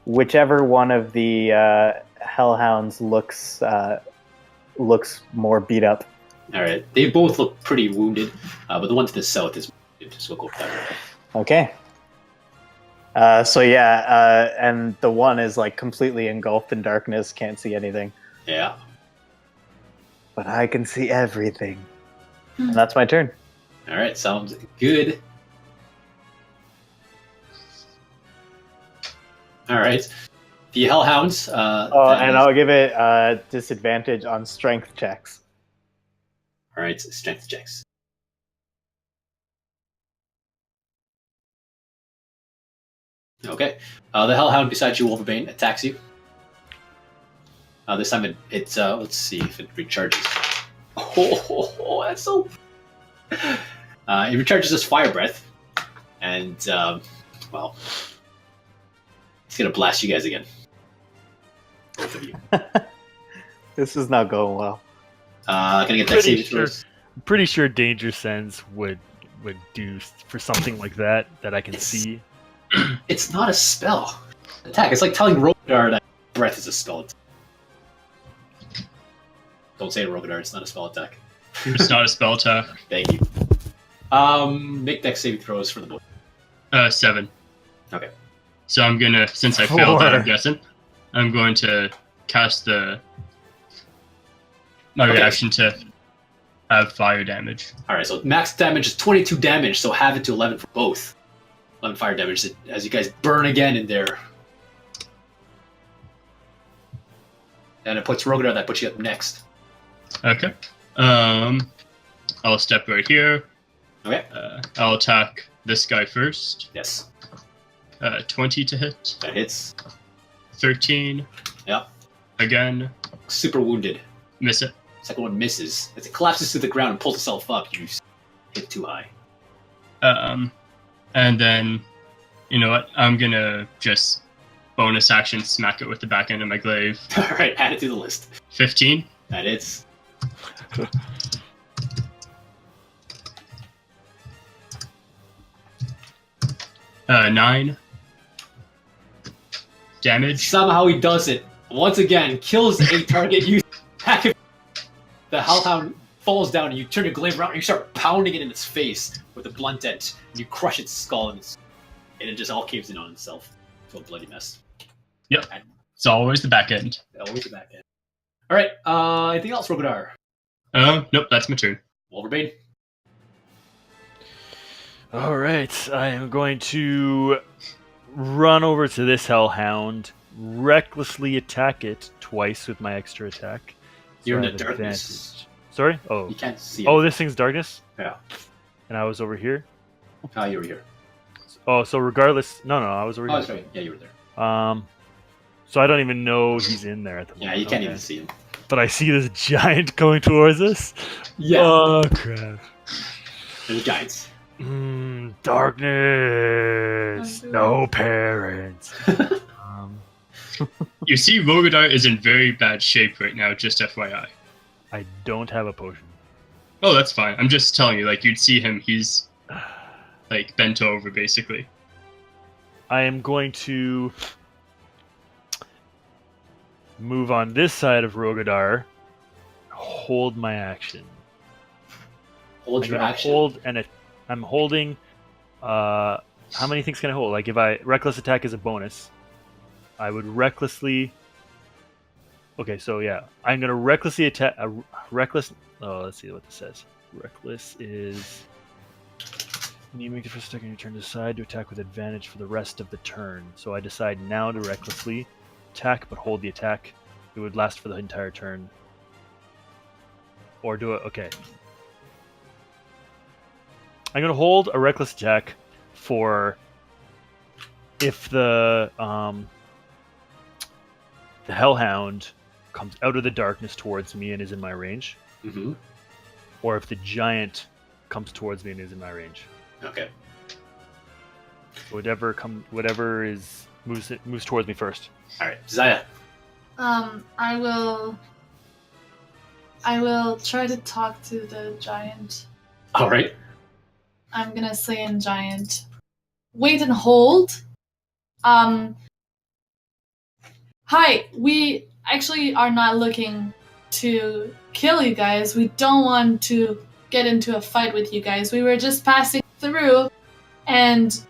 whichever one of the Hellhounds looks more beat up. All right. They both look pretty wounded, but the one to the south is wounded, so we'll go with that. Okay. And the one is like completely engulfed in darkness, can't see anything. Yeah. But I can see everything. And that's my turn. All right, sounds good. All right. The Hellhounds. And I'll give it disadvantage on strength checks. All right, strength checks. Okay. The Hellhound beside you, Wolverbane, attacks you. This time it's let's see if it recharges. Oh, that's so... it recharges his fire breath. And, well... He's gonna blast you guys again. Both of you. This is not going well. Can I get that saving throws? Pretty sure Danger Sense would do for something like that I can see. It's not a spell attack. It's like telling Rogadar that breath is a spell attack. Don't say it, Rogadar. It's not a spell attack. It's not a spell attack. Thank you. Make dex saving throws for the book. 7. Okay. So I'm gonna, since I failed that, I'm guessing, I'm going to cast the my Okay. reaction to have fire damage. All right, so max damage is 22 damage, so have it to 11 for both. 11 fire damage as you guys burn again in there. And it puts Rogadar, that puts you up next. Okay. I'll step right here. Okay. I'll attack this guy first. Yes. 20 to hit. That hits. 13. Yep. Again. Super wounded. Miss it. Second one misses. As it collapses to the ground and pulls itself up, you hit too high. And then, you know what? I'm gonna just bonus action smack it with the back end of my glaive. Alright, add it to the list. 15. That hits. 9 damage. Somehow he does it. Once again, kills a target. You attack it. The Hellhound falls down, and you turn your glaive around, and you start pounding it in its face with a blunt end. And you crush its skull, and it just all caves in on itself. To a bloody mess. Yep. It's always the back end. Always the back end. All right. Anything else, Rogadar? Nope, that's my turn. Wolverbane? All right, I am going to run over to this Hellhound, recklessly attack it twice with my extra attack. You're I in have the darkness. advantage. Sorry? Oh. You can't see it. Oh, this thing's darkness? Yeah. And I was over here? Oh, you were here. Oh, so regardless... No, I was over Oh, here. that's right. Yeah, you were there. So I don't even know he's in there at the moment. Yeah, you can't Okay. even see him. But I see this giant coming towards us? Yeah. Oh, crap. There's giants. Darkness. No parents. You see, Rogadar is in very bad shape right now, just FYI. I don't have a potion. Oh, that's fine. I'm just telling you, like, you'd see him, he's, like, bent over, basically. I am going to move on this side of Rogadar, hold my action. Hold I'm your gonna action. hold, and I'm holding. How many things can I hold? Like if I reckless attack is a bonus, I would recklessly. Okay, so yeah, I'm gonna recklessly attack. Reckless. Oh, let's see what this says. Reckless is. You make the first attack on your turn, decide to attack with advantage for the rest of the turn. So I decide now to recklessly attack, but hold the attack. It would last for the entire turn. Or do it. Okay. I'm gonna hold a reckless attack for if the Hellhound comes out of the darkness towards me and is in my range, Mm-hmm. or if the giant comes towards me and is in my range. Okay. Whatever moves towards me first. All right, Zaya. I will try to talk to the giant. All right. I'm gonna say in giant. Wait and hold. Hi, we actually are not looking to kill you guys. We don't want to get into a fight with you guys. We were just passing through, and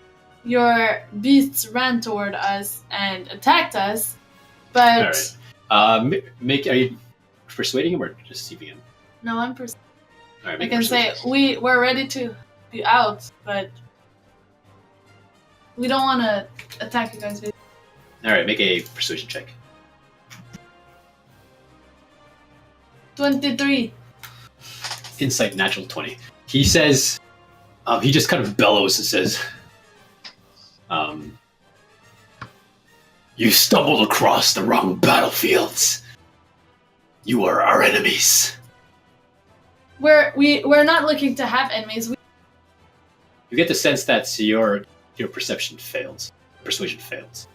your beasts ran toward us and attacked us. But All right. Are you persuading him or just deceiving him? no, I'm All right. I Make a can say persuasion. we're ready to be out, but we don't want to attack you guys. All right. Make a persuasion check. 23. Insight natural 20. He says, he just kind of bellows and says, you stumbled across the wrong battlefields. You are our enemies. We're not looking to have enemies. You get the sense that your perception fails. Persuasion fails.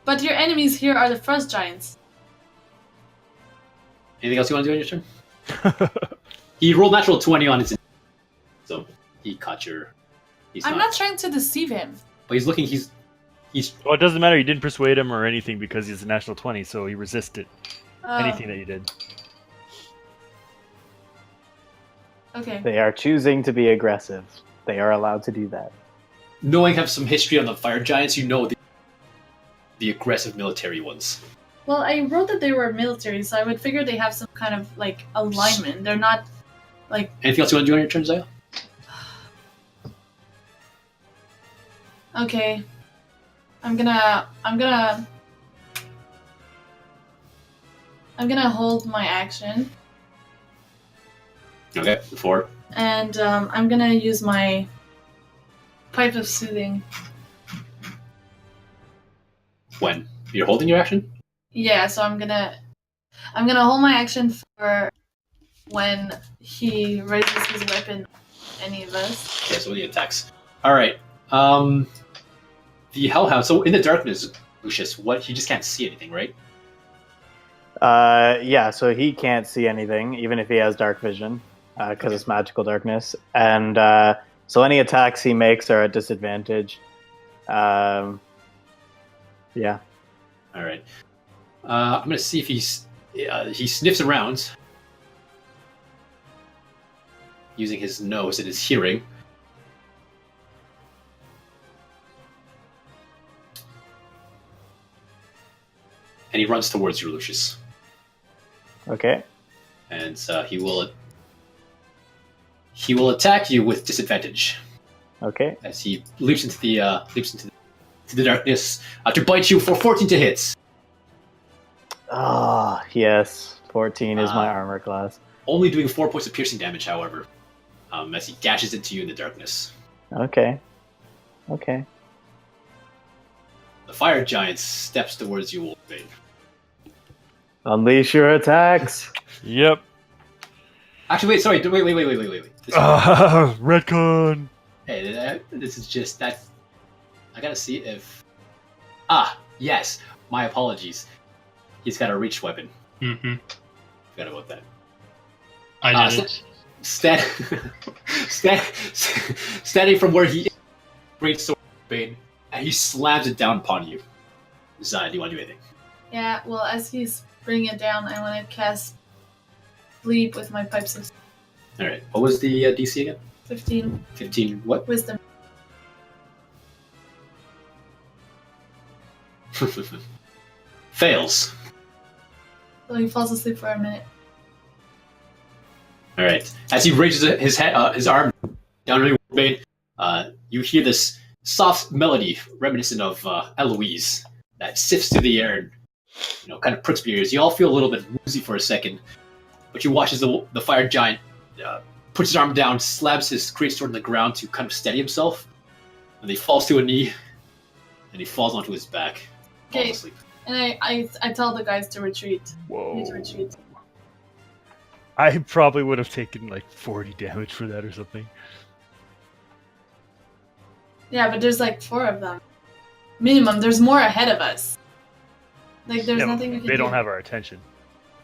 But your enemies here are the frost giants. Anything else you want to do on your turn? He rolled natural 20 on his... So, he caught your... I'm not trying to deceive him. But he's looking, he's... Well, it doesn't matter. You didn't persuade him or anything because he's a national 20, so he resisted Oh, anything that you did. Okay. They are choosing to be aggressive. They are allowed to do that. Knowing have some history on the fire giants, you know the aggressive military ones. Well, I wrote that they were military, so I would figure they have some kind of like alignment. They're not like. Anything else you want to do on your turn, Zaya? Okay, I'm gonna hold my action, Okay, 4. and I'm gonna use my pipe of soothing. When you're holding your action. Yeah, so I'm gonna hold my action for when he raises his weapon. Any of us. Okay, so the attacks. All right. The Hellhound. So in the darkness, Lucius, he just can't see anything, right? Yeah, so he can't see anything, even if he has dark vision, because it's magical darkness. And so any attacks he makes are at disadvantage. Yeah. All right. I'm gonna see if he sniffs around using his nose and his hearing. And he runs towards you, Lucius. Okay. And he will attack you with disadvantage Okay. as he leaps into the darkness to bite you for 14 to hit. Ah, yes. 14 is my armor class. Only doing 4 points of piercing damage, however, as he dashes into you in the darkness. Okay. Okay. The fire giant steps towards you, Old Gnawbone. Unleash your attacks. Yep. Actually, wait, sorry, wait. Redcon. Hey, this is just that. I gotta see if. Yes. My apologies. He's got a reach weapon. Mm-hmm. Forgot about that. I did it. Standing from where he is, great sword, Bane, and he slams it down upon you. Zaya, do you want to do anything? Yeah, well, as he's bringing it down, I want to cast Bleep with my pipes of All right. What was the DC again? 15 15. What? wisdom. Fails. So he falls asleep for a minute. All right. As he raises his arm down on Bane, you hear this soft melody reminiscent of Eloise that sifts through the air and kind of pricks your ears. You all feel a little bit woozy for a second, but you watch as the fire giant puts his arm down, slams his great sword on the ground to kind of steady himself, and he falls to a knee, and he falls onto his back, falls Okay. asleep. And I tell the guys to retreat. Whoa. Need to retreat. I probably would have taken like 40 damage for that or something. Yeah, but there's like 4 of them. Minimum, there's more ahead of us. Like, there's Yeah, nothing we can they do. don't have our attention.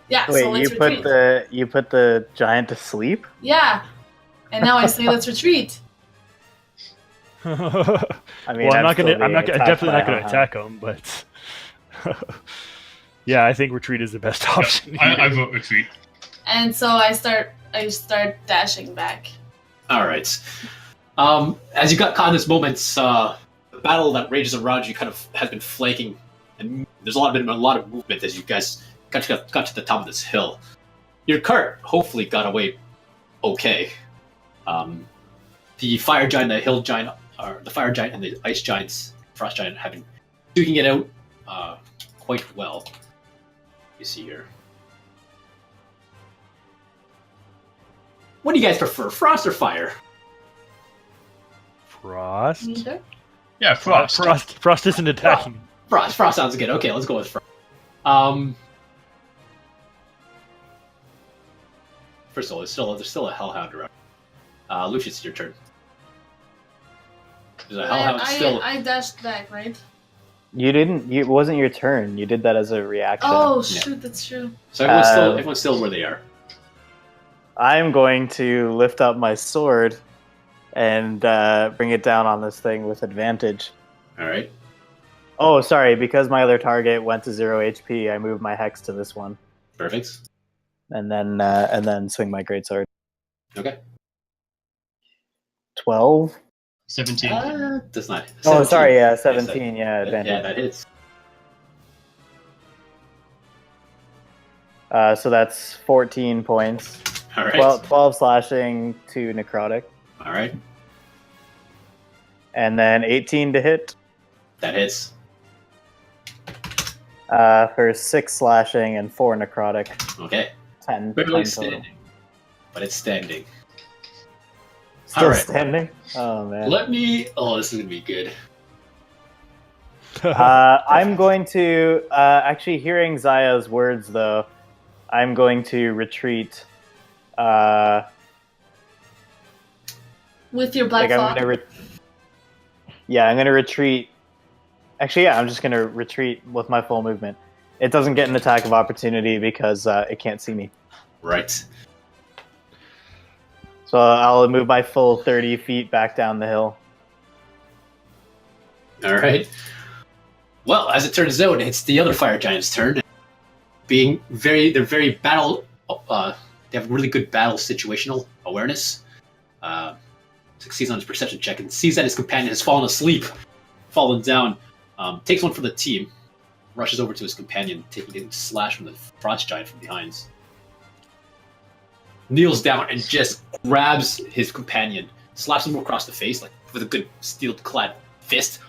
Yeah, Wait, so let's you retreat. put the giant to sleep? Yeah. And now I say let's retreat. I mean, Well, I'm still being attacked definitely by not a gonna hellhound. attack them, but yeah, I think retreat is the best option. I here. vote retreat. And so I start dashing back. All right. As you got caught in this moment, the battle that rages around you kind of has been flanking, and there's been a lot of movement as you guys got to the top of this hill. Your cart hopefully got away okay. The fire giant, the hill giant, or the fire giant and the ice giants, frost giant, have been duking it out quite well. You see here. What do you guys prefer, frost or fire? Frost. Neither. Yeah, frost. Frost isn't attacking. Frost sounds good. Okay, let's go with Frost. First of all, there's still a hellhound around. Lucius, it's your turn. There's a hellhound still. I dashed back, right? You didn't. It wasn't your turn. You did that as a reaction. Oh shoot, that's true. So everyone's still where they are. I'm going to lift up my sword and bring it down on this thing with advantage. All right. Oh, sorry. Because my other target went to 0 HP, I moved my hex to this one, Perfect. and then swing my greatsword. Okay. 12. 17. Does not. Oh, 17. sorry. Yeah, Yes, 17. Yeah, Yeah, advantage. that hits. So that's 14 points. All right. 12 slashing, 2 necrotic. All right. And then 18 to hit That hits. for 6 slashing and 4 necrotic. Okay. 10 Barely 10 total. standing, but it's standing. Still Alright. standing? Oh, man. Let me. Oh, this is gonna be good. I'm going to, actually hearing Zaya's words though, I'm going to retreat. With your black Like claw. I'm gonna retreat. Actually, yeah, I'm just gonna retreat with my full movement. It doesn't get an attack of opportunity because it can't see me. Right. So I'll move my full 30 feet back down the hill. All right. Well, as it turns out, it's the other fire giant's turn. They're very battle. They have really good battle situational awareness. Succeeds on his perception check and sees that his companion has fallen asleep, fallen down. Takes one for the team, rushes over to his companion, taking a slash from the frost giant from behind. Kneels down and just grabs his companion, slaps him across the face, like with a good steel-clad fist,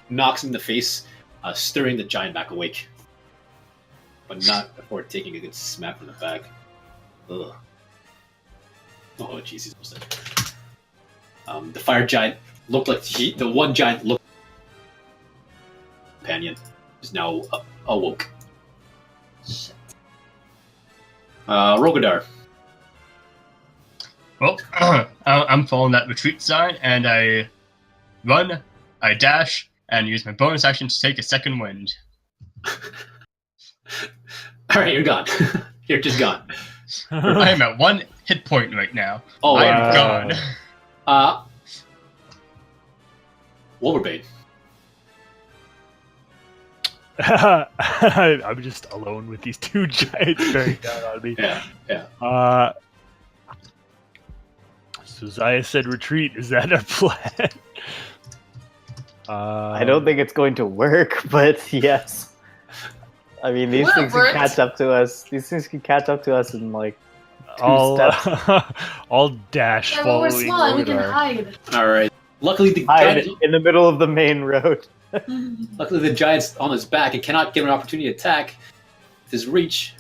knocks him in the face, stirring the giant back awake, but not before taking a good smack from the back. Ugh. Oh, jeez, he's almost dead. The fire giant looked like the one giant looked. Companion is now awoke. Shit. Rogadar. Well, I'm following that retreat sign, and I run, I dash, and use my bonus action to take a second wind. All right, you're gone. You're just gone. I am at 1 hit point right now. Oh, I am gone. Wolverbane. I'm just alone with these two giants bearing down on me. Yeah. So Zaya said retreat. Is that our plan? I don't think it's going to work, but yes. I mean, these Well, things it can catch up to us. These things can catch up to us in like 2 steps. I'll dash Yeah, well, we're following small and we can Rogadar. hide. All right. Luckily, the Hide giant, in the middle of the main road. luckily the giant's on his back and cannot get an opportunity to attack with his reach.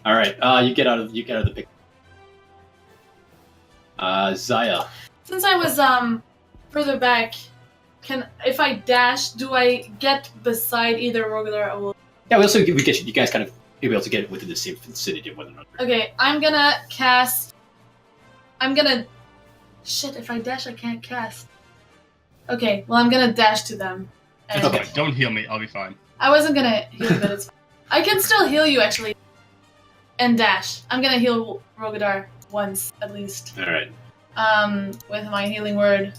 All right. You get out of the picture. Zaya. Since I was further back, if I dash, do I get beside either Rogadar or Wolf? Yeah, we get you guys kind of be able to get within the same vicinity of one another. Okay, Shit, if I dash, I can't cast. Okay, well, I'm gonna dash to them. And Okay. Don't heal me, I'll be fine. I wasn't gonna heal you, but it's fine. I can still heal you, actually. And dash. I'm gonna heal Rogadar once, at least. All right. With my healing word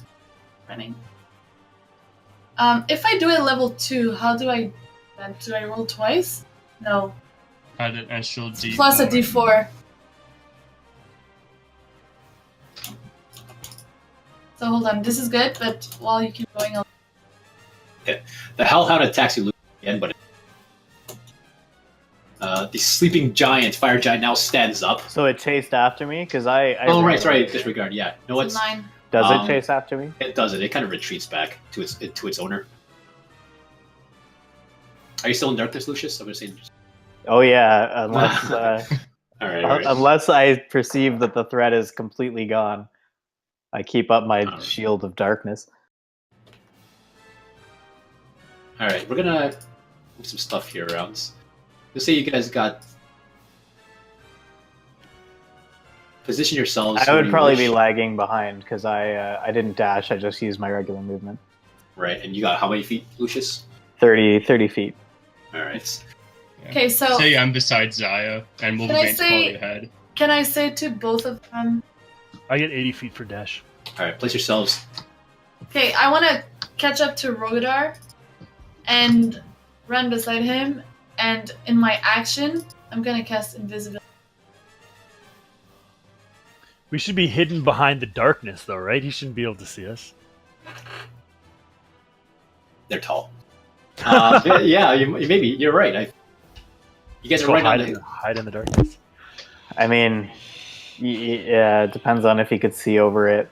running. If I do it level 2, how do I roll twice? No. Add an extra D4. Plus a d4. So hold on, this is good, but while you keep going, The Hellhound attacks you again, but the sleeping giant, fire giant, now stands up. So it chased after me because I Oh, right, sorry, disregard. Yeah, no, it's it's 9. Does it chase after me? it doesn't. It kind of retreats back to its owner. Are you still in darkness, Lucius? I'm gonna say. Oh yeah, unless All right. unless I perceive that the threat is completely gone, I keep up my shield of darkness. All right, we're gonna move some stuff here around. Let's say you guys got position yourselves. I where would you probably wish. be lagging behind because I didn't dash. I just used my regular movement. Right, and you got how many feet, Lucius? 30 feet. All right. Yeah. Okay, so Say I'm beside Zaya, and I Wolverine's say- probably ahead. can I say to both of them, I get 80 feet for dash. All right, place yourselves. okay, I want to catch up to Rogadar and run beside him, and in my action, I'm gonna cast invisibility. We should be hidden behind the darkness, though, right? He shouldn't be able to see us. They're tall. Maybe you're right. You guys are right on the. Hide in the darkness. I mean, yeah, it depends on if he could see over it.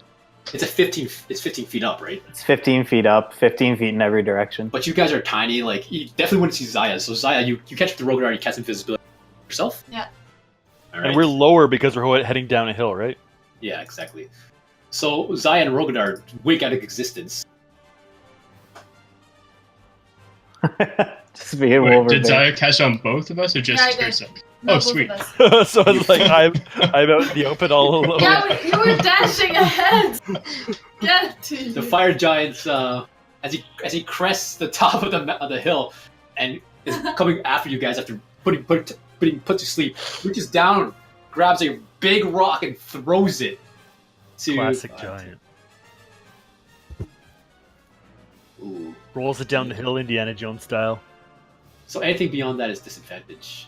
It's 15 feet up, right? It's 15 feet up, 15 feet in every direction. But you guys are tiny. Like, you definitely wouldn't see Zaya. So Zaya, you catch the Rogadar, you cast invisibility yourself. Yeah. All right. And we're lower because we're heading down a hill, right? Yeah, exactly. So Zaya and Rogadar wake out of existence. Just being Wait, over did there. Zaya catch on both of us or just Yeah, I did. herself? No, Oh, both sweet. of us. So it's like I'm out in the open all alone. Yeah, you were dashing ahead. Get to you. The fire giant, as he crests the top of the hill, and is coming after you guys after put to sleep, reaches down, grabs a big rock and throws it to Classic giant. Ooh. Rolls it down the hill, Indiana Jones style. So anything beyond that is disadvantage.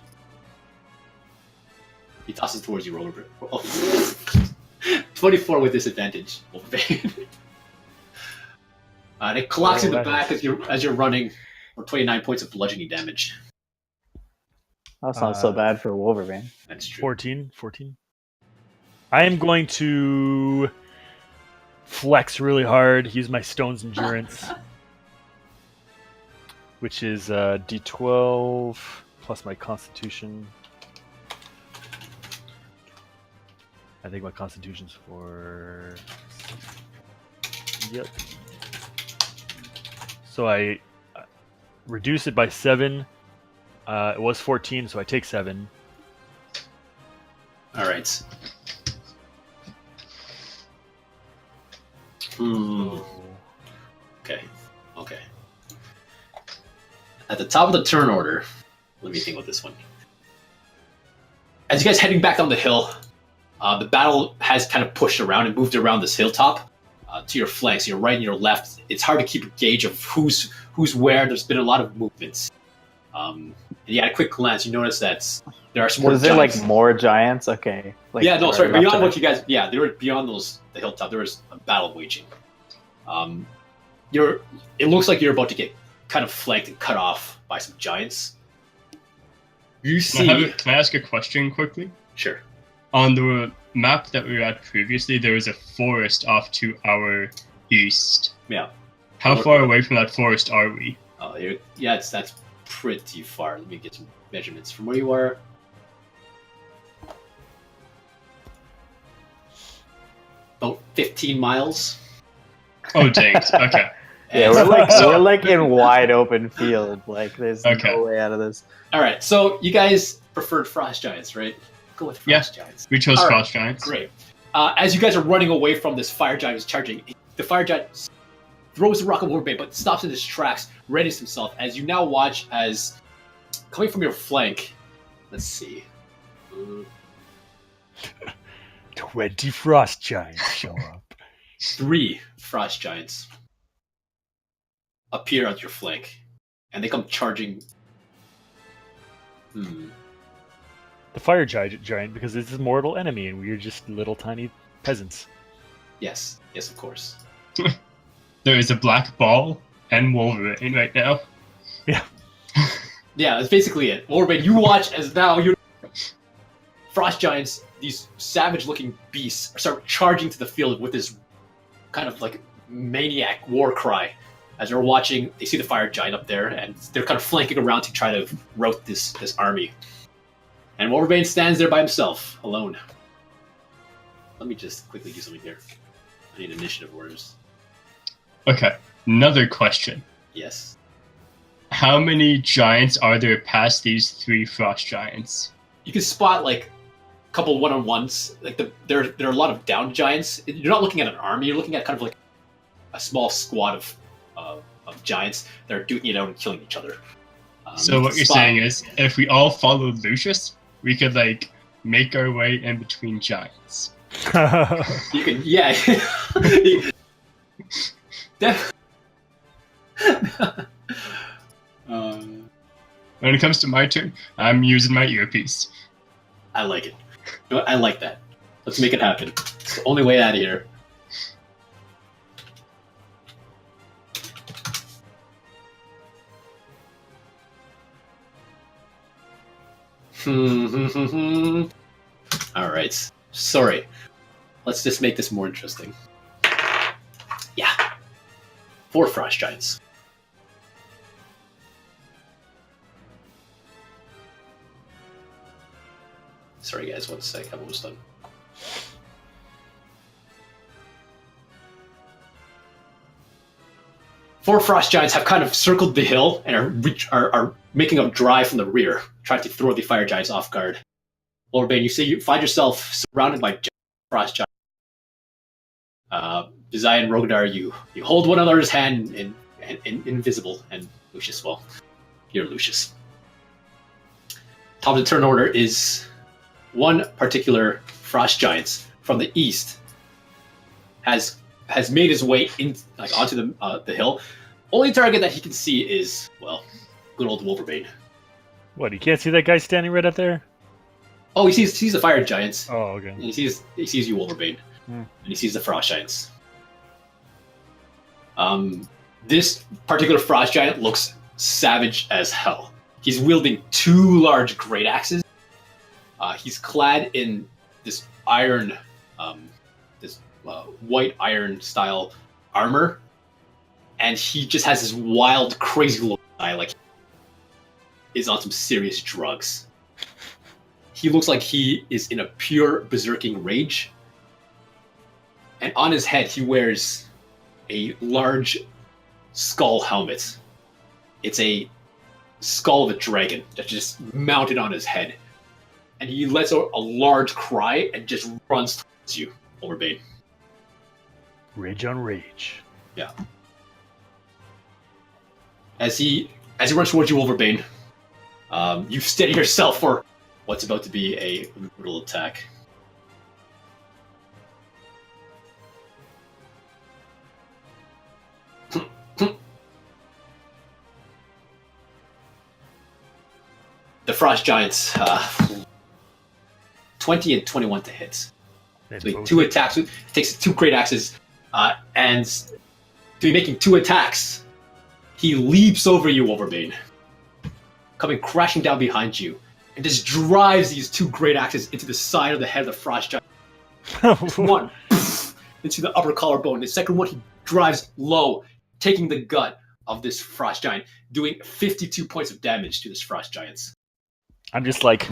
He tosses towards you, Roller. Oh. 24 with disadvantage. And it clocks in the back as you're running, for 29 points of bludgeoning damage. That's not so bad for Wolverine. That's true. 14. I am going to flex really hard, use my Stone's Endurance, which is D12 plus my Constitution. I think my Constitution's for... Yep. So I reduce it by 7. It was 14, so I take 7. All right. Okay. At the top of the turn order, let me think about this one. As you guys heading back down the hill, the battle has kind of pushed around and moved around this hilltop to your flanks, your right and your left. It's hard to keep a gauge of who's where. There's been a lot of movements. And you at a quick glance, you notice that there are some more Was there giants. like more giants? Okay. Like, Yeah, no, sorry. left Beyond and what you guys, they were beyond the hilltop. There was a battle waging. It looks like you're about to get kind of flanked and cut off by some giants. You see? Can I ask a question quickly? Sure. On the map that we were at previously, there was a forest off to our east. Yeah. How far away from that forest are we? That's pretty far. Let me get some measurements from where you are. About 15 miles. Oh, dang. Okay. Yeah, we're like in wide open field. Like there's Okay. no way out of this. All right. So you guys preferred frost giants, right? Go with frost giants. We chose All right, frost giants. Great. As you guys are running away from this fire giant who's charging, the fire giant throws the rock at Wolverine, but stops in his tracks, readies himself. As you now watch as coming from your flank. Let's see. 20 frost giants show up. 3 frost giants appear at your flank, and they come charging. The fire giant, because it's a mortal enemy, and we're just little tiny peasants. Yes, of course. There is a black ball and Wolverine right now. Yeah. Yeah, that's basically it. Wolverine, you watch as now your frost giants, these savage-looking beasts, start charging to the field with this kind of like maniac war cry. As they're watching, they see the fire giant up there, and they're kind of flanking around to try to rout this army. And Wolverine stands there by himself, alone. Let me just quickly do something here. I need initiative orders. Okay, another question. Yes. How many giants are there past these 3 frost giants? You can spot like a couple one-on-ones. Like there are a lot of down giants. You're not looking at an army. You're looking at kind of like a small squad of giants that are duking it out and killing each other. So what you're saying is, if we all follow Lucius, we could like make our way in between giants. You can, yeah. When it comes to my turn, I'm using my earpiece. I like it. I like that. Let's make it happen. It's the only way out of here. All right. Sorry. Let's just make this more interesting. Yeah. 4 frost giants. Sorry, guys. 1 sec. I'm almost done. Four frost giants have kind of circled the hill and are making a drive from the rear, trying to throw the fire giants off guard. Wolverbane, you find yourself surrounded by frost giants. Bizai and Rogadar, you hold one another's hand and invisible, and Lucius, well, you're Lucius. Top of the turn order is one particular frost giant from the east has made his way in onto the hill. Only target that he can see is, well, good old Wolverbane. What, you can't see that guy standing right up there? Oh, he sees the fire giants. Oh, okay. And he sees you, Wolverbane. Hmm. And he sees the frost giants. This particular frost giant looks savage as hell. He's wielding 2 large great axes. He's clad in this iron, white iron style armor, and he just has this wild, crazy look eye, like he is on some serious drugs. He looks like he is in a pure berserking rage, and on his head he wears a large skull helmet. It's a skull of a dragon that's just mounted on his head, and he lets out a large cry and just runs towards you, Wolverbane. Rage on rage. Yeah. As he runs towards you, Wolverbane, you steady yourself for what's about to be a brutal attack. The frost giants, 20 and 21 to hit. So 2 attacks. It takes 2 great axes, and to be making 2 attacks, he leaps over you, Wolverbane, coming crashing down behind you, and just drives these 2 great axes into the side of the head of the frost giant. One into the upper collarbone. The second one he drives low, taking the gut of this frost giant, doing 52 points of damage to this frost giant. I'm just like...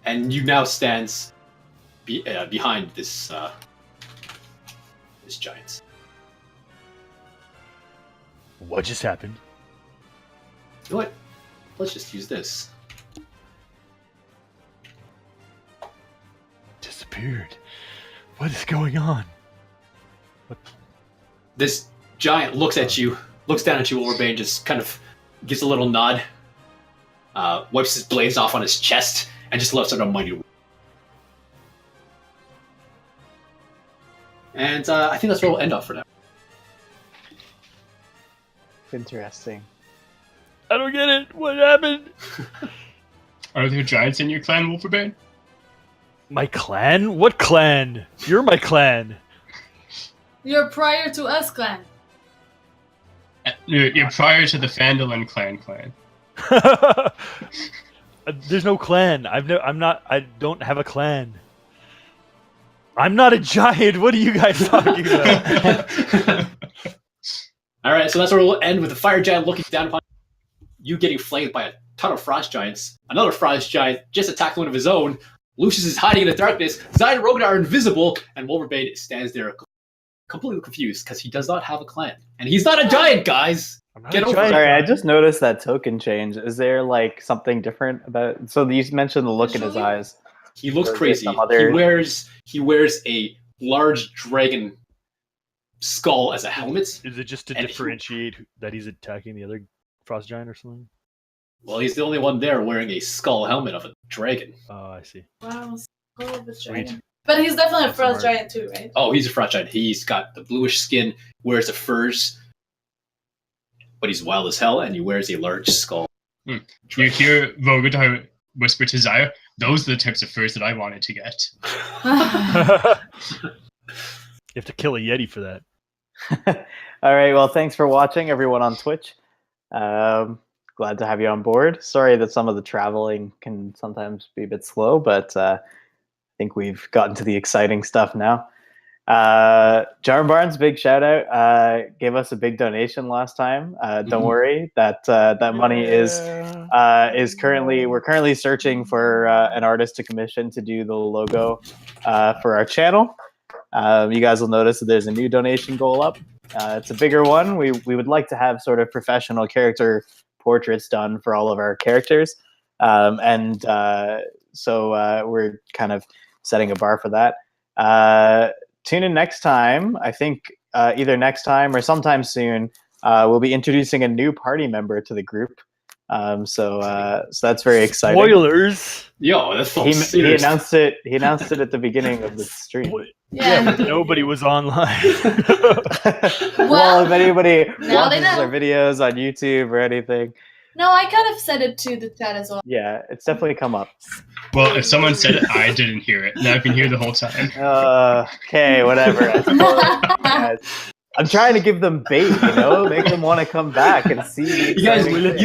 And you now stands behind this giant. What just happened? You know what? Let's just use this. Disappeared. What is going on? What? This giant looks at you, looks down at you, Wolverbane, just kind of gives a little nod, wipes his blades off on his chest, and just lets out a mighty roar. And I think that's where we'll end up for now. Interesting. I don't get it. What happened? Are there giants in your clan, Wolverbane? My clan? What clan? You're my clan. You're prior to us, clan. You're prior to the Fandolin clan. There's no clan. I don't have a clan. I'm not a giant. What are you guys talking about? Alright, so that's where we'll end with the fire giant looking down upon you, getting flanked by a ton of frost giants. Another frost giant just attacked one of his own. Lucius is hiding in the darkness. Zai and Rogan are invisible, and Wolverbane stands there completely confused because he does not have a clan. And he's not a giant, guys! Get over it. Sorry, I just noticed that token change. Is there like something different about? So you mentioned the look in his eyes. He looks Or is there crazy. some other- He wears a large dragon skull as a helmet. Is it just to And differentiate that he's attacking the other frost giant or something? Well, he's the only one there wearing a skull helmet of a dragon. Oh, I see. Wow, skull of a Sweet. giant. But he's definitely a That's frost smart. giant too, right? Oh, he's a frost giant. He's got the bluish skin, wears the furs, but he's wild as hell, and he wears a large skull. You hear Rogadar whisper to Zaya, those are the types of furs that I wanted to get. You have to kill a yeti for that. All right. Well, thanks for watching, everyone on Twitch. glad to have you on board. Sorry that some of the traveling can sometimes be a bit slow, but I think we've gotten to the exciting stuff now. Jarm Barnes, big shout out. Gave us a big donation last time. Don't worry, that money is currently, we're currently searching for an artist to commission to do the logo for our channel. You guys will notice that there's a new donation goal up. It's a bigger one. We would like to have sort of professional character portraits done for all of our characters, so we're kind of setting a bar for that. Tune in next time. I think either next time or sometime soon, we'll be introducing a new party member to the group. So that's very exciting. Spoilers. Yo, that's He announced it. He announced it at the beginning of the stream. Yeah, but nobody was online. Well, if anybody now they watches know. our videos on YouTube or anything, No, I kind of said it to the chat as well. yeah, it's definitely come up. Well, if someone said it, I didn't hear it. Now I've been here the whole time. Okay, whatever. I'm trying to give them bait, make them want to come back and see. You guys, exciting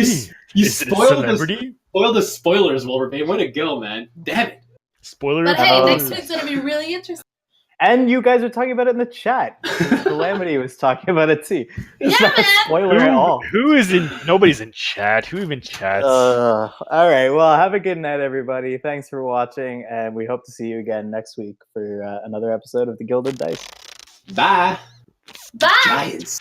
you things. spoiled the spoilers, Wolverine. Way to go, man. Damn it. Spoiler. But hey, next week's gonna be really interesting. And you guys were talking about it in the chat. Calamity was talking about it too. It's Yeah, not a man. spoiler at all. Who is in? Nobody's in chat. Who even chats? All right. Well, have a good night, everybody. Thanks for watching, and we hope to see you again next week for another episode of the Gilded Dice. Bye. Bye. Giants.